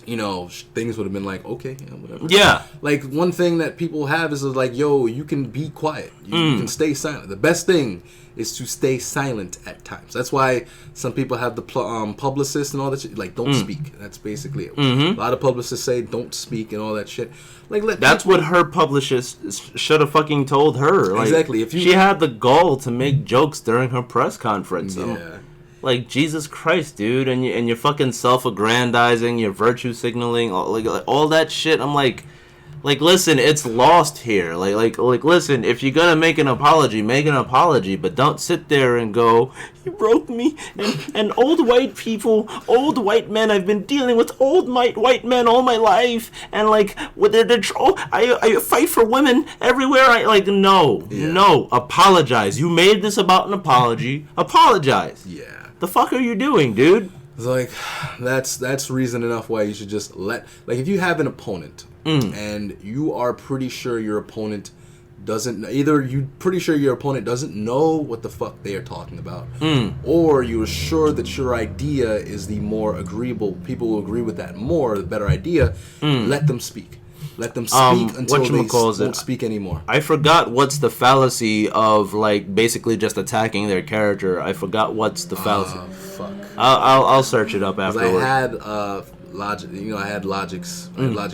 things would have been like, okay, whatever. Yeah. Like, one thing that people have is like, yo, you can be quiet. You can stay silent. The best thing is to stay silent at times. That's why some people have the publicists and all that shit. Like, don't speak. That's basically it. A lot of publicists say don't speak and all that shit. Like, that's what her publicist should have fucking told her. Like, exactly. If she had the gall to make jokes during her press conference. Yeah. Like, Jesus Christ, dude, and you're fucking self-aggrandizing, you're virtue signaling, all that shit. I'm like, listen, it's lost here. Like, listen, if you're gonna make an apology, but don't sit there and go, you broke me, and old white people, old white men, I've been dealing with old white men all my life, and like, with I fight for women everywhere. No, apologize. You made this about an apology. Apologize. Yeah. The fuck are you doing, dude? It's like, that's reason enough why you should just if you have an opponent and you are pretty sure your opponent doesn't know what the fuck they are talking about, or you're sure that your idea is the more agreeable, people will agree with that more, the better idea, let them speak. Let them speak until they won't speak anymore. I forgot what's the fallacy of, like, basically just attacking their character. I forgot what's the fallacy. Fuck. I'll search it up afterwards. I had Logic, I had Logic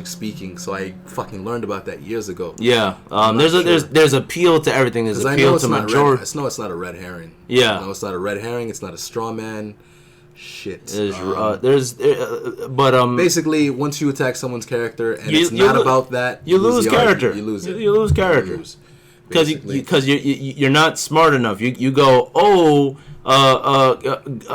speaking, so I fucking learned about that years ago. Yeah. There's appeal to everything. There's appeal to majority. No, it's not a red herring. Yeah. No, it's not a red herring. It's not a straw man. Shit. Basically, once you attack someone's character and it's not about that, you lose character. You lose it. You lose character because you're not smart enough. You go,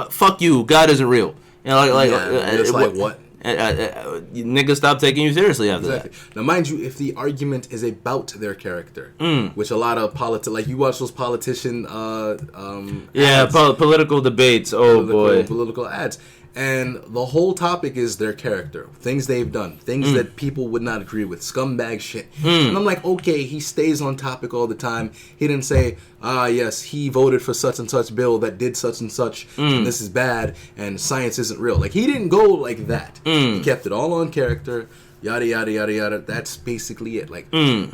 fuck you, God isn't real. It's like what? Niggas stop taking you seriously after that. Now, mind you, if the argument is about their character, which a lot of you watch those politician, political debates. Political ads, and the whole topic is their character, things they've done, things that people would not agree with, scumbag shit. And I'm like, okay, he stays on topic all the time. He didn't say, yes, he voted for such and such bill that did such and such, and this is bad, and science isn't real. Like, he didn't go like that. He kept it all on character, yada, yada, yada, yada. That's basically it. Like,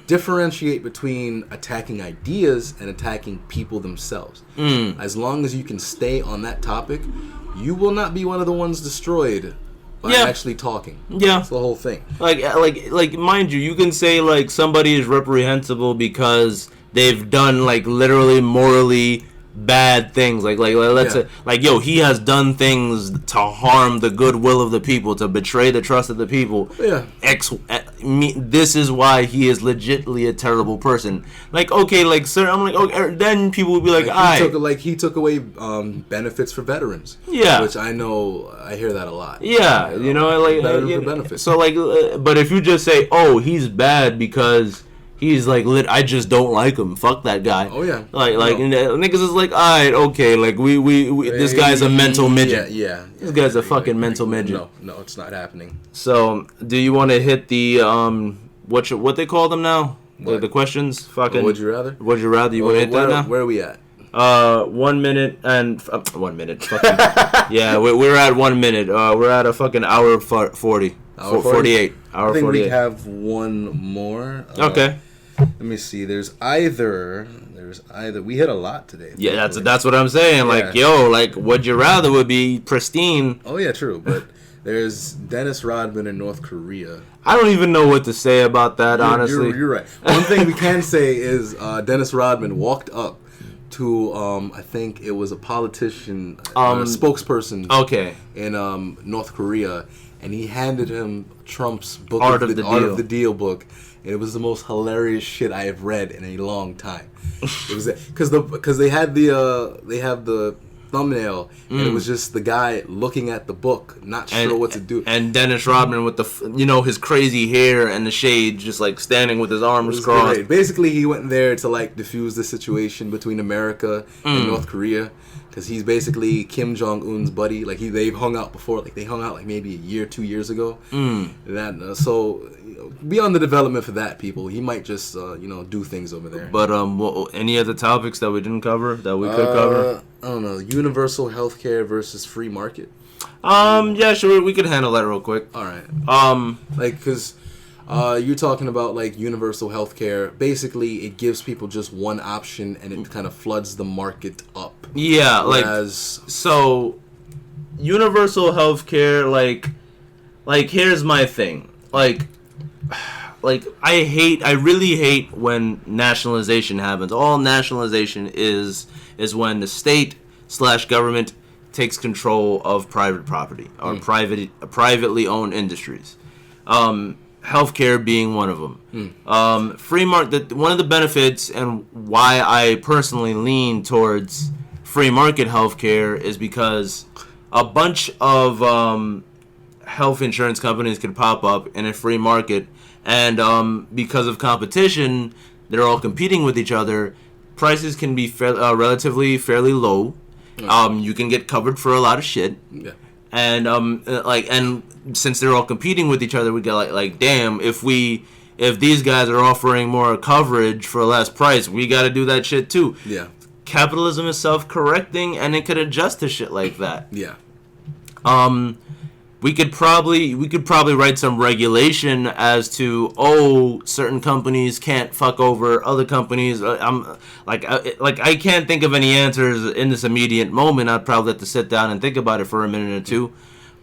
differentiate between attacking ideas and attacking people themselves. As long as you can stay on that topic, you will not be one of the ones destroyed by actually talking. Yeah. That's the whole thing. Like, mind you can say, like, somebody is reprehensible because they've done, like, literally morally bad things. Like let's say, like, yo, he has done things to harm the goodwill of the people, to betray the trust of the people. Yeah. This is why he is legitimately a terrible person. Like, okay, like, sir, I'm like, okay, then people would be like, he took away benefits for veterans. Yeah. Which I know, I hear that a lot. Yeah, you know, like, benefits. So, like, but if you just say, oh, he's bad because he's like I just don't like him. Fuck that guy. Oh yeah. Niggas is like, alright, okay, like we this guy's a mental midget. Yeah. This guy's a fucking mental midget. No, it's not happening. So, do you want to hit the what they call them now? The questions. Fucking. Would you rather? Would you rather? You want to hit that now? Where are we at? 1 minute and 1 minute. Fucking, yeah, we're at 1 minute. We're at a fucking hour 40. 48. Hour 48. I think we have one more. Okay. Let me see. There's either we hit a lot today. Yeah, that's what I'm saying. Yeah. Like, yo, like, would you rather would be pristine. Oh yeah, true. But there's Dennis Rodman in North Korea. I don't even know what to say about that. Honestly, you're right. One thing we can say is Dennis Rodman walked up to I think it was a politician, a spokesperson. Okay. In North Korea, and he handed him Trump's book, Art of of the Deal book. And it was the most hilarious shit I have read in a long time. It was because they have the thumbnail, and it was just the guy looking at the book, not sure what to do. And Dennis Rodman with his crazy hair and the shade, just like standing with his arms crossed. Great. Basically, he went there to like diffuse the situation between America and North Korea, because he's basically Kim Jong-un's buddy. Like they've hung out before. Like they hung out like maybe a year, 2 years ago. So beyond the development for that, people, he might just do things over there. But any other topics that we didn't cover that we could cover? I don't know. Universal healthcare versus free market. Yeah, sure. We could handle that real quick. All right. Because you're talking about like universal healthcare. Basically, it gives people just one option, and it kind of floods the market up. Yeah, so universal healthcare, like here's my thing. Like I really hate when nationalization happens. All nationalization is when the state / government takes control of private property or privately owned industries. Healthcare being one of them. Free market. One of the benefits and why I personally lean towards free market healthcare is because a bunch of health insurance companies could pop up in a free market, and because of competition, they're all competing with each other. Prices can be relatively fairly low. You can get covered for a lot of shit. Yeah. And and since they're all competing with each other, we get like damn, if these guys are offering more coverage for a less price, we got to do that shit too. Yeah. Capitalism is self-correcting, and it could adjust to shit like that. Yeah. We could probably write some regulation as to certain companies can't fuck over other companies. I can't think of any answers in this immediate moment. I'd probably have to sit down and think about it for a minute or two.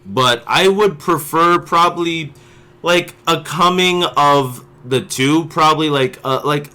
But I would prefer probably like a coming of the two, probably like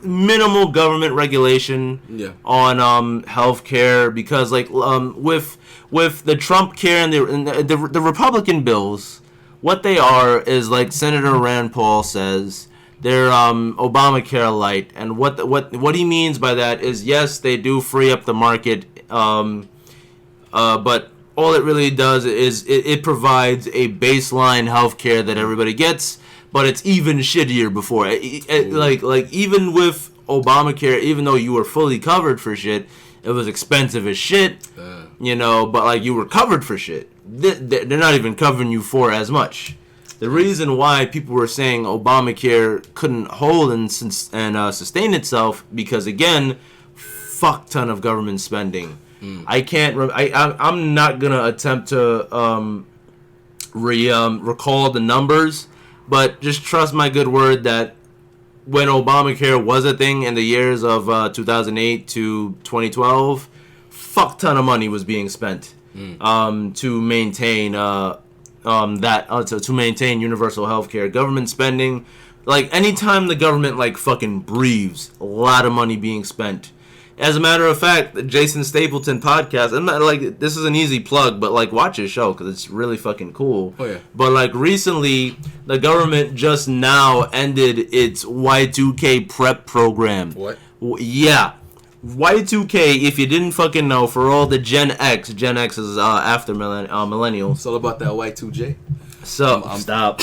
minimal government regulation on healthcare, because with the Trump care and the Republican bills, what they are is like Senator Rand Paul says, they're Obamacare light, and what he means by that is, yes, they do free up the market, but all it really does is it provides a baseline healthcare that everybody gets, but it's even shittier before. Like even with Obamacare, even though you were fully covered for shit, it was expensive as shit, but like you were covered for shit. They're not even covering you for as much. The reason why people were saying Obamacare couldn't hold and sustain itself, because again, fuck ton of government spending. I can't. I'm not gonna attempt to recall the numbers, but just trust my good word that when Obamacare was a thing in the years of 2008 to 2012, fuck ton of money was being spent to maintain to maintain universal health care. Government spending, like anytime the government like fucking breathes, a lot of money being spent. As a matter of fact, the Jason Stapleton podcast, I'm not like, this is an easy plug, but like watch his show because it's really fucking cool. Oh, yeah. But like recently, the government just now ended its Y2K prep program. What? Yeah. Y2K, if you didn't fucking know, for all the Gen X is after millennials. It's all about that Y2J. So stop.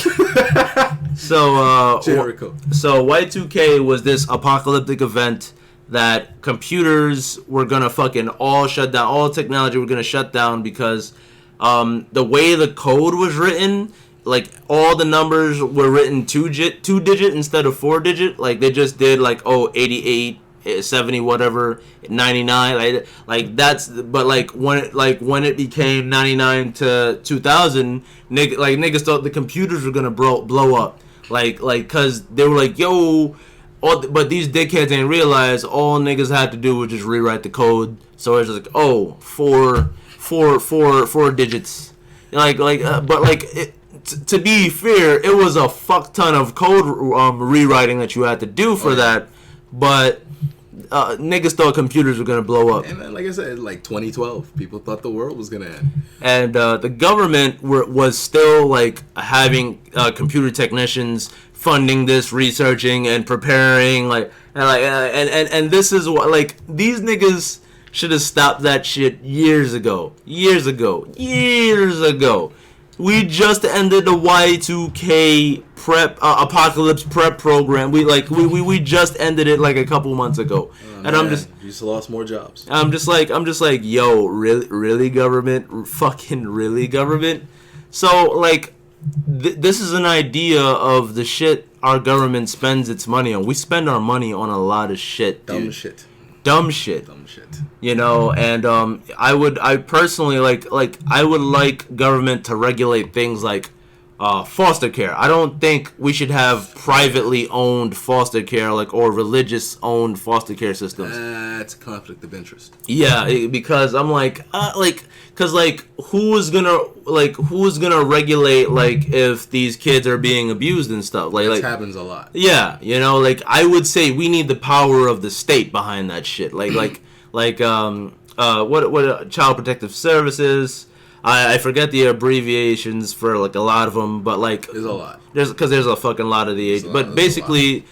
So Jericho. So Y2K was this apocalyptic event that computers were gonna fucking all shut down. All technology were gonna shut down because the way the code was written, like all the numbers were written two digit instead of 4 digit. Like they just did like 88. 70 whatever 99 like that's but like when it became 99 to 2000 niggas thought the computers were gonna blow up like cause they were like yo but these dickheads didn't realize all niggas had to do was just rewrite the code, so it's just like four digits but like to be fair, it was a fuck ton of code rewriting that you had to do for that, but niggas thought computers were gonna blow up. And then, like I said, like 2012, people thought the world was gonna end. And the government was still like having computer technicians funding this, researching and preparing, and this is what like these niggas should have stopped that shit years ago. We just ended the Y2K prep apocalypse prep program. We just ended it like a couple months ago, and man, I'm just you just lost more jobs. I'm just like yo, really government, fucking really government. So like this is an idea of the shit our government spends its money on. We spend our money on a lot of shit, dude. Dumb shit. You know, and I personally I would like government to regulate things like foster care. I don't think we should have privately owned foster care or religious owned foster care systems. That's a conflict of interest. Yeah, because I'm who's gonna regulate if these kids are being abused and stuff This happens a lot. Yeah, you know, I would say we need the power of the state behind that shit. What Child Protective Services. I forget the abbreviations for a lot of them, but there's a lot. There's a fucking lot of the age. But basically,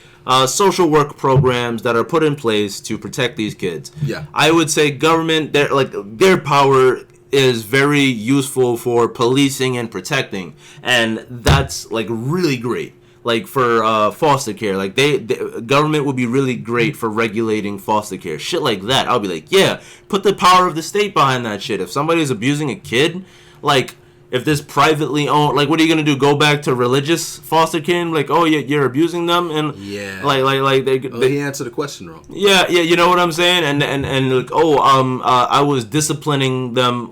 social work programs that are put in place to protect these kids. Yeah. I would say government, their power is very useful for policing and protecting, and that's really great. For foster care, the government would be really great for regulating foster care, shit like that. I'll be like, yeah, put the power of the state behind that shit. If somebody's abusing a kid, if this privately owned, what are you gonna do? Go back to religious foster care? Oh, yeah, you're abusing them, and yeah, they answered the question wrong. Yeah, you know what I'm saying? And I was disciplining them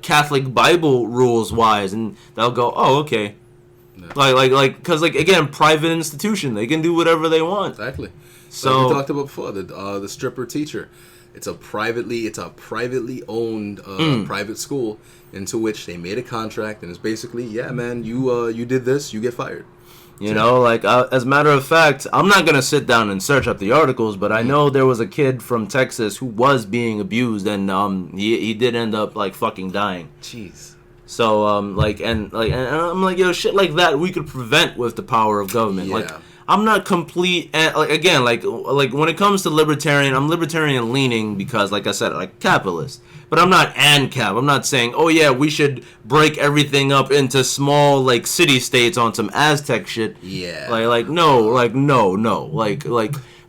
Catholic Bible rules wise, and they'll go, oh, okay. Because again, private institution, they can do whatever they want. Exactly. So we talked about before the stripper teacher. It's a privately owned private school into which they made a contract, and it's basically, yeah, man, you did this, you get fired. You know, as a matter of fact, I'm not gonna sit down and search up the articles, but I know there was a kid from Texas who was being abused, and he did end up fucking dying. Jeez. So and I'm like, yo, shit like that we could prevent with the power of government. Yeah. I'm not complete, again, when it comes to libertarian, I'm libertarian leaning because, like I said, capitalist. But I'm not ANCAP. I'm not saying, oh yeah, we should break everything up into small city states on some Aztec shit. Yeah. No.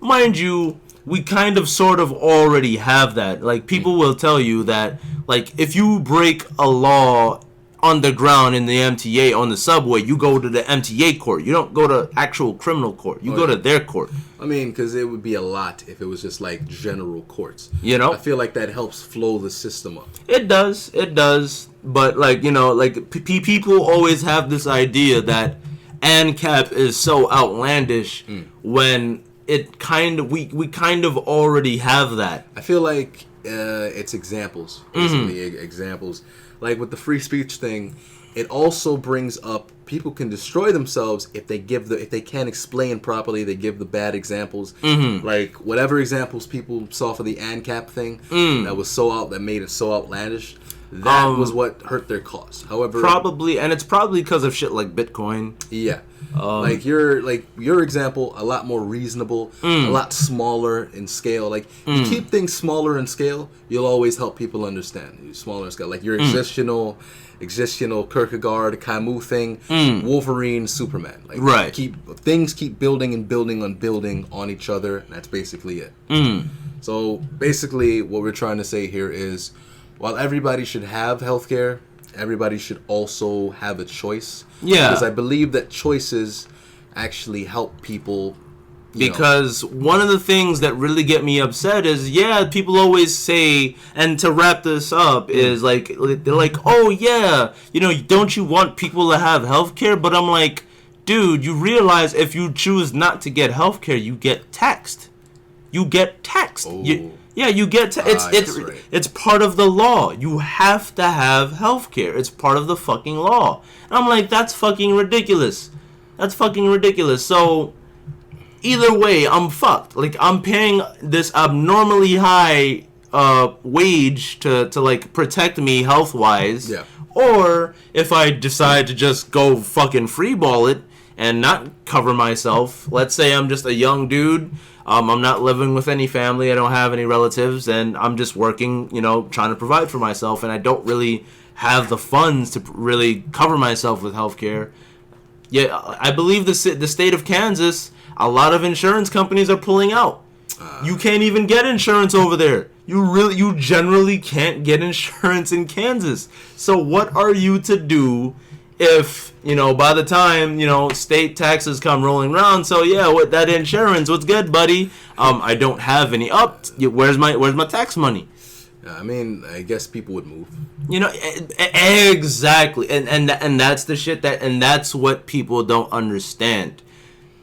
Mind you, we kind of sort of already have that. People will tell you that if you break a law underground in the MTA on the subway, you go to the MTA court. You don't go to actual criminal court. You go to their court. I mean, because it would be a lot if it was just general courts. You know? I feel like that helps flow the system up. It does. But people always have this idea that ANCAP is so outlandish when it we kind of already have that. I feel like it's examples, basically examples. like with the free speech thing, it also brings up people can destroy themselves if they if they can't explain properly. They give the bad examples, like whatever examples people saw for the ANCAP thing that was that made it so outlandish. That was what hurt their cause. However, it's probably because of shit like Bitcoin. Yeah. Like your example, a lot more reasonable, a lot smaller in scale. Like you keep things smaller in scale, you'll always help people understand. Smaller in scale, like your existential Kierkegaard, Camus thing, Wolverine, Superman. Like right. Things keep building and building on each other. And that's basically it. So basically, what we're trying to say here is, while everybody should have healthcare, everybody should also have a choice. Yeah. Because I believe that choices actually help people. Because one of the things that really get me upset is, people always say, and to wrap this up, is like, they're like, oh yeah, don't you want people to have healthcare? But I'm like, dude, you realize if you choose not to get healthcare, you get taxed. You get taxed. Oh. You get it's part of the law. You have to have healthcare. It's part of the fucking law. And I'm like, that's fucking ridiculous. So either way, I'm fucked. Like, I'm paying this abnormally high wage to like protect me health wise. Yeah. Or if I decide to just go fucking freeball it and not cover myself, let's say I'm just a young dude. I'm not living with any family. I don't have any relatives, and I'm just working, trying to provide for myself, and I don't really have the funds to really cover myself with healthcare. Yeah, I believe the state of Kansas, a lot of insurance companies are pulling out. You can't even get insurance over there. You generally can't get insurance in Kansas. So what are you to do if, by the time, state taxes come rolling around? So what that insurance, what's good, buddy? I don't have any. Where's my tax money? I mean, I guess people would move. Exactly. And that's the shit and that's what people don't understand.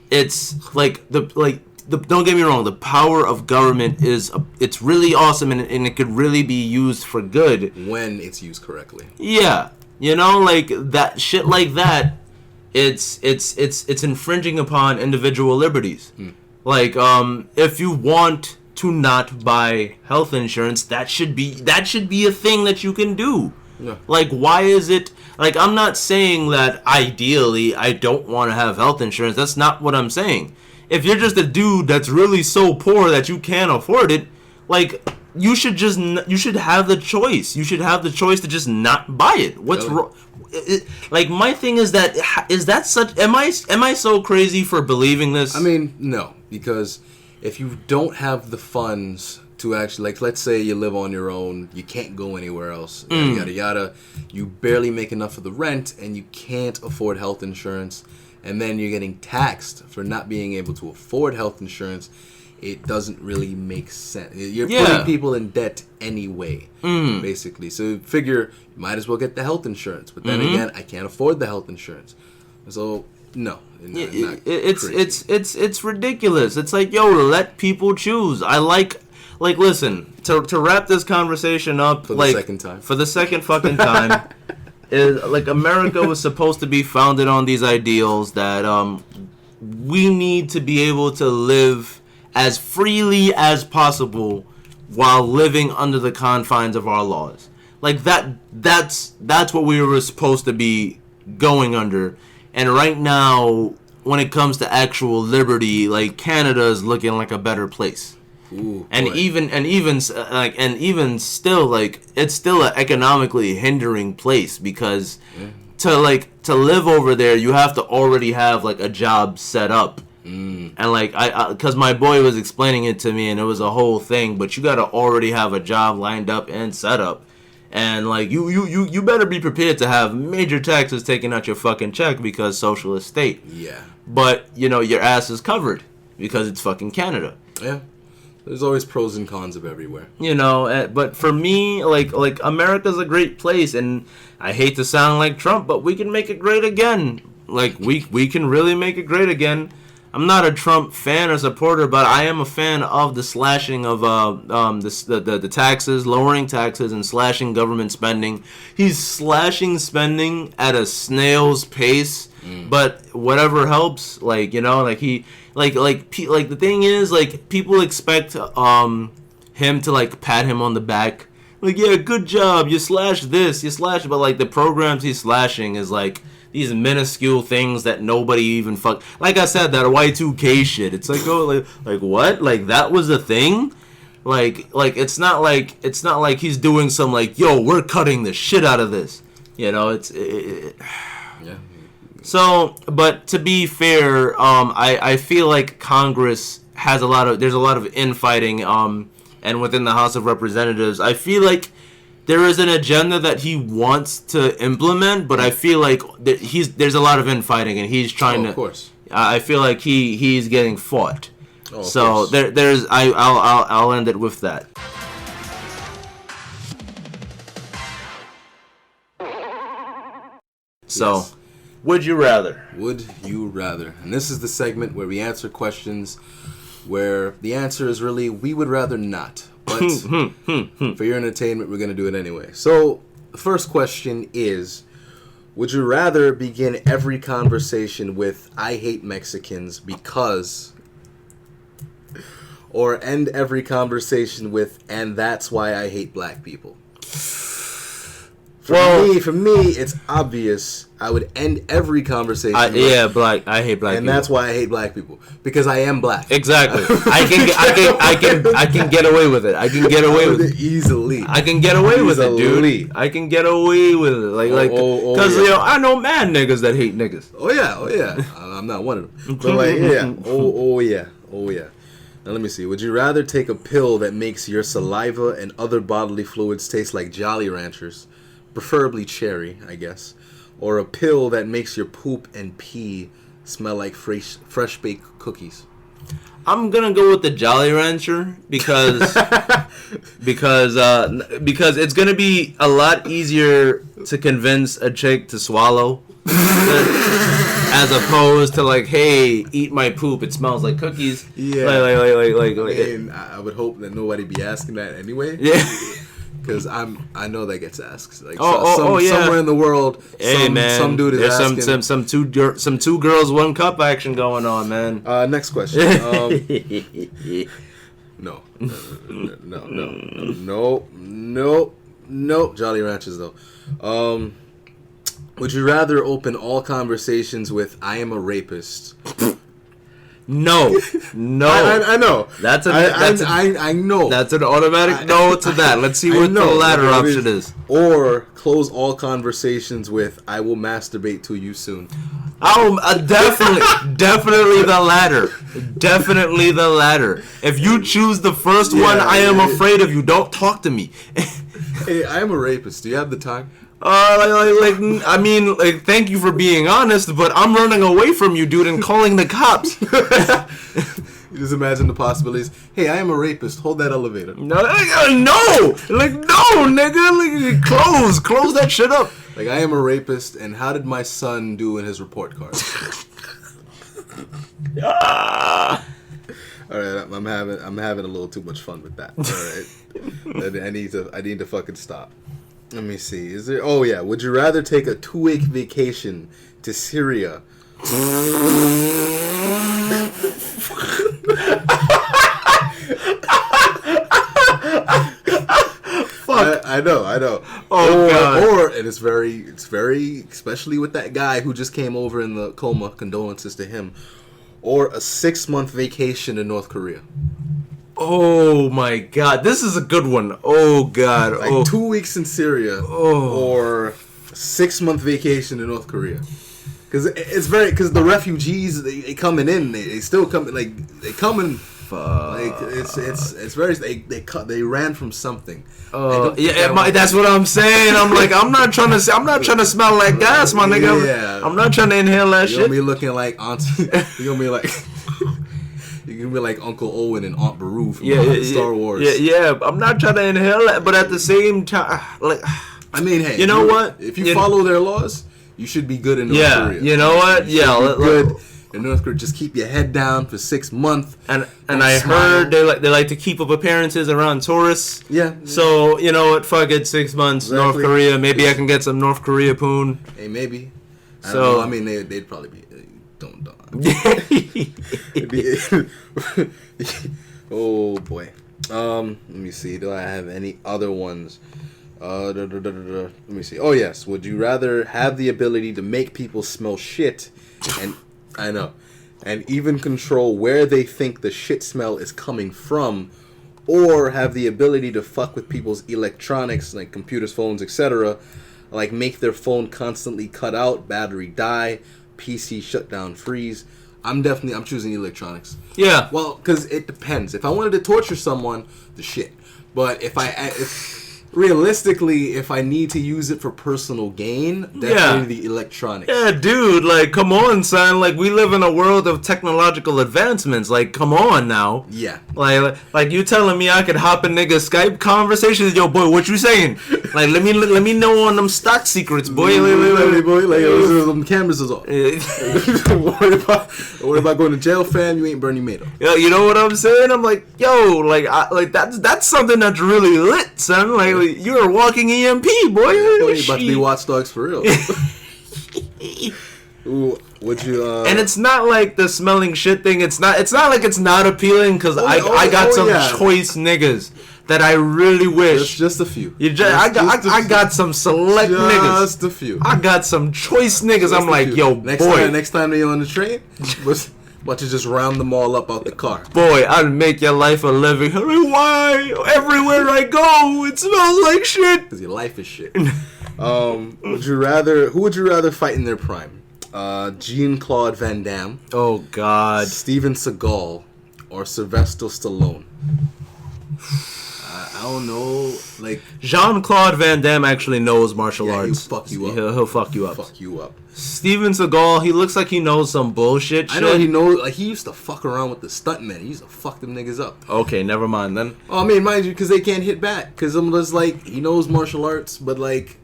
It's don't get me wrong, the power of government it's really awesome, and it could really be used for good when it's used correctly. Yeah. Like that shit like that, it's infringing upon individual liberties. Like, if you want to not buy health insurance, that should be a thing that you can do. Yeah. Like, why is it, like, I'm not saying that ideally I don't want to have health insurance. That's not what I'm saying. If you're just a dude that's really so poor that you can't afford it, like, you should have the choice. You should have the choice to just not buy it. What's wrong? Like, my thing is that am I so crazy for believing this? I mean, no, because if you don't have the funds to actually, like, let's say you live on your own, you can't go anywhere else, yada yada, you barely make enough of the rent, and you can't afford health insurance, and then you're getting taxed for not being able to afford health insurance. It doesn't really make sense. You're putting people in debt anyway, basically. So figure, you might as well get the health insurance. But then again, I can't afford the health insurance. So, no. It's ridiculous. It's like, let people choose. Listen, to wrap this conversation up. For the second time. For the second fucking time. Is, like, America was supposed to be founded on these ideals that we need to be able to live as freely as possible while living under the confines of our laws. Like, that's what we were supposed to be going under. And right now, when it comes to actual liberty, like, Canada is looking like a better place. Ooh, and even still, like, it's still an economically hindering place, because to live over there, you have to already have, like, a job set up. And, like, because my boy was explaining it to me, and it was a whole thing, but you gotta already have a job lined up and set up. And, like, you better be prepared to have major taxes taken out your fucking check, because socialist state. Yeah. But, your ass is covered because it's fucking Canada. Yeah. There's always pros and cons of everywhere. But for me, like America's a great place, and I hate to sound like Trump, but we can make it great again. Like, we can really make it great again. I'm not a Trump fan or supporter, but I am a fan of the slashing of the taxes, lowering taxes, and slashing government spending. He's slashing spending at a snail's pace, but whatever helps. Like, you know, like he like the thing is, like, people expect him to like pat him on the back, like, yeah, good job, you slashed this, you slashed, but like the programs he's slashing is like these minuscule things that nobody even fuck. Like I said, that Y2K shit. It's like, oh, like what? Like that was a thing? Like it's not like he's doing some like, yo, we're cutting the shit out of this. You know, yeah. So, but to be fair, I feel like Congress has there's a lot of infighting, and within the House of Representatives, I feel like there is an agenda that he wants to implement, but I feel like there's a lot of infighting, and he's trying to. Of course. I feel like he's getting fought. Oh, so I'll end it with that. So, yes. Would you rather? Would you rather? And this is the segment where we answer questions where the answer is really, we would rather not. But for your entertainment, we're going to do it anyway. So, the first question is, would you rather begin every conversation with, I hate Mexicans because... or end every conversation with, and that's why I hate black people? For me, it's obvious. I would end every conversation. I hate black people, and that's why I hate black people, because I am black. Exactly. I can get away with it. I can get away with it easily. I can get away with it, dude. I can get away with it, because you know, I know mad niggas that hate niggas. Oh yeah. I'm not one of them. But like, yeah. Oh yeah. Now let me see. Would you rather take a pill that makes your saliva and other bodily fluids taste like Jolly Ranchers? Preferably cherry, I guess. Or a pill that makes your poop and pee smell like fresh baked cookies. I'm gonna go with the Jolly Rancher because it's gonna be a lot easier to convince a chick to swallow as opposed to like, hey, eat my poop, it smells like cookies. Yeah. Like and I would hope that nobody be asking that anyway. Yeah. Because I know that gets asked. Like somewhere in the world, some dude is asking. There's some two girls, one cup action going on, man. Next question. No. Jolly Ranchers though. Would you rather open all conversations with "I am a rapist"? No. I know. I know. That's an automatic no to that. Let's see what the latter option is. Or close all conversations with "I will masturbate to you soon." Oh, definitely the latter. Definitely the latter. If you choose the first one, I am afraid of you. Don't talk to me. Hey, I am a rapist. Do you have the time? Thank you for being honest, but I'm running away from you, dude, and calling the cops. You just imagine the possibilities. Hey, I am a rapist. Hold that elevator. No, nigga. Close that shit up. Like, I am a rapist, and how did my son do in his report card? All right, I'm having a little too much fun with that. All right, I need to fucking stop. Let me see. Is there? Oh yeah. Would you rather take a 2-week vacation to Syria? Fuck. I know. Oh God. Or and it's very, especially with that guy who just came over in the coma. Condolences to him. Or a 6-month vacation in North Korea. Oh my God, this is a good one. Oh God, like 2 weeks in Syria, or 6-month vacation in North Korea. Because the refugees they coming in, they still come they coming. Like it's very they ran from something. That's what I'm saying. I'm not trying to smell like gas, my nigga. Yeah. I'm not trying to inhale that shit. You're gonna be looking like Auntie. You're gonna be like. You're gonna be like Uncle Owen and Aunt Beru from Star Wars. Yeah. I'm not trying to inhale that, but at the same time, like, I mean, hey, you know what? If you follow their laws, you should be good in North Korea. You know what? Yeah, in North Korea, just keep your head down for 6 months. And I heard they like to keep up appearances around tourists. Yeah. So you know what? Fuck it. 6 months. Exactly. North Korea. Maybe I can get some North Korea poon. Hey, maybe. I So- don't know. I mean, they'd probably be. Don't. It'd be- oh boy. Let me see. Do I have any other ones? Let me see. Oh yes. Would you rather have the ability to make people smell shit, and I know, and even control where they think the shit smell is coming from, or have the ability to fuck with people's electronics like computers, phones, etc., like make their phone constantly cut out, battery die, PC shut down, freeze? I'm choosing electronics. Yeah. Well, because it depends. If I wanted to torture someone, the shit. But if realistically, if I need to use it for personal gain, definitely the electronics. Yeah, dude, like, come on, son. Like, we live in a world of technological advancements. Like, come on now. Yeah. Like you telling me I could hop in niggas Skype conversations? Yo, boy, what you saying? Like, let me know on them stock secrets, boy. Them cameras is off. Don't worry about going to jail, fam. You ain't Bernie Madoff. Yo, you know what I'm saying? I'm like, yo, that's something that's really lit, son. Like, you're a walking EMP, boy. You about to be watchdogs for real. Ooh, would you? And it's not like the smelling shit thing. It's not like it's not appealing because I got some choice niggas that I really wish. Just a few. I got some select niggas. Just a few. I got some choice niggas. I'm like, yo, next time they on the train, but you just round them all up out the car. Boy, I'd make your life a living. Why? Everywhere I go, it smells like shit. Because your life is shit. Who would you rather fight in their prime? Jean-Claude Van Damme. Oh, God. Steven Seagal or Sylvester Stallone? I don't know. Like, Jean-Claude Van Damme actually knows martial arts. He'll fuck you up. He'll fuck you up. Fuck you up. Steven Seagal, he looks like he knows some bullshit shit. I know he knows. Like, he used to fuck around with the stuntmen. He used to fuck them niggas up. Okay, never mind then. Oh, I mean, mind you, because they can't hit back. Because I'm just like, he knows martial arts, but like,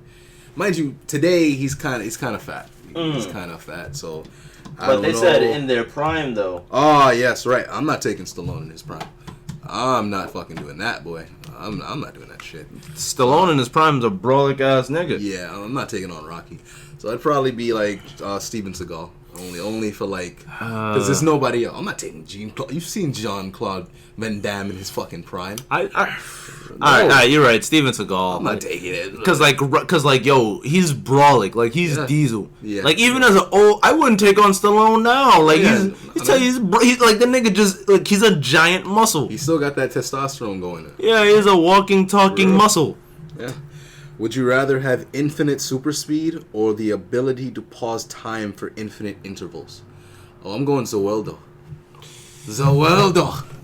mind you, today he's kind of fat. He's kind of fat, so. But they said in their prime though. Oh yes, right. I'm not taking Stallone in his prime. I'm not fucking doing that, boy. I'm not doing that shit. Stallone in his prime's a brolic ass nigga. Yeah, I'm not taking on Rocky. So I'd probably be like Steven Seagal. Only for like, because there's nobody else. I'm not taking Jean-Claude. You've seen Jean-Claude Van Damme in his fucking prime. All right, you're right. Steven Seagal. I'm not taking it. Cause yo, he's brolic. Like he's Diesel. Yeah. Like even as an old, I wouldn't take on Stallone now. Like he's like the nigga just like he's a giant muscle. He still got that testosterone going. Yeah, he's a walking, talking muscle. Yeah. Would you rather have infinite super speed or the ability to pause time for infinite intervals? Oh, I'm going Zaweldo.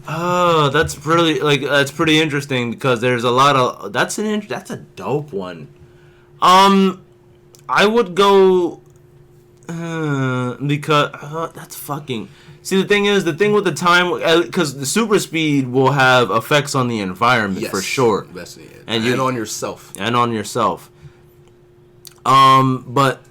Oh, that's pretty interesting because there's a lot of that's a dope one. I would go because that's fucking. See, the thing with the time, because the super speed will have effects on the environment for sure, and on yourself, but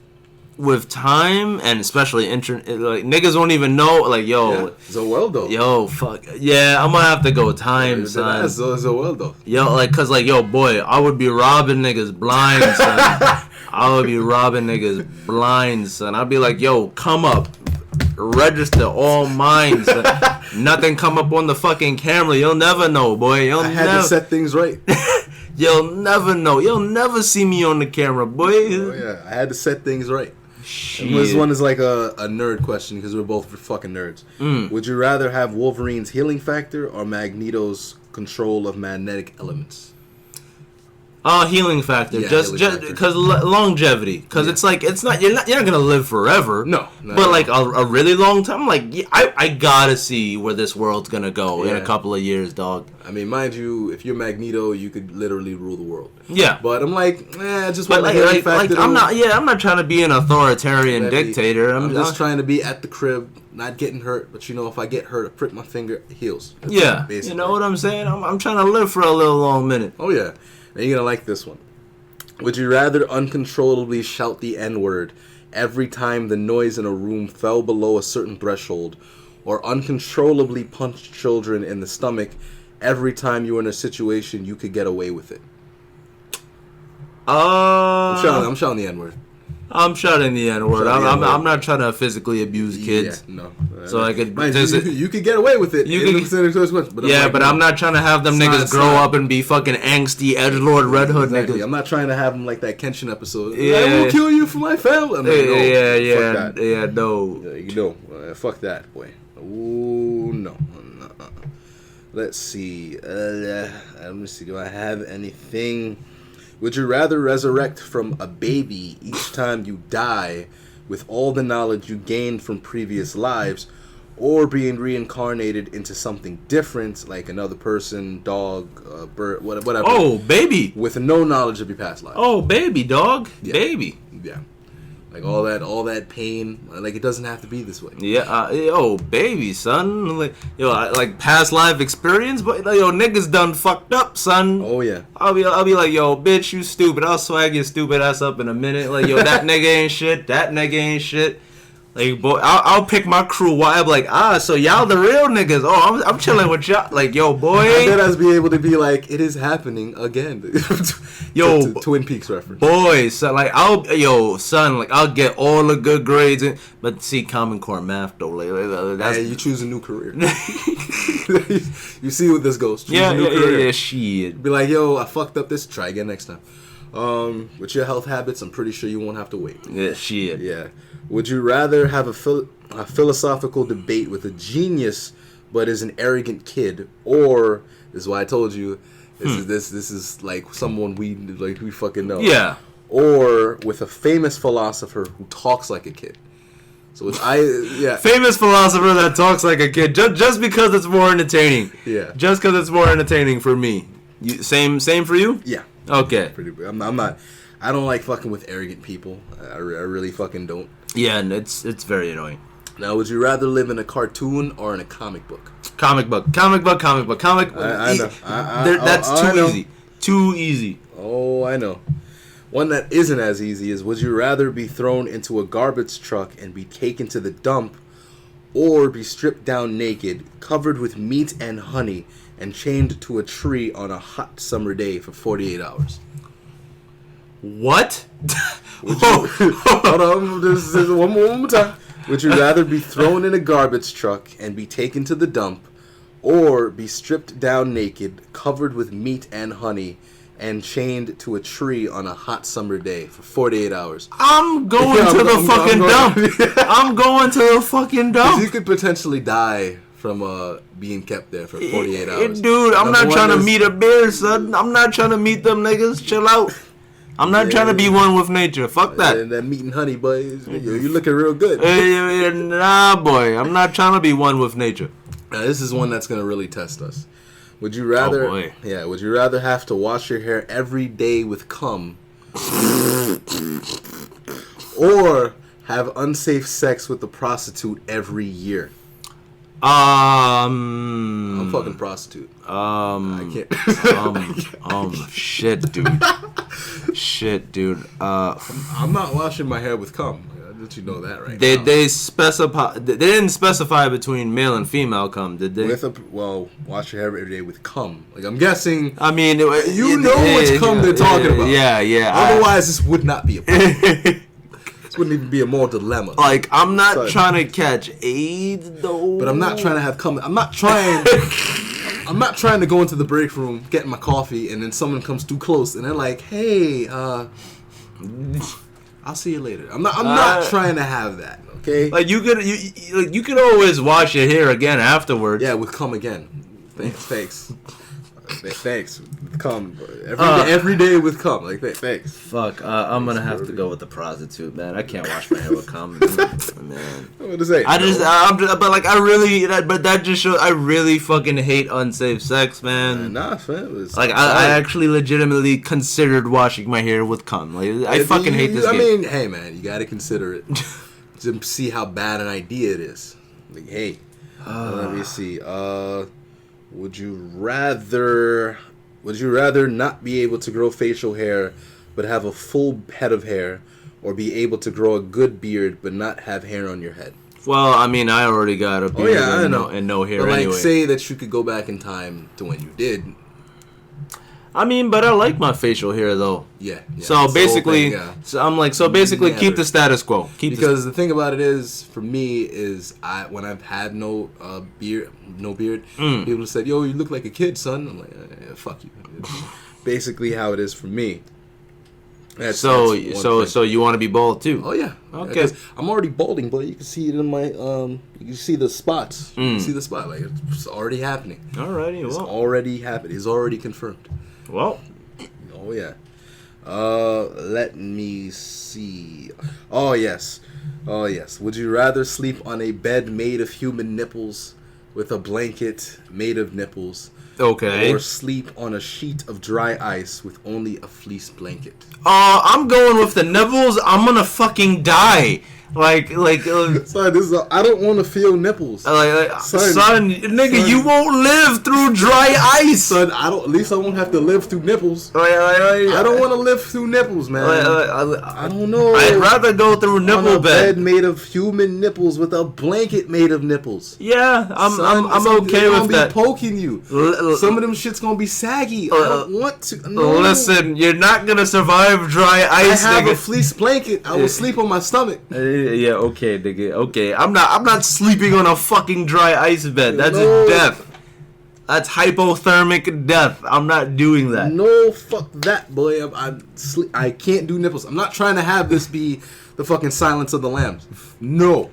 with time and especially like niggas don't even know, like Zaweldo. Yo, fuck yeah, I'm gonna have to go time, son. Zaweldo. Yo, like, cause like, yo, boy, I would be robbing niggas blind, son. I'd be like, yo, come up. Register all mine, son. Nothing come up on the fucking camera. You'll never know, boy. I had to set things right. You'll never know. You'll never see me on the camera, boy. Oh yeah, I had to set things right. And this one is like a nerd question because we're both fucking nerds. Would you rather have Wolverine's healing factor or Magneto's control of magnetic elements? Healing factor, just because longevity, because it's like you're not gonna live forever. No, but like a really long time. Like I gotta see where this world's gonna go in a couple of years, dog. I mean, mind you, if you're Magneto, you could literally rule the world. Yeah, but I'm like, just but I'm not trying to be an authoritarian dictator. I'm just trying to be at the crib, not getting hurt. But if I get hurt, I prick my finger, it heals. Basically. You know what I'm saying? I'm trying to live for a little long minute. Oh yeah. You're going to like this one. Would you rather uncontrollably shout the N-word every time the noise in a room fell below a certain threshold, or uncontrollably punch children in the stomach every time you were in a situation you could get away with it? I'm shouting the N-word. I'm shouting the N-word. I'm not trying to physically abuse kids. Yeah, no. So I could... You could get away with it. But I'm not trying to have them niggas grow up and be fucking angsty edgelord Red Hood niggas. I'm not trying to have them like that Kenshin episode. Yeah. I will kill you for my family. Fuck that. Yeah, no. Fuck that, boy. Ooh, no. Let's see. Let me see. Do I have anything? Would you rather resurrect from a baby each time you die with all the knowledge you gained from previous lives, or being reincarnated into something different, like another person, dog, bird, whatever? Oh, baby. With no knowledge of your past life. Oh, baby, dog. Yeah. Baby. Yeah. Like all that pain, like it doesn't have to be this way. Yeah, baby, son. Like past life experience, but niggas done fucked up, son. Oh yeah. I'll be like, yo, bitch, you stupid. I'll swag your stupid ass up in a minute. Like, yo, that nigga ain't shit. That nigga ain't shit. Like, boy, I'll pick my crew. Why? I'm like, so y'all the real niggas. Oh, I'm chilling with y'all. Like, yo, boy. I bet us be able to be like, it is happening again. Yo, Twin Peaks reference. Boy, son, like, I'll get all the good grades, but see, Common Core math though. Like, you choose a new career. You see what this goes. Choose a new career. Yeah, shit. Be like, yo, I fucked up this. Try again next time. With your health habits, I'm pretty sure you won't have to wait. Yeah, shit. Yeah. Would you rather have a philosophical debate with a genius but is an arrogant kid, or this is why I told you this is like someone we fucking know. Yeah. Or with a famous philosopher who talks like a kid. So famous philosopher that talks like a kid, just because it's more entertaining. Yeah. Just because it's more entertaining for me. Same for you? Yeah. Okay. I'm not. I don't like fucking with arrogant people. I really fucking don't. Yeah, and it's very annoying. Now, would you rather live in a cartoon or in a comic book? Comic book. I know. That's too easy. Too easy. Oh, I know. One that isn't as easy is, would you rather be thrown into a garbage truck and be taken to the dump, or be stripped down naked, covered with meat and honey, and chained to a tree on a hot summer day for 48 hours? What? Hold on, this is one more time. Would you rather be thrown in a garbage truck and be taken to the dump, or be stripped down naked, covered with meat and honey, and chained to a tree on a hot summer day for 48 hours? I'm going to the fucking dump. I'm going to the fucking dump. You could potentially die from being kept there for 48 hours. Dude, I'm not trying to meet a bear, son. I'm not trying to meet them niggas. Chill out. I'm not trying to be one with nature. Fuck that. And that meat and honey, boy, you looking real good. Nah, boy. I'm not trying to be one with nature. Now, this is one that's going to really test us. Would you rather... Oh, boy. Yeah, would you rather have to wash your hair every day with cum, or have unsafe sex with a prostitute every year? I'm fucking prostitute. I can't. Shit, dude. I'm not washing my hair with cum. I'll let you know that right now. They specify. They didn't specify between male and female cum, did they? Wash your hair every day with cum. Like, I'm guessing. I mean, you know which cum they're talking about. Yeah. Otherwise, this would not be a problem. This wouldn't even be a moral dilemma. Like, I'm not trying to catch AIDS though. But I'm not trying to have cum. I'm not trying to go into the break room, get my coffee, and then someone comes too close, and they're like, "Hey, I'll see you later." I'm not trying to have that. Okay. Like, you could always wash your hair again afterwards. Yeah, with cum again. Thanks. Thanks. Cum. Every day with cum. Like, thanks. Fuck. I'm gonna have to go with the prostitute, man. I can't wash my hair with cum, man. What to say? But that just shows I really fucking hate unsafe sex, man. Nah, fam. I actually legitimately considered washing my hair with cum. Like, I fucking hate this game. I mean, hey, man, you gotta consider it to see how bad an idea it is. Like, hey, let me see. Would you rather not be able to grow facial hair but have a full head of hair, or be able to grow a good beard but not have hair on your head? Well, I mean, I already got a beard I know. and no hair but like, anyway. say that you could go back in time to when you did. I mean, but I like my facial hair though. Yeah. So basically, thing, I'm like, so basically, Never. keep the status quo. Because the thing about it is, for me, is when I've had no beard, people said, "Yo, you look like a kid, son." I'm like, "Fuck you." It's basically how it is for me. So you want to be bald too? Oh yeah. Okay. Yeah, I'm already balding, but you can see it in my you can see the spots. You can see the spot, like it's already happening. Alrighty, It's well. already happened. It's already confirmed. Well. Oh yeah. Let me see. Oh yes. Would you rather sleep on a bed made of human nipples with a blanket made of nipples? Okay. Or sleep on a sheet of dry ice with only a fleece blanket? I'm going with the nipples. I'm gonna fucking die. Like, Son, I don't want to feel nipples. son, nigga, you won't live through dry ice. Son, at least I won't have to live through nipples. I don't want to live through nipples, man. I don't know. I'd rather go through nipple on a bed. bed made of human nipples with a blanket made of nipples. Yeah, I'm okay with that. Poking you. Some of them shit's gonna be saggy. I don't want to. No. Listen, you're not gonna survive dry ice, I have nigga. a fleece blanket. I will sleep on my stomach. Yeah, okay, nigga. Okay, I'm not sleeping on a fucking dry ice bed. That's death. That's hypothermic death. I'm not doing that. No, fuck that, boy. I can't do nipples. I'm not trying to have this be the fucking Silence of the Lambs. No.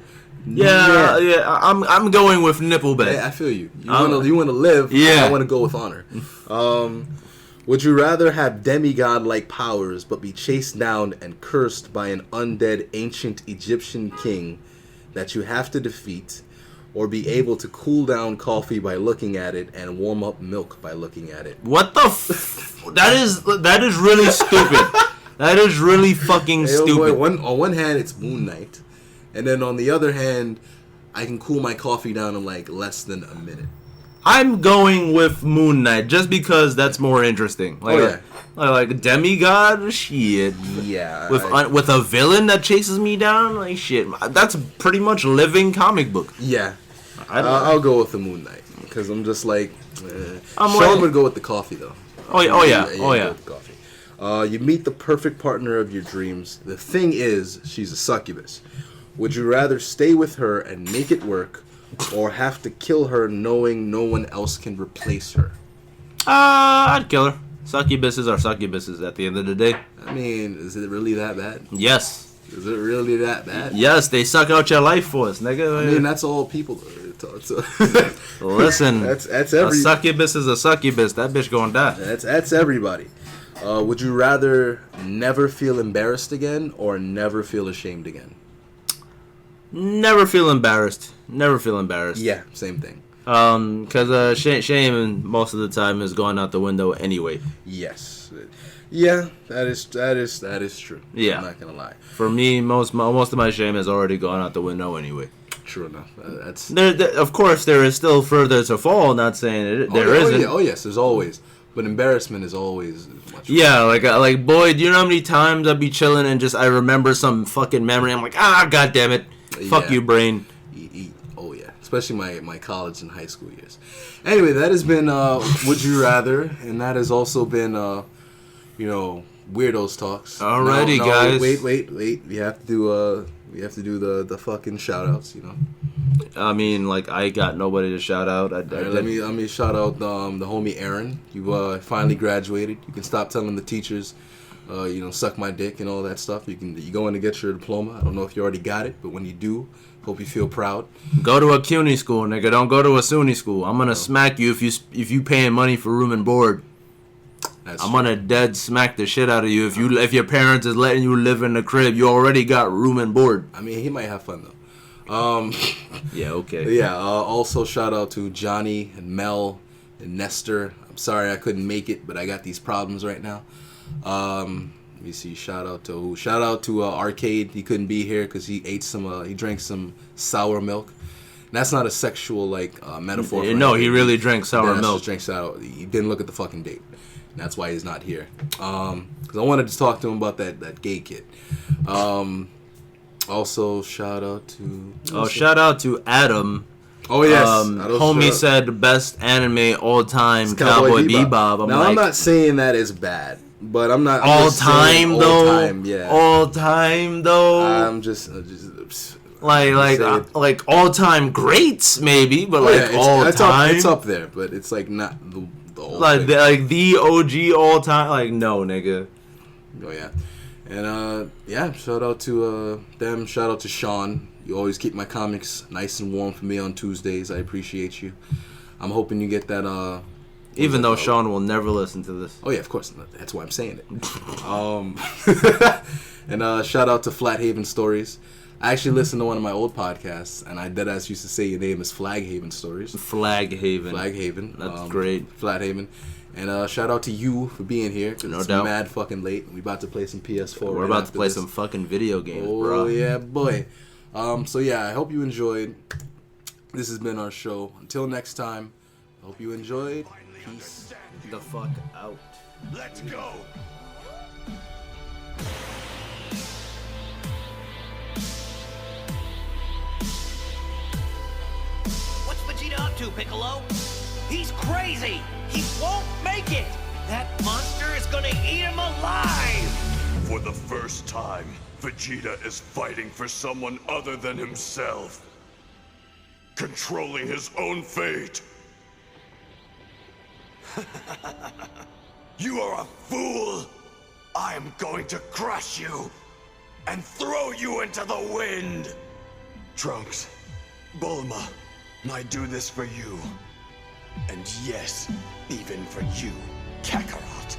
Yeah. I'm going with nipple bed. Hey, I feel you. You want to live. Yeah. I want to go with honor. Would you rather have demigod-like powers but be chased down and cursed by an undead ancient Egyptian king that you have to defeat, or be able to cool down coffee by looking at it and warm up milk by looking at it? What the that is really stupid. That is really fucking stupid. Boy, on one hand, it's Moon Knight, and then on the other hand, I can cool my coffee down in like less than a minute. I'm going with Moon Knight just because that's more interesting. Like demigod, shit. Yeah. With a villain that chases me down, like shit. That's pretty much living comic book. Yeah. I'll go with the Moon Knight because I'm just like. Sean would go with the coffee though. Oh yeah. With coffee. You meet the perfect partner of your dreams. The thing is, she's a succubus. Would you rather stay with her and make it work, or have to kill her knowing no one else can replace her? I'd kill her. Succubuses are succubuses at the end of the day. I mean, is it really that bad? Yes. Is it really that bad? Yes, they suck out your life force, nigga. I mean, that's all people. Listen, that's a succubus is a succubus. That bitch gonna die. That's everybody. Would you rather never feel embarrassed again or never feel ashamed again? Never feel embarrassed. Never feel embarrassed. Yeah, same thing. Cause shame most of the time is going out the window anyway. Yes. Yeah, that is true. Yeah, I'm not gonna lie. For me, most of my shame has already gone out the window anyway. True enough. That's of course there is still further to fall. Not saying there isn't. Oh yes, there's always. But embarrassment is always much. Yeah, like boy, do you know how many times I'd be chilling and just I remember some fucking memory. I'm like, god damn it, fuck you, brain. Oh yeah, especially my college and high school years. Anyway, that has been Would You Rather, and that has also been Weirdos Talks. Alrighty, guys. Wait. We have to do the fucking shout outs, I mean, like, I got nobody to shout out. Let me shout out the homie Aaron. You finally graduated. You can stop telling the teachers, suck my dick and all that stuff. You go in to get your diploma. I don't know if you already got it, but when you do, hope you feel proud. Go to a CUNY school, nigga. Don't go to a SUNY school. I'm gonna smack you if you paying money for room and board. I'm gonna dead smack the shit out of you if your parents is letting you live in the crib. You already got room and board. I mean, he might have fun though. Yeah, okay. Yeah, also shout out to Johnny and Mel and Nestor. I'm sorry I couldn't make it, but I got these problems right now. Let me see. Shout out to Arcade. He couldn't be here because he drank some sour milk. And that's not a sexual metaphor. No, he really drank sour milk. Just drank sour. He didn't look at the fucking date. That's why he's not here. Because I wanted to talk to him about that gay kid. Also, shout out to Adam. Oh yes, homie said best anime all time, Cowboy Bebop. I'm not saying that is bad, but I'm not all time though. All time though. I'm just like all time greats maybe, but like all time. It's up there, but it's like not the whole like thing. the OG all time. Like no, nigga. Oh yeah, and shout out to them. Shout out to Sean. You always keep my comics nice and warm for me on Tuesdays. I appreciate you. I'm hoping you get that. Even though Sean will never listen to this. Oh yeah, of course. That's why I'm saying it. And shout out to Flat Haven Stories. I actually listened to one of my old podcasts, and I deadass used to say your name is Flag Haven Stories. Flag Haven. That's great. Flat Haven. And shout out to you for being here. No it's doubt. Mad fucking late. We about to play some PS4. We're about to play some fucking video games, bro. Oh yeah, boy. So yeah, I hope you enjoyed. This has been our show. Until next time, I hope you enjoyed. Peace the fuck out. Let's go. What's Vegeta up to, Piccolo? He's crazy. He won't make it. That monster is gonna eat him alive. For the first time, Vegeta is fighting for someone other than himself. Controlling his own fate. You are a fool! I am going to crush you and throw you into the wind! Trunks, Bulma, I do this for you. And yes, even for you, Kakarot.